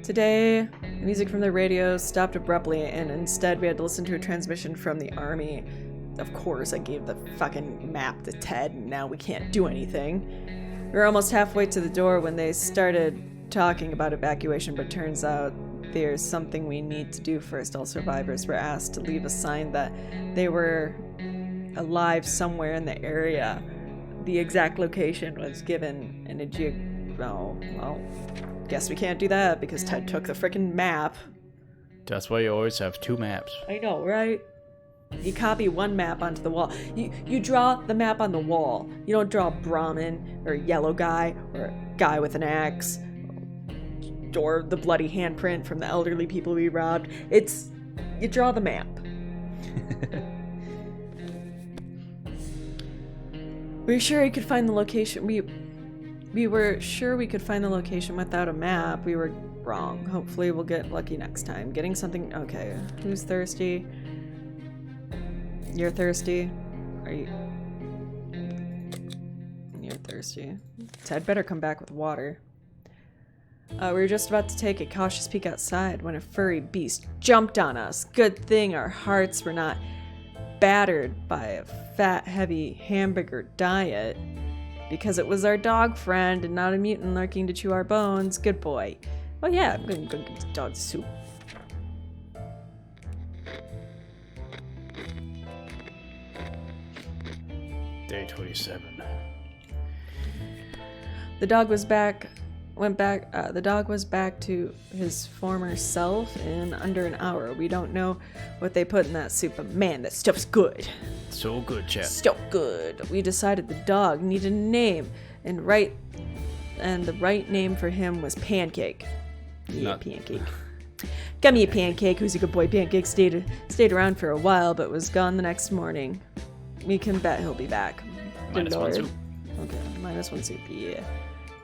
Today, music from the radio stopped abruptly, and instead we had to listen to a transmission from the army. Of course, I gave the fucking map to Ted, and now we can't do anything. We were almost halfway to the door when they started talking about evacuation, but turns out there's something we need to do first. All survivors were asked to leave a sign that they were alive somewhere in the area. The exact location was given in a well, guess we can't do that because Ted took the frickin' map. That's why you always have 2 maps. I know, right? You copy one map onto the wall. You draw the map on the wall. You don't draw Brahmin or yellow guy or a guy with an axe or the bloody handprint from the elderly people we robbed. You draw the map. We were sure we could find the location. We were sure we could find the location without a map. We were wrong. Hopefully we'll get lucky next time. Getting something... Okay, who's thirsty? You're thirsty? Are you... You're thirsty. Ted better come back with water. We were just about to take a cautious peek outside when a furry beast jumped on us. Good thing our hearts were not battered by a fat, heavy hamburger diet, because it was our dog friend and not a mutant lurking to chew our bones. Good boy. Oh yeah, I'm gonna go get the dog soup. Day 27. The dog was back went back. The dog was back to his former self in under an hour. We don't know what they put in that soup, but man, that stuff's good. So good, chat. So good. We decided the dog needed a name, and the right name for him was Pancake. Yeah, Pancake. Got me a Pancake. Who's a good boy? Pancake stayed around for a while, but was gone the next morning. We can bet he'll be back. -1 soup. Okay, -1 soup. Yeah.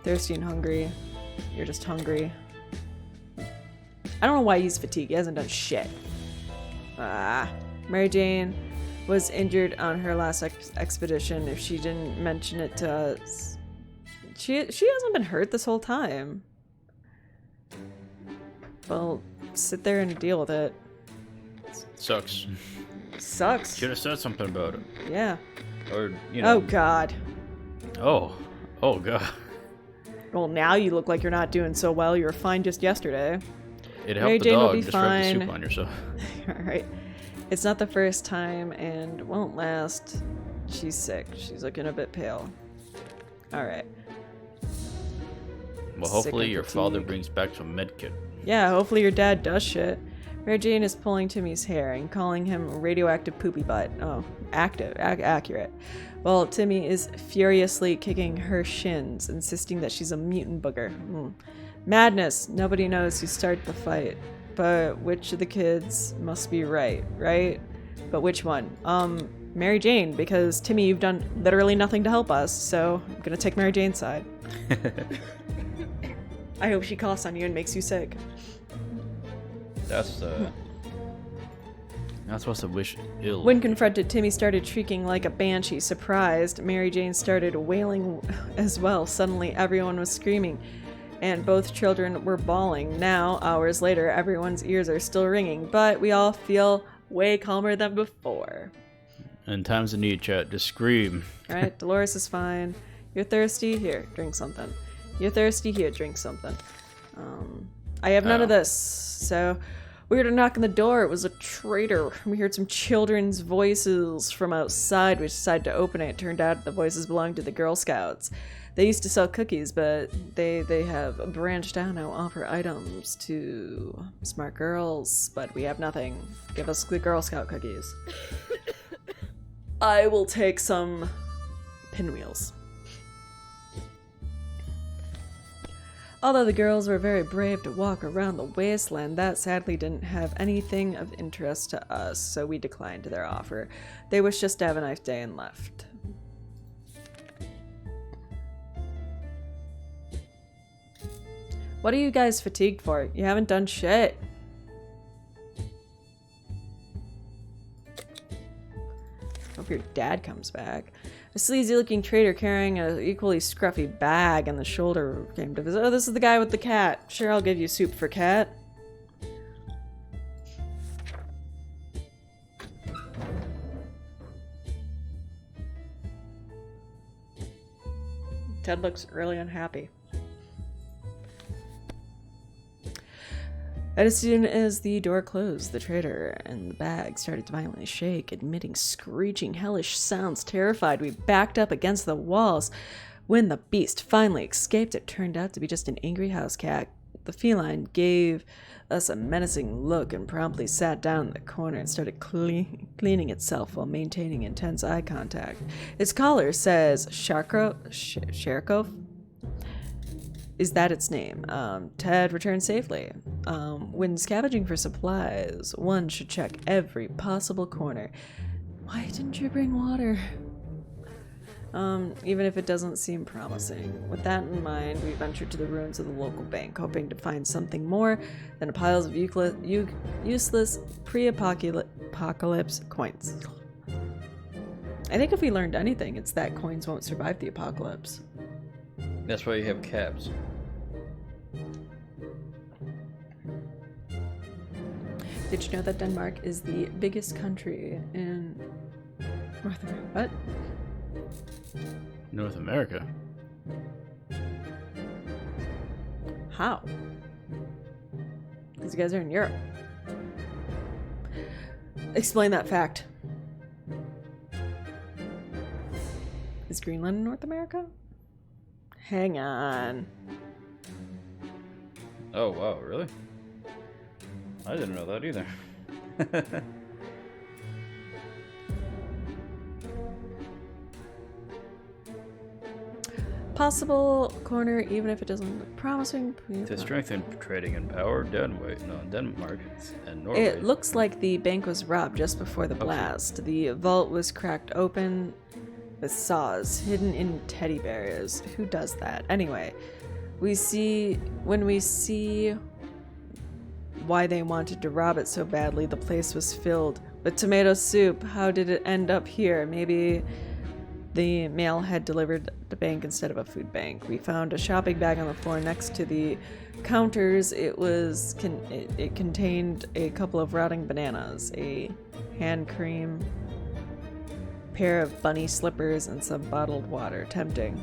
Thirsty and hungry. You're just hungry. I don't know why he's fatigued. He hasn't done shit. Mary Jane was injured on her last expedition. If she didn't mention it to us, she hasn't been hurt this whole time. Well, sit there and deal with it. Sucks. Sucks. Should have said something about it. Yeah. Or, you know. Oh, God. Oh, God. Well, now you look like you're not doing so well. You were fine just yesterday. It Mary helped the Jane will dog be just rub the fine. soup on yourself. Alright. It's not the first time and won't last. She's sick. She's looking a bit pale. Alright. Well, hopefully your father brings back some medkit. Yeah, hopefully your dad does shit. Mary Jane is pulling Timmy's hair and calling him radioactive poopy butt. Oh, accurate. Well, Timmy is furiously kicking her shins, insisting that she's a mutant booger. Madness. Nobody knows who started the fight. But which of the kids must be right? But which one? Mary Jane, because Timmy, you've done literally nothing to help us, so I'm gonna take Mary Jane's side. I hope she coughs on you and makes you sick. That's not supposed to wish ill. When confronted, Timmy started shrieking like a banshee. Surprised, Mary Jane started wailing as well. Suddenly, everyone was screaming, and both children were bawling. Now, hours later, everyone's ears are still ringing, but we all feel way calmer than before. In times of need, chat, just scream. Alright, Dolores is fine. You're thirsty? Here, drink something. You're thirsty? Here, drink something. I have none of this. So, we heard a knock on the door. It was a traitor. We heard some children's voices from outside. We decided to open it. It turned out the voices belonged to the Girl Scouts. They used to sell cookies, but they have branched out now, offer items to smart girls, but we have nothing. Give us the Girl Scout cookies. I will take some pinwheels. Although the girls were very brave to walk around the wasteland, that sadly didn't have anything of interest to us, so we declined their offer. They wished us to have a nice day and left. What are you guys fatigued for? You haven't done shit. Hope your dad comes back. A sleazy-looking traitor carrying an equally scruffy bag on the shoulder came to visit. Oh, this is the guy with the cat. Sure, I'll give you soup for cat. Ted looks really unhappy. And as soon as the door closed, the traitor and the bag started to violently shake, emitting screeching, hellish sounds. Terrified, we backed up against the walls. When the beast finally escaped, it turned out to be just an angry house cat. The feline gave us a menacing look and promptly sat down in the corner and started cleaning itself while maintaining intense eye contact. Its collar says Sharkov? Is that its name? Ted returned safely. When scavenging for supplies, one should check every possible corner. Why didn't you bring water? Even if it doesn't seem promising. With that in mind, we ventured to the ruins of the local bank, hoping to find something more than piles of useless pre-apocalypse coins. I think if we learned anything, it's that coins won't survive the apocalypse. That's why you have cabs. Did you know that Denmark is the biggest country in North America? What? North America? How? Because you guys are in Europe. Explain that fact. Is Greenland in North America? Hang on. Oh, wow, really? I didn't know that either. Possible corner, even if it doesn't look promising. To strengthen trading in power, Denmark and Norway. It looks like the bank was robbed just before the blast. The vault was cracked open with saws hidden in teddy bears. Who does that? Anyway, when we see why they wanted to rob it so badly, the place was filled with tomato soup. How did it end up here? Maybe the mail had delivered the bank instead of a food bank. We found a shopping bag on the floor next to the counters. It contained a couple of rotting bananas, a hand cream, pair of bunny slippers, and some bottled water. Tempting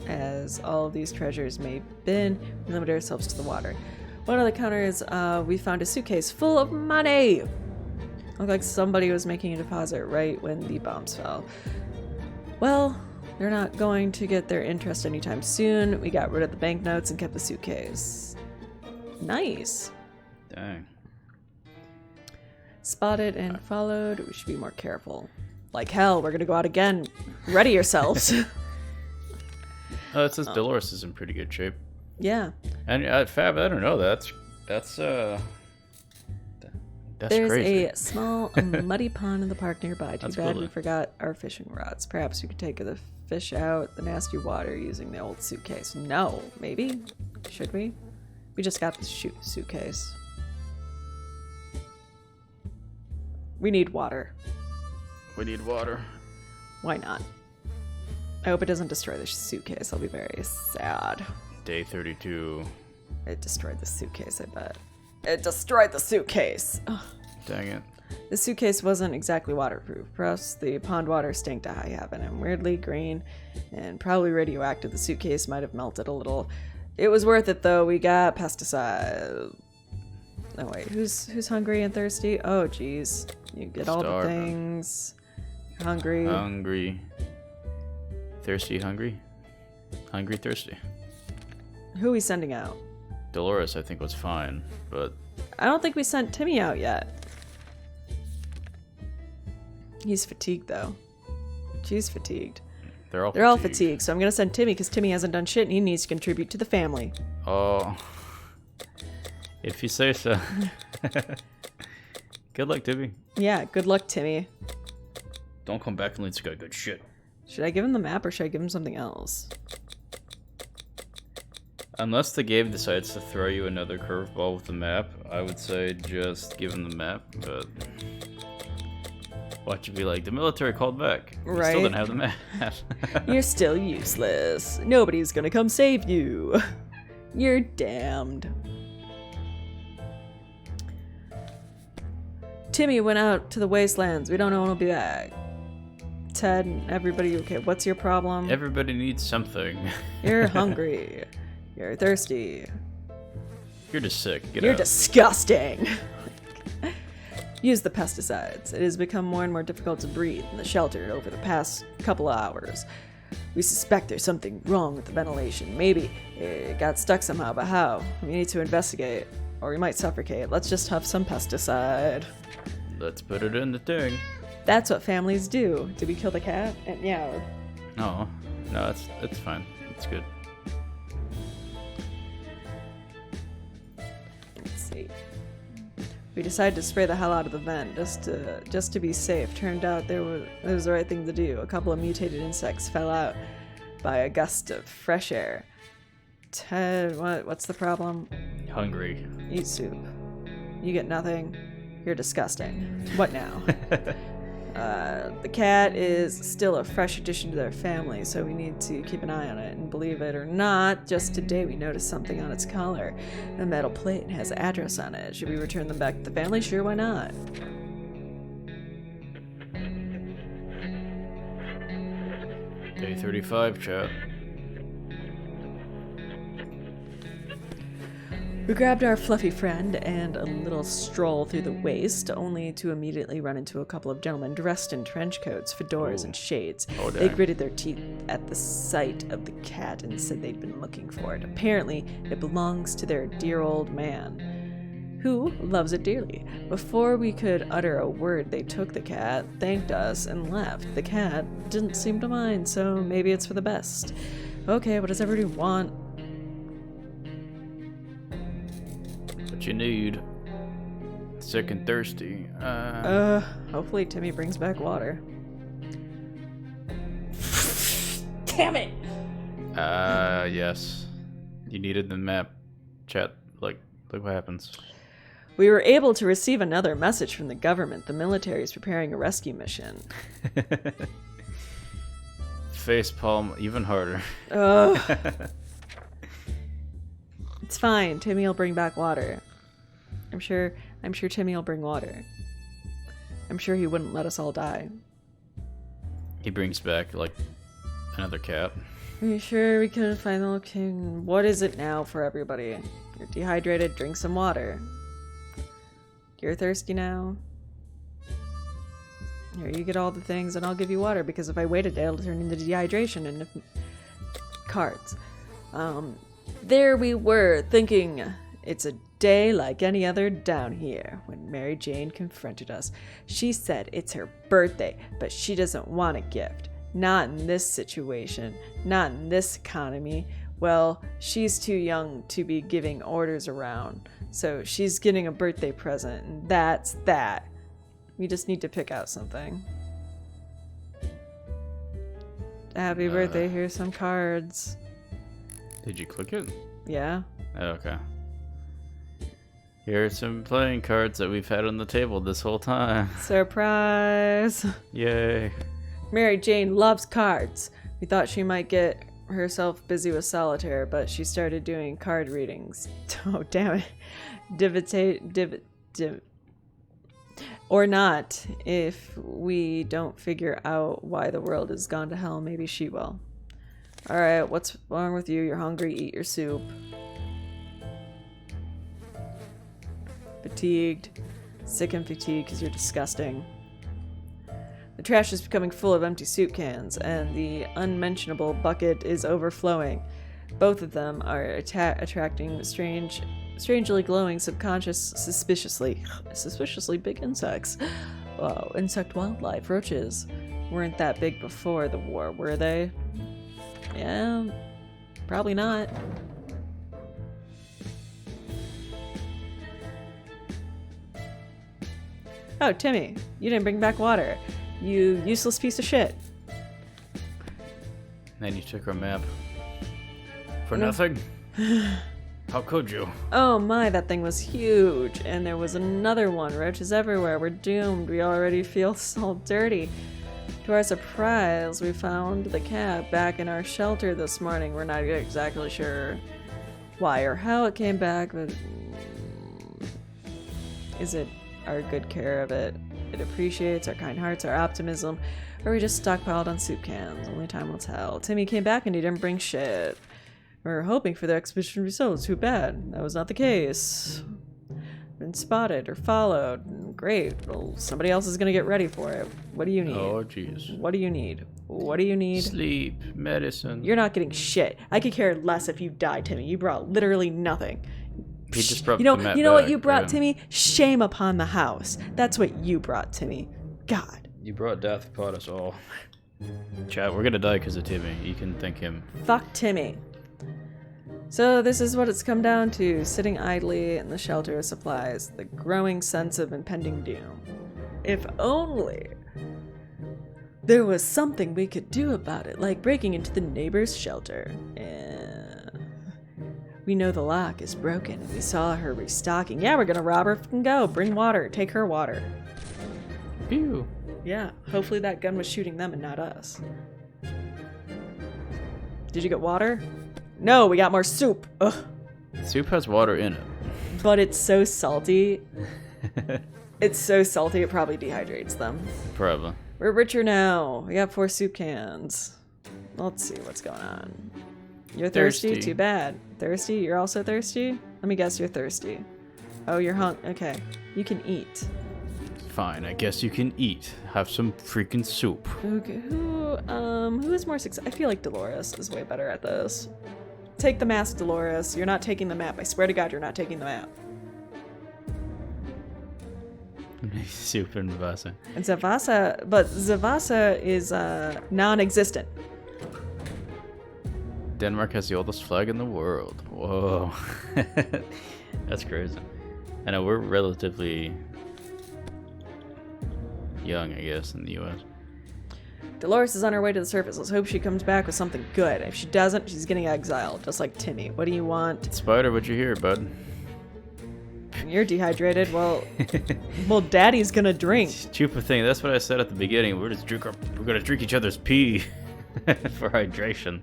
as all of these treasures may have been, we limited ourselves to the water. One of the counters, we found a suitcase full of money. Looked like somebody was making a deposit right when the bombs fell. Well, they're not going to get their interest anytime soon. We got rid of the banknotes and kept the suitcase. Nice. Dang. Spotted and followed. We should be more careful. Like hell, we're gonna go out again. Ready yourselves. Oh, it says Dolores is in pretty good shape. Yeah. And Fab, I don't know. That's There's crazy. a small muddy pond in the park nearby. Too That's bad cool, we though. forgot our fishing rods. Perhaps we could take the fish out the nasty water using the old suitcase. No, maybe? Should we? We just got the suitcase. We need water. We need water. Why not? I hope it doesn't destroy the suitcase. I'll be very sad. Day 32. It destroyed the suitcase, I bet. It destroyed the suitcase! Ugh. Dang it. The suitcase wasn't exactly waterproof. Plus, the pond water stank to high heaven and weirdly green and probably radioactive. The suitcase might have melted a little. It was worth it, though. We got pesticide. Oh, wait. Who's hungry and thirsty? Oh, geez. You get all the Starving. things. Hungry. Hungry. Thirsty, hungry? Hungry, thirsty. Who are we sending out? Dolores, I think, was fine, but... I don't think we sent Timmy out yet. He's fatigued, though. She's fatigued. They're all They're all fatigued, so I'm gonna send Timmy because Timmy hasn't done shit and he needs to contribute to the family. Oh. If you say so. Good luck, Tibby. Yeah, good luck, Timmy. Don't come back unless you got good shit. Should I give him the map or should I give him something else? Unless the game decides to throw you another curveball with the map, I would say just give him the map, but... Watch you be like, the military called back. We Right. still didn't have the map. You're still useless. Nobody's gonna come save you. You're damned. Timmy went out to the wastelands. We don't know when he'll be back. Ted and everybody, okay, what's your problem? Everybody needs something. You're hungry. You're thirsty. You're just sick. Get You're out. disgusting. Use the pesticides. It has become more and more difficult to breathe in the shelter over the past couple of hours. We suspect there's something wrong with the ventilation. Maybe it got stuck somehow, but how? We need to investigate, or we might suffocate. Let's just huff some pesticide. Let's put it in the thing. That's what families do. Did we kill the cat? It meowed. No, no, it's fine. It's good. Let's see. We decided to spray the hell out of the vent just to be safe. Turned out it was the right thing to do. A couple of mutated insects fell out by a gust of fresh air. Ted, what's the problem? Hungry. Eat soup. You get nothing. You're disgusting. What now? The cat is still a fresh addition to their family, so we need to keep an eye on it. And believe it or not, just today we noticed something on its collar. A metal plate has an address on it. Should we return them back to the family? Sure, why not? Day 35, chat. We grabbed our fluffy friend and a little stroll through the waste, only to immediately run into a couple of gentlemen dressed in trench coats, fedoras, and shades. Oh, They dang. gritted their teeth at the sight of the cat and said they'd been looking for it. Apparently, it belongs to their dear old man, who loves it dearly. Before we could utter a word, they took the cat, thanked us, and left. The cat didn't seem to mind, so maybe it's for the best. Okay, what does everybody want? What you need. Sick and thirsty. Hopefully Timmy brings back water. Damn it! Yes. You needed the map. Chat, look what happens. We were able to receive another message from the government. The military is preparing a rescue mission. Facepalm even harder. Ugh. It's fine. Timmy will bring back water. I'm sure Timmy will bring water. I'm sure he wouldn't let us all die. He brings back, like, another cat. Are you sure we couldn't find the location? What is it now for everybody? You're dehydrated, drink some water. You're thirsty now? Here, you get all the things and I'll give you water, because if I wait a day, it'll turn into dehydration and cards. There we were, thinking it's a day like any other down here, when Mary Jane confronted us. She said it's her birthday, but she doesn't want a gift. Not in this situation, not in this economy. Well, she's too young to be giving orders around, so she's getting a birthday present, and that's that. We just need to pick out something. Happy birthday, here's some cards. Did you click it? Yeah. Oh, okay. Here are some playing cards that we've had on the table this whole time. Surprise! Yay. Mary Jane loves cards. We thought she might get herself busy with solitaire, but she started doing card readings. Oh, damn it. Or not. If we don't figure out why the world has gone to hell, maybe she will. Alright, what's wrong with you? You're hungry, eat your soup. Fatigued. Sick and fatigued because you're disgusting. The trash is becoming full of empty soup cans, and the unmentionable bucket is overflowing. Both of them are attracting strangely glowing, suspiciously big insects. Wow, insect wildlife, roaches. Weren't that big before the war, were they? Yeah, probably not. Oh, Timmy, you didn't bring back water. You useless piece of shit. And you took our map. For nothing? How could you? Oh my, that thing was huge. And there was another one. Roaches everywhere. We're doomed. We already feel so dirty. To our surprise, we found the cat back in our shelter this morning. We're not exactly sure why or how it came back, but is it our good care of it? It appreciates our kind hearts, our optimism, or we just stockpiled on soup cans. Only time will tell. Timmy came back and he didn't bring shit. We were hoping for the expedition results. Too bad. That was not the case. Been spotted or followed. Great. Well, somebody else is gonna get ready for it. What do you need? Oh, jeez. What do you need? What do you need? Sleep, medicine. You're not getting shit. I could care less if you died, Timmy. You brought literally nothing. He just brought You know what back, you brought, man. Timmy? Shame upon the house. That's what you brought, Timmy. God. You brought death upon us all. Chat, we're gonna die because of Timmy. You can thank him. Fuck Timmy. So this is what it's come down to, sitting idly in the shelter of supplies, the growing sense of impending doom. If only there was something we could do about it, like breaking into the neighbor's shelter. We know the lock is broken, and we saw her restocking. Yeah, we're gonna rob her. Fucking go. Bring water. Take her water. Pew. Yeah, hopefully that gun was shooting them and not us. Did you get water? No, we got more soup. Ugh. Soup has water in it. But it's so salty. It's so salty it probably dehydrates them. Probably. We're richer now. We got 4 soup cans. Let's see what's going on. You're thirsty? Thirsty. Too bad. Thirsty? You're also thirsty? Let me guess, you're thirsty. Oh, you're hungry. Okay. You can eat. Fine, I guess you can eat. Have some freaking soup. Okay, who is more success? I feel like Dolores is way better at this. Take the mask, Dolores. You're not taking the map. I swear to God, you're not taking the map. Soup and Zavasa. And Zavasa, but Zavasa is non-existent. Denmark has the oldest flag in the world. Whoa. That's crazy. I know we're relatively young, I guess, in the U.S. Dolores is on her way to the surface. Let's hope she comes back with something good. If she doesn't, she's getting exiled, just like Timmy. What do you want? Spider, what'd you hear, bud? You're dehydrated. Well, Daddy's gonna drink. Stupid thing. That's what I said at the beginning. We're gonna drink each other's pee for hydration.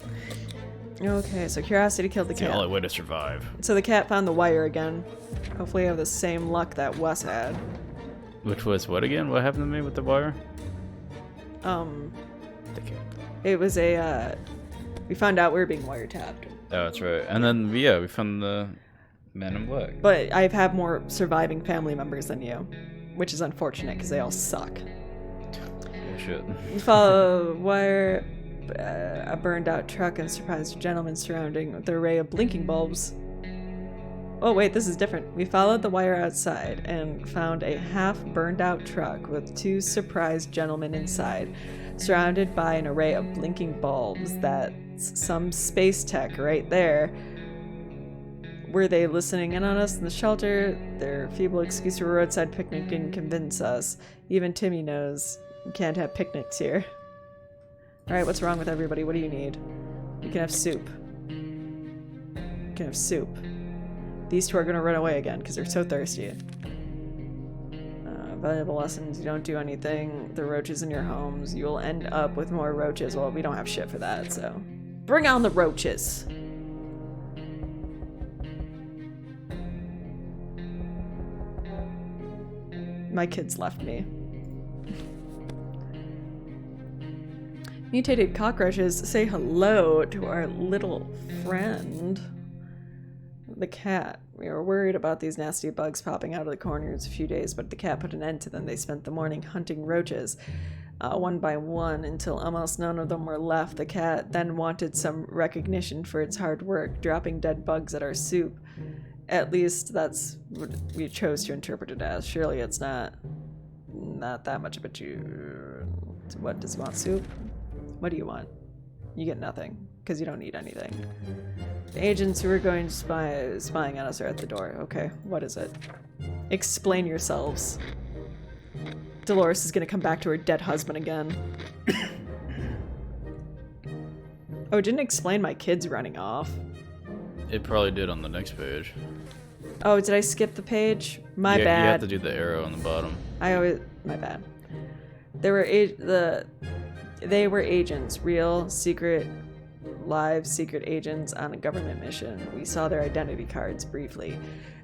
Okay, so curiosity killed the It's the cat. only way to survive. So the cat found the wire again. Hopefully I have the same luck that Wes had. Which was what again? What happened to me with the wire? The cat. It was we found out we were being wiretapped. Oh, that's right. And then, yeah, we found the Man in Black. But I've had more surviving family members than you, which is unfortunate because they all suck. Bullshit. We follow wire, a burned out truck and surprised gentleman surrounding with an array of blinking bulbs. Oh wait, this is different. We followed the wire outside and found a half burned out truck with 2 surprised gentlemen inside, surrounded by an array of blinking bulbs. That's some space tech right there. Were they listening in on us in the shelter? Their feeble excuse for a roadside picnic didn't convince us. Even Timmy knows you can't have picnics here. Alright, what's wrong with everybody? What do you need? You can have soup. You can have soup. These 2 are gonna run away again because they're so thirsty. Valuable lessons. You don't do anything. The roaches in your homes. You'll end up with more roaches. Well, we don't have shit for that, so. Bring on the roaches! My kids left me. Mutated cockroaches say hello to our little friend. The cat. We were worried about these nasty bugs popping out of the corners a few days, but the cat put an end to them. They spent the morning hunting roaches, one by one, until almost none of them were left. The cat then wanted some recognition for its hard work, dropping dead bugs at our soup. At least that's what we chose to interpret it as. Surely it's not that much of a Jew. What, does he want soup? What do you want? You get nothing, because you don't need anything. The agents who are going to spying on us are at the door. Okay, what is it? Explain yourselves. Dolores is gonna come back to her dead husband again. Oh, it didn't explain my kids running off. It probably did on the next page. Oh, did I skip the page? My bad. You have to do the arrow on the bottom. My bad. They were agents, real, secret, live secret agents on a government mission. We saw their identity cards briefly.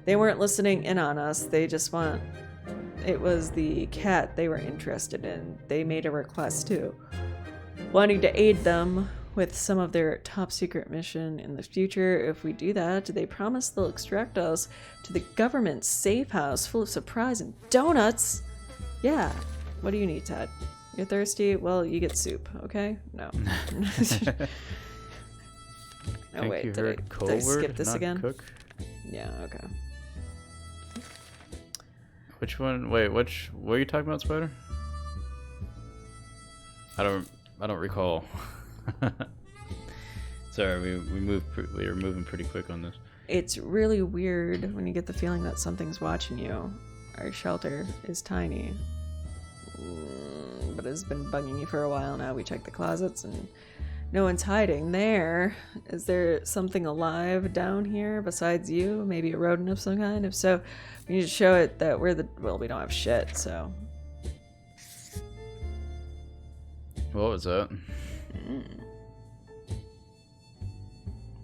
They weren't listening in on us. It was the cat they were interested in. They made a request too, wanting to aid them with some of their top secret mission in the future. If we do that, they promise they'll extract us to the government safe house full of surprise and donuts. Yeah. What do you need, Ted? You're thirsty? Well, you get soup, okay? No. Oh wait, did I skip this again? Cook? Yeah, okay. Which one? Wait, what are you talking about, Spider? I don't recall. Sorry, we were moving pretty quick on this. It's really weird when you get the feeling that something's watching you. Our shelter is tiny, but it's been bugging you for a while now. We checked the closets and no one's hiding there. Is there something alive down here besides you? Maybe a rodent of some kind? If so, we need to show it that we don't have shit, so. What was that?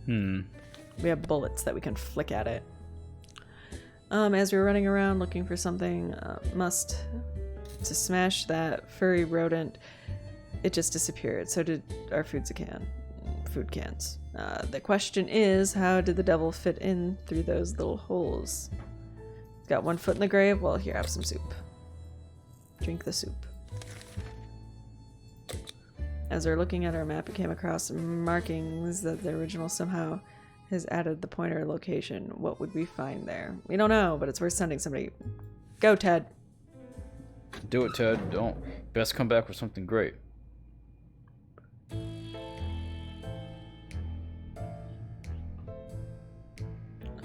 We have bullets that we can flick at it. As we were running around looking for something, to smash that furry rodent, it just disappeared. So did our food food cans. The question is, how did the devil fit in through those little holes? He's got 1 foot in the grave. Well, here, have some soup. Drink the soup. As we're looking at our map, we came across markings that the original somehow has added the pointer location. What would we find there? We don't know, but it's worth sending somebody. Go, Ted. Do it, Ted. Don't. Best come back with something great.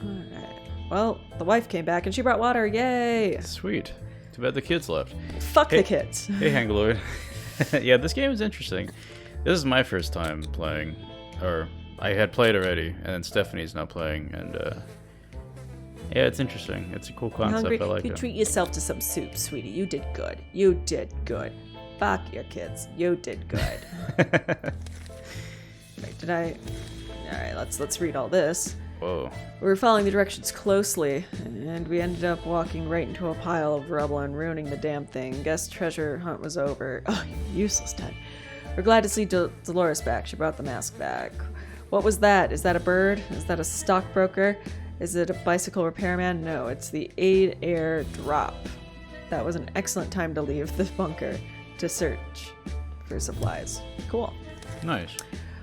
Alright. Well, the wife came back and she brought water. Yay! Sweet. Too bad the kids left. Fuck the kids. Hey, Hangaloid. Yeah, this game is interesting. This is my first time playing. Or, I had played already, and then Stephanie's now playing, and yeah, it's interesting. It's a cool concept. I like it. You treat yourself to some soup, sweetie. You did good. You did good. Fuck your kids. You did good. Wait, did I? All right, let's read all this. Whoa. We were following the directions closely, and we ended up walking right into a pile of rubble and ruining the damn thing. Guess treasure hunt was over. Oh, you useless, Ted. We're glad to see Dolores back. She brought the mask back. What was that? Is that a bird? Is that a stockbroker? Is it a bicycle repairman? No, it's the Aid Air Drop. That was an excellent time to leave the bunker to search for supplies. Cool. Nice.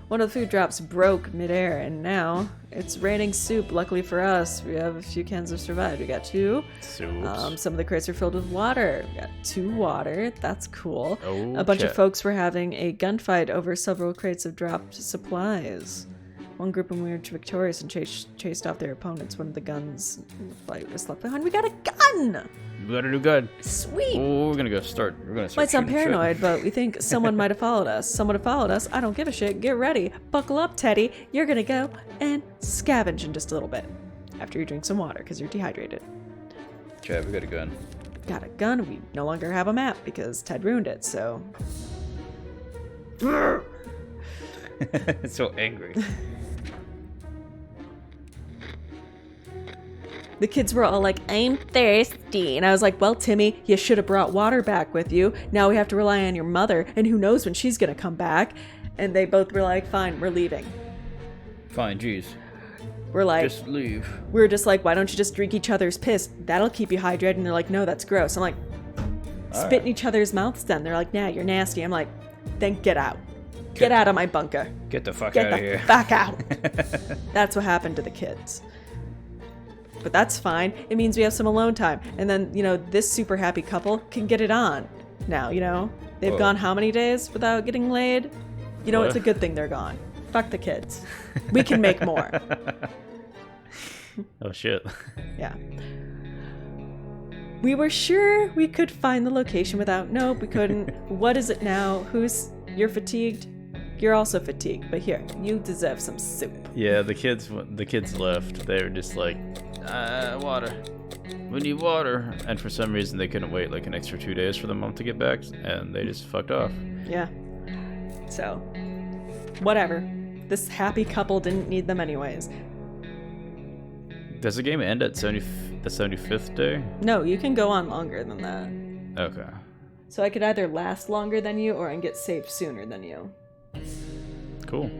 One of the food drops broke midair, and now it's raining soup. Luckily for us, we have a few cans of survived. We got 2. Soups. Some of the crates are filled with water. We got 2 water. That's cool. Oh, a bunch of folks were having a gunfight over several crates of dropped supplies. One group emerged victorious and chased off their opponents. One of the guns in the fight was left behind. We got a gun! We got a new gun. Sweet! Oh, we're gonna start Might sound shooting paranoid, shit. but we think someone might have followed us. Someone have followed us. I don't give a shit. Get ready. Buckle up, Teddy. You're gonna go and scavenge in just a little bit. After you drink some water, because you're dehydrated. Chad, we got a gun. Got a gun. We no longer have a map because Ted ruined it, so... It's so angry. The kids were all like, I'm thirsty. And I was like, well, Timmy, you should have brought water back with you. Now we have to rely on your mother, and who knows when she's going to come back. And they both were like, fine, we're leaving. Fine, jeez. We're like... Just leave. We were just like, why don't you just drink each other's piss? That'll keep you hydrated. And they're like, no, that's gross. I'm like, spit in each other's mouths then. They're like, nah, you're nasty. I'm like, then get out. Get out of my bunker. Get the fuck out of here. Get the fuck out. That's what happened to the kids. But that's fine. It means we have some alone time. And then, you know, this super happy couple can get it on now, you know? They've gone how many days without getting laid? You know, it's a good thing they're gone. Fuck the kids. We can make more. Oh, shit. Yeah. We were sure we could find the location without... Nope, we couldn't. What is it now? You're fatigued? You're also fatigued, but here, you deserve some soup. Yeah, the kids left. They were just like, water. We need water. And for some reason, they couldn't wait like an extra 2 days for the mom to get back, and they just fucked off. Yeah. So, whatever. This happy couple didn't need them anyways. Does the game end at the 75th day? No, you can go on longer than that. Okay. So I could either last longer than you, or I can get saved sooner than you. Cool.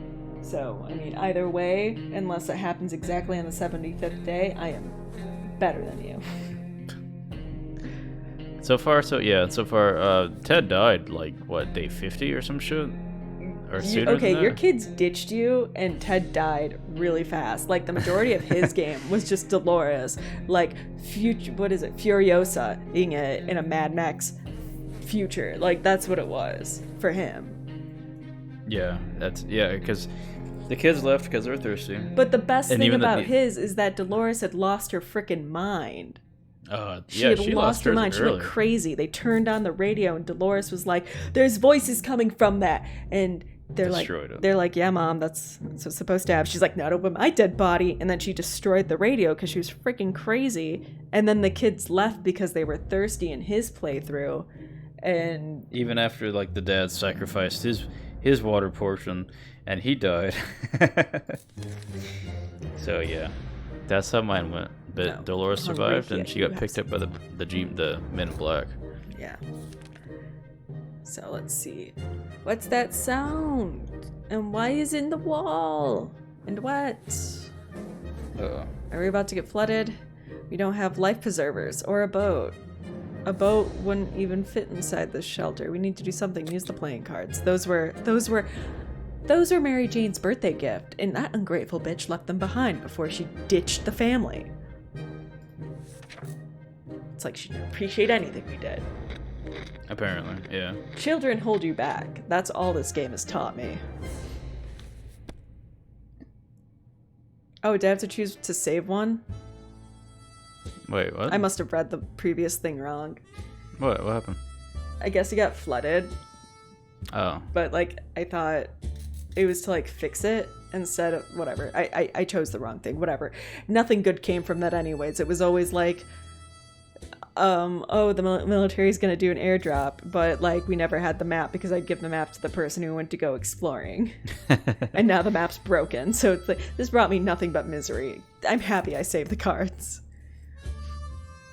So, I mean, either way, unless it happens exactly on the 75th day, I am better than you. So far, Ted died, like, what, day 50 or some shit? Or sooner than that? Your kids ditched you, and Ted died really fast. Like, the majority of his game was just Dolores. Like, Furiosa in a Mad Max future. Like, that's what it was for him. Yeah, because the kids left because they're thirsty. But the best thing about his is that Dolores had lost her freaking mind. She lost her mind. She went crazy. They turned on the radio, and Dolores was like, "There's voices coming from that," and they're like, "Yeah, Mom, that's what's supposed to happen." She's like, "Not over my dead body," and then she destroyed the radio because she was freaking crazy. And then the kids left because they were thirsty in his playthrough, and even after like the dad sacrificed his water portion, and he died. So yeah, that's how mine went. But Dolores survived, and she got picked up by the Men in Black. Yeah. So let's see. What's that sound? And why is it in the wall? And what? Uh-oh. Are we about to get flooded? We don't have life preservers or a boat. A boat wouldn't even fit inside this shelter. We need to do something. Use the playing cards. Those were Mary Jane's birthday gift, and that ungrateful bitch left them behind before she ditched the family. It's like she didn't appreciate anything we did. Apparently, yeah. Children hold you back. That's all this game has taught me. Oh, did I have to choose to save one? Wait, what? I must have read the previous thing wrong. What happened? I guess he got flooded. Oh. But, like, I thought it was to, like, fix it instead of whatever. I chose the wrong thing. Whatever. Nothing good came from that anyways. It was always like, oh, the military's gonna do an airdrop, but, like, we never had the map because I'd give the map to the person who went to go exploring. And now the map's broken, so it's like, this brought me nothing but misery. I'm happy I saved the cards.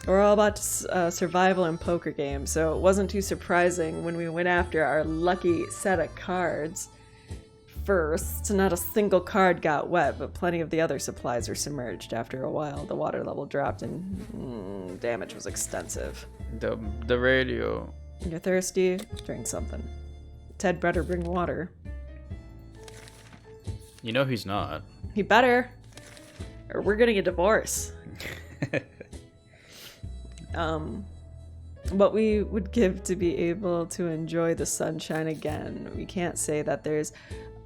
We're all about survival and poker games, so it wasn't too surprising when we went after our lucky set of cards. First, not a single card got wet, but plenty of the other supplies were submerged. After a while, the water level dropped and damage was extensive. The radio. You're thirsty? Drink something. Ted better bring water. You know he's not. He better, or we're getting a divorce. What we would give to be able to enjoy the sunshine again. We can't say that there's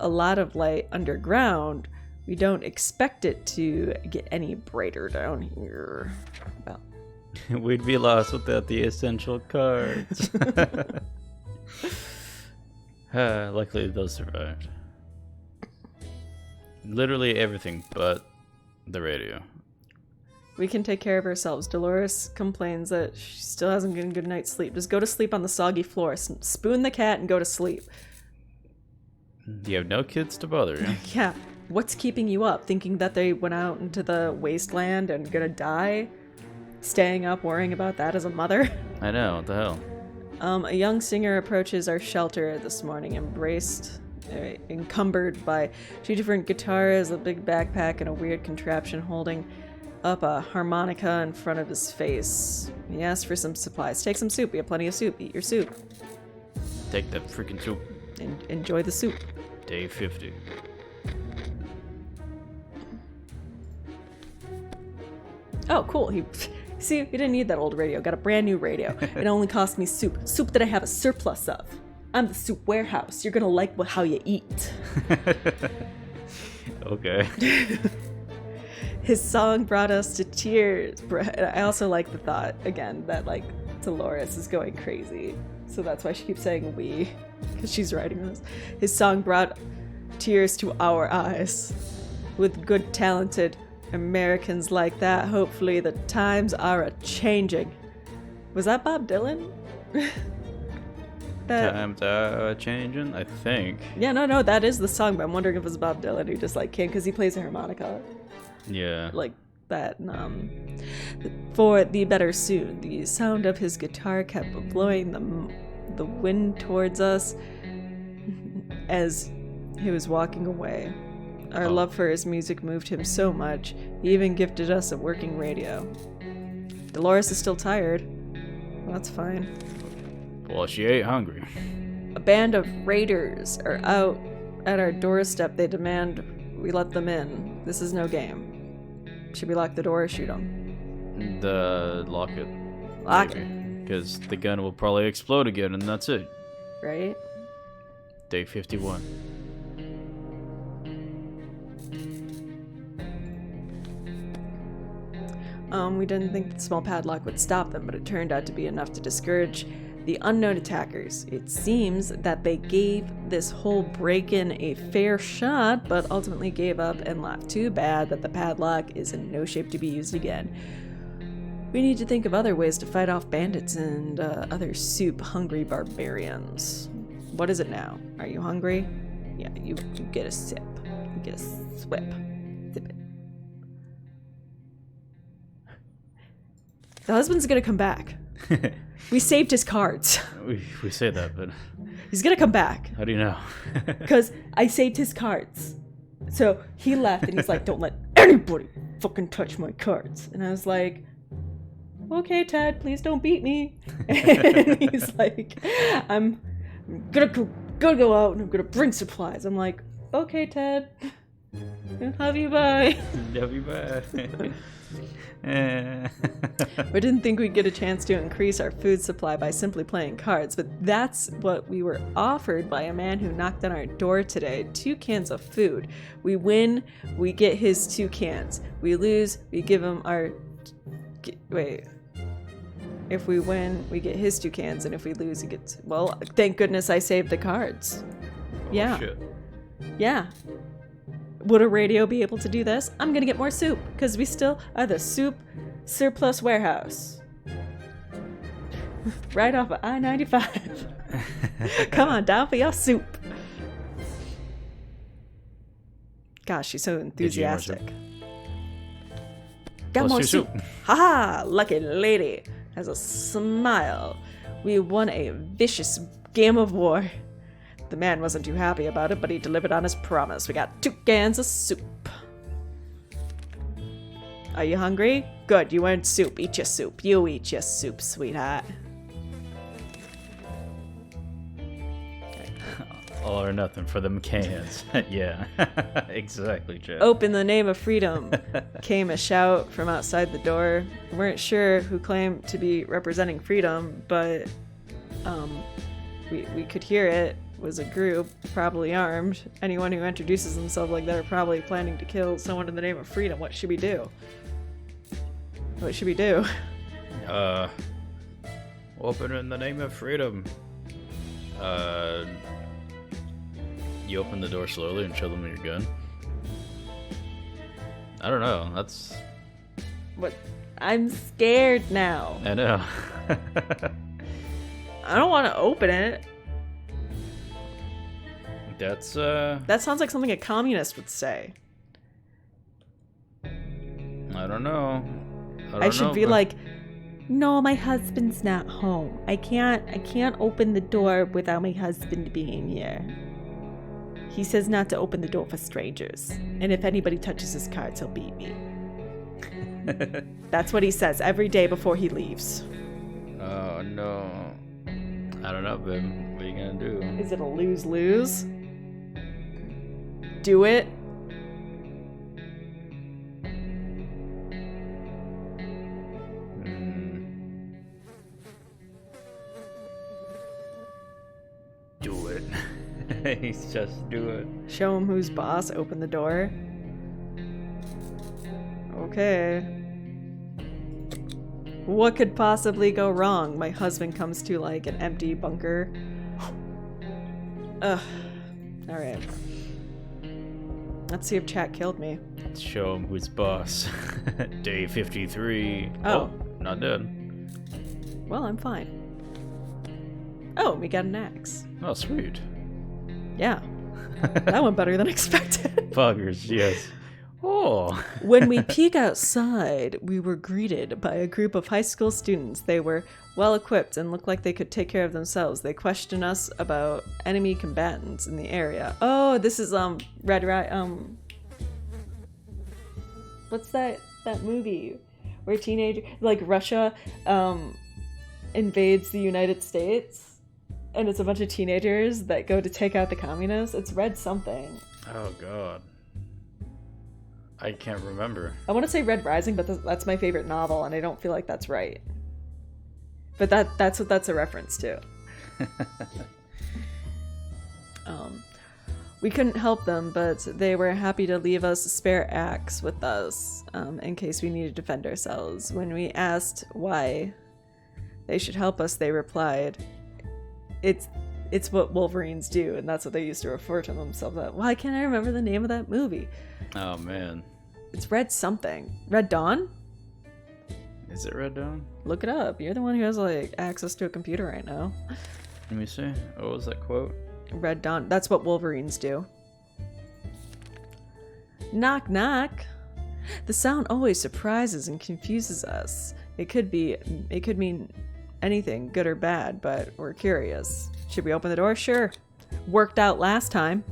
a lot of light underground. We don't expect it to get any brighter down here. Well, We'd be lost without the essential cards. Luckily those survived. Literally everything but the radio. we can take care of ourselves. Dolores complains that she still hasn't gotten a good night's sleep. Just go to sleep on the soggy floor. Spoon the cat and go to sleep. You have no kids to bother you. Yeah. What's keeping you up? Thinking that they went out into the wasteland and gonna die? Staying up worrying about that as a mother? I know, what the hell? A young singer approaches our shelter this morning, encumbered by 2 different guitars, a big backpack, and a weird contraption holding up a harmonica in front of his face. He asks for some supplies. Take some soup. We have plenty of soup. Eat your soup. Take that freaking soup. Enjoy the soup. Day 50. Oh, cool. See, we didn't need that old radio. Got a brand new radio. It only cost me soup. Soup that I have a surplus of. I'm the soup warehouse. You're gonna like how you eat. Okay. His song brought us to tears. I also like the thought, again, that, like, Dolores is going crazy. So that's why she keeps saying we, because she's writing this. His song brought tears to our eyes. With good, talented Americans like that, hopefully the times are a-changing. Was that Bob Dylan? Times are changing, I think. Yeah, no, that is the song, but I'm wondering if it was Bob Dylan who just, like, came, because he plays a harmonica. Yeah. Like that. For the better soon, the sound of his guitar kept blowing the wind towards us as he was walking away. Our love for his music moved him so much, he even gifted us a working radio. Dolores is still tired. Well, that's fine. Well, she ain't hungry. A band of raiders are out at our doorstep. They demand we let them in. This is no game. Should we lock the door or shoot them? Lock it. Lock it. Because the gun will probably explode again, and that's it. Right? Day 51. We didn't think the small padlock would stop them, but it turned out to be enough to discourage the unknown attackers. It seems that they gave this whole break-in a fair shot, but ultimately gave up and left. Too bad that the padlock is in no shape to be used again. We need to think of other ways to fight off bandits and other soup-hungry barbarians. What is it now? Are you hungry? Yeah, you get a sip. You get a swip. Sip it. The husband's gonna come back. We saved his cards. We say that, but He's gonna come back. how do you know? Because I saved his cards. So he left and he's like, don't let anybody fucking touch my cards. And I was like, okay, Ted, please don't beat me. And he's like, I'm gonna go out and I'm gonna bring supplies. I'm like, okay, Ted. Love you, bye. Love you, bye. We didn't think we'd get a chance to increase our food supply by simply playing cards, but that's what we were offered by a man who knocked on our door today. 2 cans of food. We win, we get his 2 cans. We lose, we give him our... Wait. If we win, we get his 2 cans, and if we lose, he gets... Well, thank goodness I saved the cards. Yeah. Shit. Yeah. Would a radio be able to do this? I'm gonna get more soup, because we still are the soup surplus warehouse. Right off of I-95. Come on down for your soup. Gosh, she's so enthusiastic. Got Plus more 2 soup. soup. Haha, lucky lady has a smile. We won a vicious game of war. The man wasn't too happy about it, but he delivered on his promise. We got 2 cans of soup. Are you hungry? Good, you earned soup. Eat your soup. You eat your soup, sweetheart. All or nothing for them cans. Yeah, exactly, Jeff. Open the name of freedom, came a shout from outside the door. We weren't sure who claimed to be representing freedom, but we could hear it. Was a group, probably armed. Anyone who introduces themselves like that are probably planning to kill someone in the name of freedom. What should we do? What should we do? Open in the name of freedom. You open the door slowly and show them your gun. I don't know. That's. What? I'm scared now. I know. I don't want to open it. That's That sounds like something a communist would say. I don't know. I should be like, no, my husband's not home. I can't open the door without my husband being here. He says not to open the door for strangers. And if anybody touches his cards, he'll beat me. That's what he says every day before he leaves. Oh no. I don't know, babe. What are you gonna do? Is it a lose-lose? Do it. Do it. He's just do it. Show him who's boss. Open the door. Okay. What could possibly go wrong? My husband comes to like an empty bunker. Ugh. Alright. Let's see if chat killed me. Let's show him who's boss. Day 53. Oh. Not dead. Well, I'm fine. Oh, we got an axe. Oh, sweet. Yeah. That went better than expected. Buggers, yes. Oh. When we peek outside, we were greeted by a group of high school students. They were well equipped and looked like they could take care of themselves. They questioned us about enemy combatants in the area. Oh, this is Red what's that movie where Russia invades the United States and it's a bunch of teenagers that go to take out the communists? It's Red something. Oh god. I can't remember. I want to say Red Rising, but that's my favorite novel, and I don't feel like that's right. But that's what that's a reference to. We couldn't help them, but they were happy to leave us a spare axe with us in case we needed to defend ourselves. When we asked why they should help us, they replied, "It's what Wolverines do," and that's what they used to refer to themselves as. Why can't I remember the name of that movie? Oh man. It's Red something. Red Dawn? Is it Red Dawn? Look it up. You're the one who has like access to a computer right now. Let me see. What was that quote? Red Dawn. That's what Wolverines do. Knock knock. The sound always surprises and confuses us. It could mean anything, good or bad, but we're curious. Should we open the door? Sure. Worked out last time.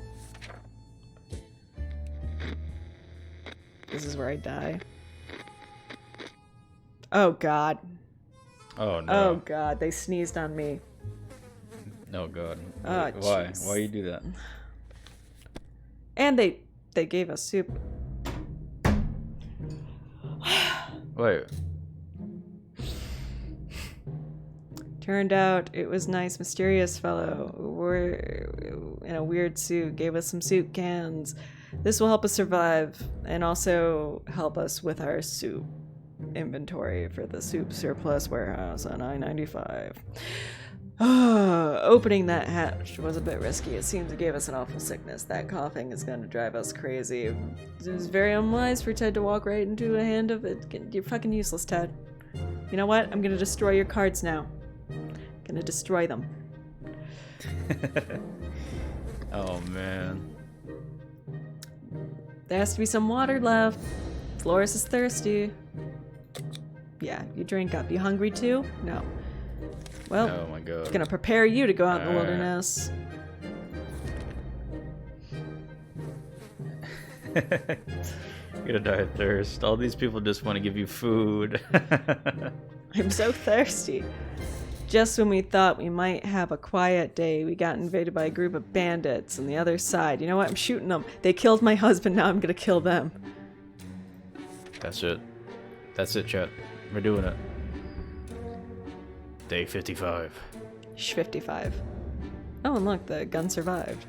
This is where I die. Oh, God. Oh, no. Oh, God. They sneezed on me. Oh, God. Oh, Why? jeez. Why you do that? And they gave us soup. Wait. Turned out it was nice, mysterious fellow. We're in a weird suit. Gave us some soup cans. This will help us survive and also help us with our soup inventory for the soup surplus warehouse on I-95. Opening that hatch was a bit risky. It seems it gave us an awful sickness. That coughing is going to drive us crazy. It was very unwise for Ted to walk right into a hand of it. You're fucking useless, Ted. You know what? I'm going to destroy your cards now. Gonna destroy them. Oh, man. There has to be some water left. Flores is thirsty. Yeah, you drink up. You hungry too? No. Well, Oh, my God. gonna prepare you to go out in the Alright. wilderness. You're gonna die of thirst. All these people just want to give you food. I'm so thirsty. Just when we thought we might have a quiet day, we got invaded by a group of bandits on the other side. You know what? I'm shooting them. They killed my husband, now I'm gonna kill them. That's it. That's it, chat. We're doing it. Day 55. Shh, 55. Oh, and look, the gun survived.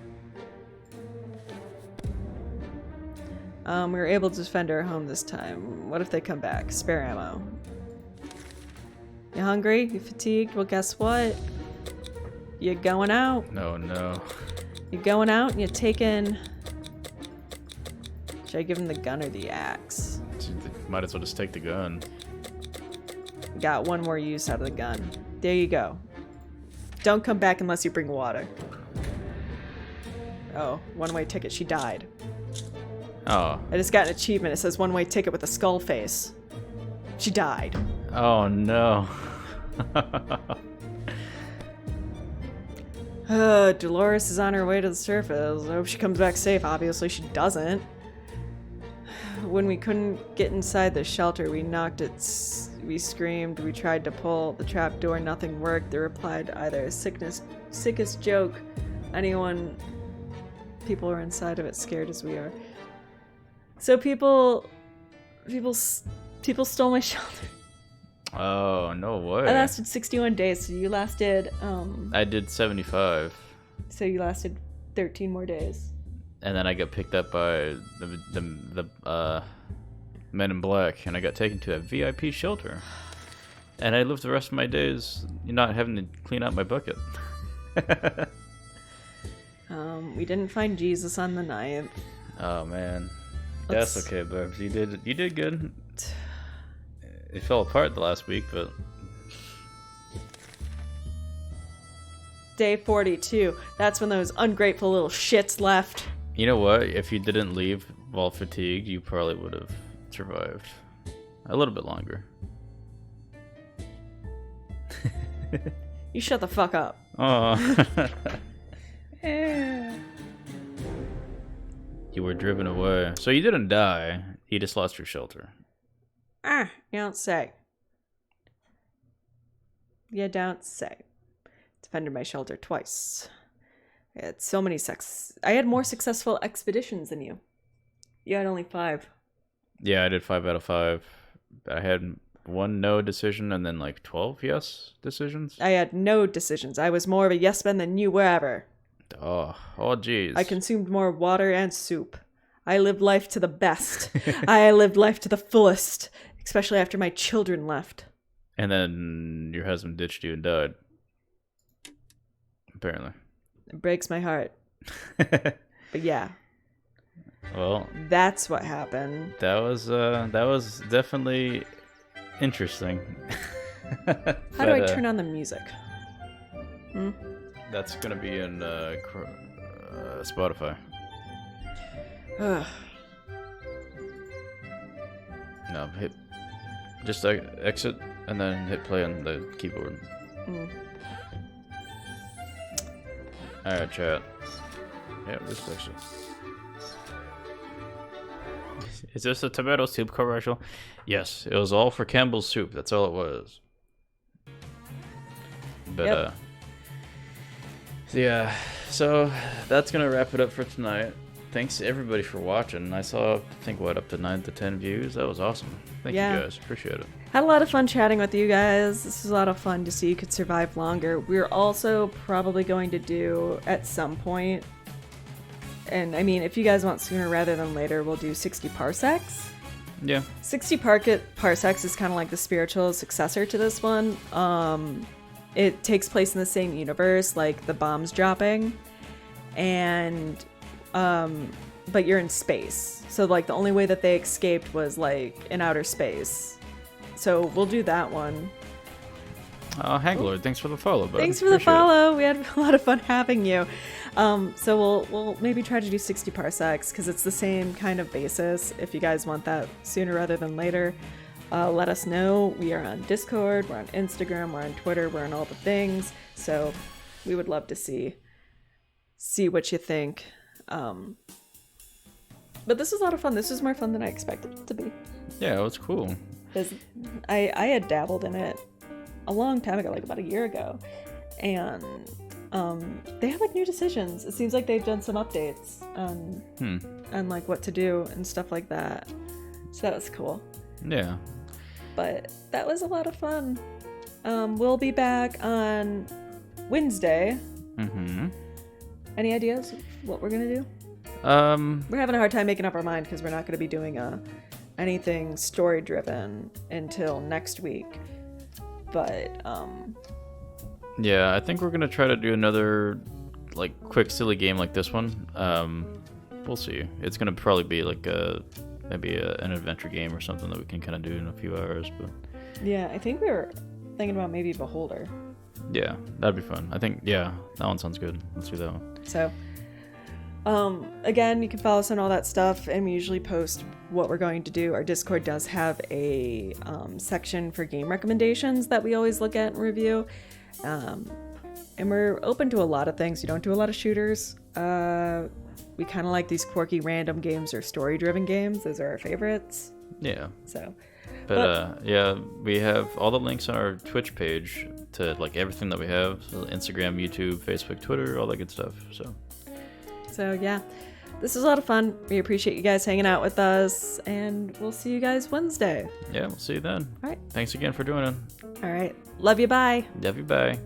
We were able to defend our home this time. What if they come back? Spare ammo. You hungry? You fatigued? Well, guess what? You're going out. No, no. You're going out and you're taking... Should I give him the gun or the axe? Might as well just take the gun. Got one more use out of the gun. There you go. Don't come back unless you bring water. Oh, one-way ticket. She died. Oh. I just got an achievement. It says one-way ticket with a skull face. She died. Oh, no. Dolores is on her way to the surface. I hope she comes back safe. Obviously, she doesn't. When we couldn't get inside the shelter, we knocked it. We screamed. We tried to pull the trap door. Nothing worked. They replied either sickest joke. People are inside of it, scared as we are. So people stole my shelter. Oh, no way. I lasted 61 days. So you lasted. I did 75. So you lasted 13 more days. And then I got picked up by the men in black, and I got taken to a VIP shelter. And I lived the rest of my days not having to clean out my bucket. We didn't find Jesus on the 9th. Oh man, that's okay, Bubs. You did good. It fell apart the last week, but Day 42. That's when those ungrateful little shits left. you know what? If you didn't leave while fatigued, you probably would have survived a little bit longer. You shut the fuck up. Oh. You were driven away. So you didn't die. You just lost your shelter. You don't say. You don't say. Defended my shelter twice. I had so many I had more successful expeditions than you. You had only 5. Yeah, I did 5 out of 5. I had 1 no decision and then like 12 yes decisions. I had no decisions. I was more of a yes man than you were ever. Oh jeez. I consumed more water and soup. I lived life to the best. I lived life to the fullest, especially after my children left. And then your husband ditched you and died. Apparently. It breaks my heart. But yeah. Well, That's what happened. that was definitely interesting. How do I turn on the music? That's gonna be in Spotify. Ugh. No, just exit and then hit play on the keyboard. Alright, chat. Yeah, this section. Is this a tomato soup commercial? Yes, it was all for Campbell's soup. That's all it was. But, yeah, so that's gonna wrap it up for tonight. Thanks to everybody for watching. I saw, I think, what, up to 9 to 10 views? That was awesome. Thank you guys. Appreciate it. Had a lot of fun chatting with you guys. This was a lot of fun to see you could survive longer. We're also probably going to do, at some point, and I mean, if you guys want sooner rather than later, we'll do 60 parsecs. Yeah. 60 parsecs is kind of like the spiritual successor to this one. It takes place in the same universe, like the bombs dropping, and but you're in space. So like the only way that they escaped was like in outer space. So we'll do that one. Hanglord, thanks for the follow, bud. Thanks for the follow. We had a lot of fun having you. So we'll maybe try to do 60 parsecs because it's the same kind of basis. If you guys want that sooner rather than later, let us know. We are on Discord, we're on Instagram, we're on Twitter, we're on all the things. So we would love to see what you think. But this was a lot of fun. This was more fun than I expected it to be. Yeah, it was cool. Because I had dabbled in it a long time ago, like about a year ago, and they have like new decisions. It seems like they've done some updates on like what to do and stuff like that. So that was cool. Yeah. But that was a lot of fun. We'll be back on Wednesday. Any ideas of what we're gonna do? We're having a hard time making up our mind because we're not gonna be doing anything story driven until next week. But yeah, I think we're gonna try to do another like quick silly game like this one. We'll see. It's gonna probably be like maybe an adventure game or something that we can kind of do in a few hours. But yeah, I think we were thinking about maybe Beholder. Yeah, that'd be fun. I think that one sounds good. Let's do that one. So again, you can follow us on all that stuff, and we usually post what we're going to do. Our Discord does have a section for game recommendations that we always look at and review, and we're open to a lot of things. We don't do a lot of shooters. We kind of like these quirky random games or story driven games. Those are our favorites. Yeah. So but yeah, we have all the links on our Twitch page to like everything that we have. So Instagram, YouTube, Facebook, Twitter, all that good stuff. So yeah, this was a lot of fun. We appreciate you guys hanging out with us, and we'll see you guys Wednesday. Yeah, we'll see you then. All right. Thanks again for doing it. All right. Love you. Bye. Love you. Bye.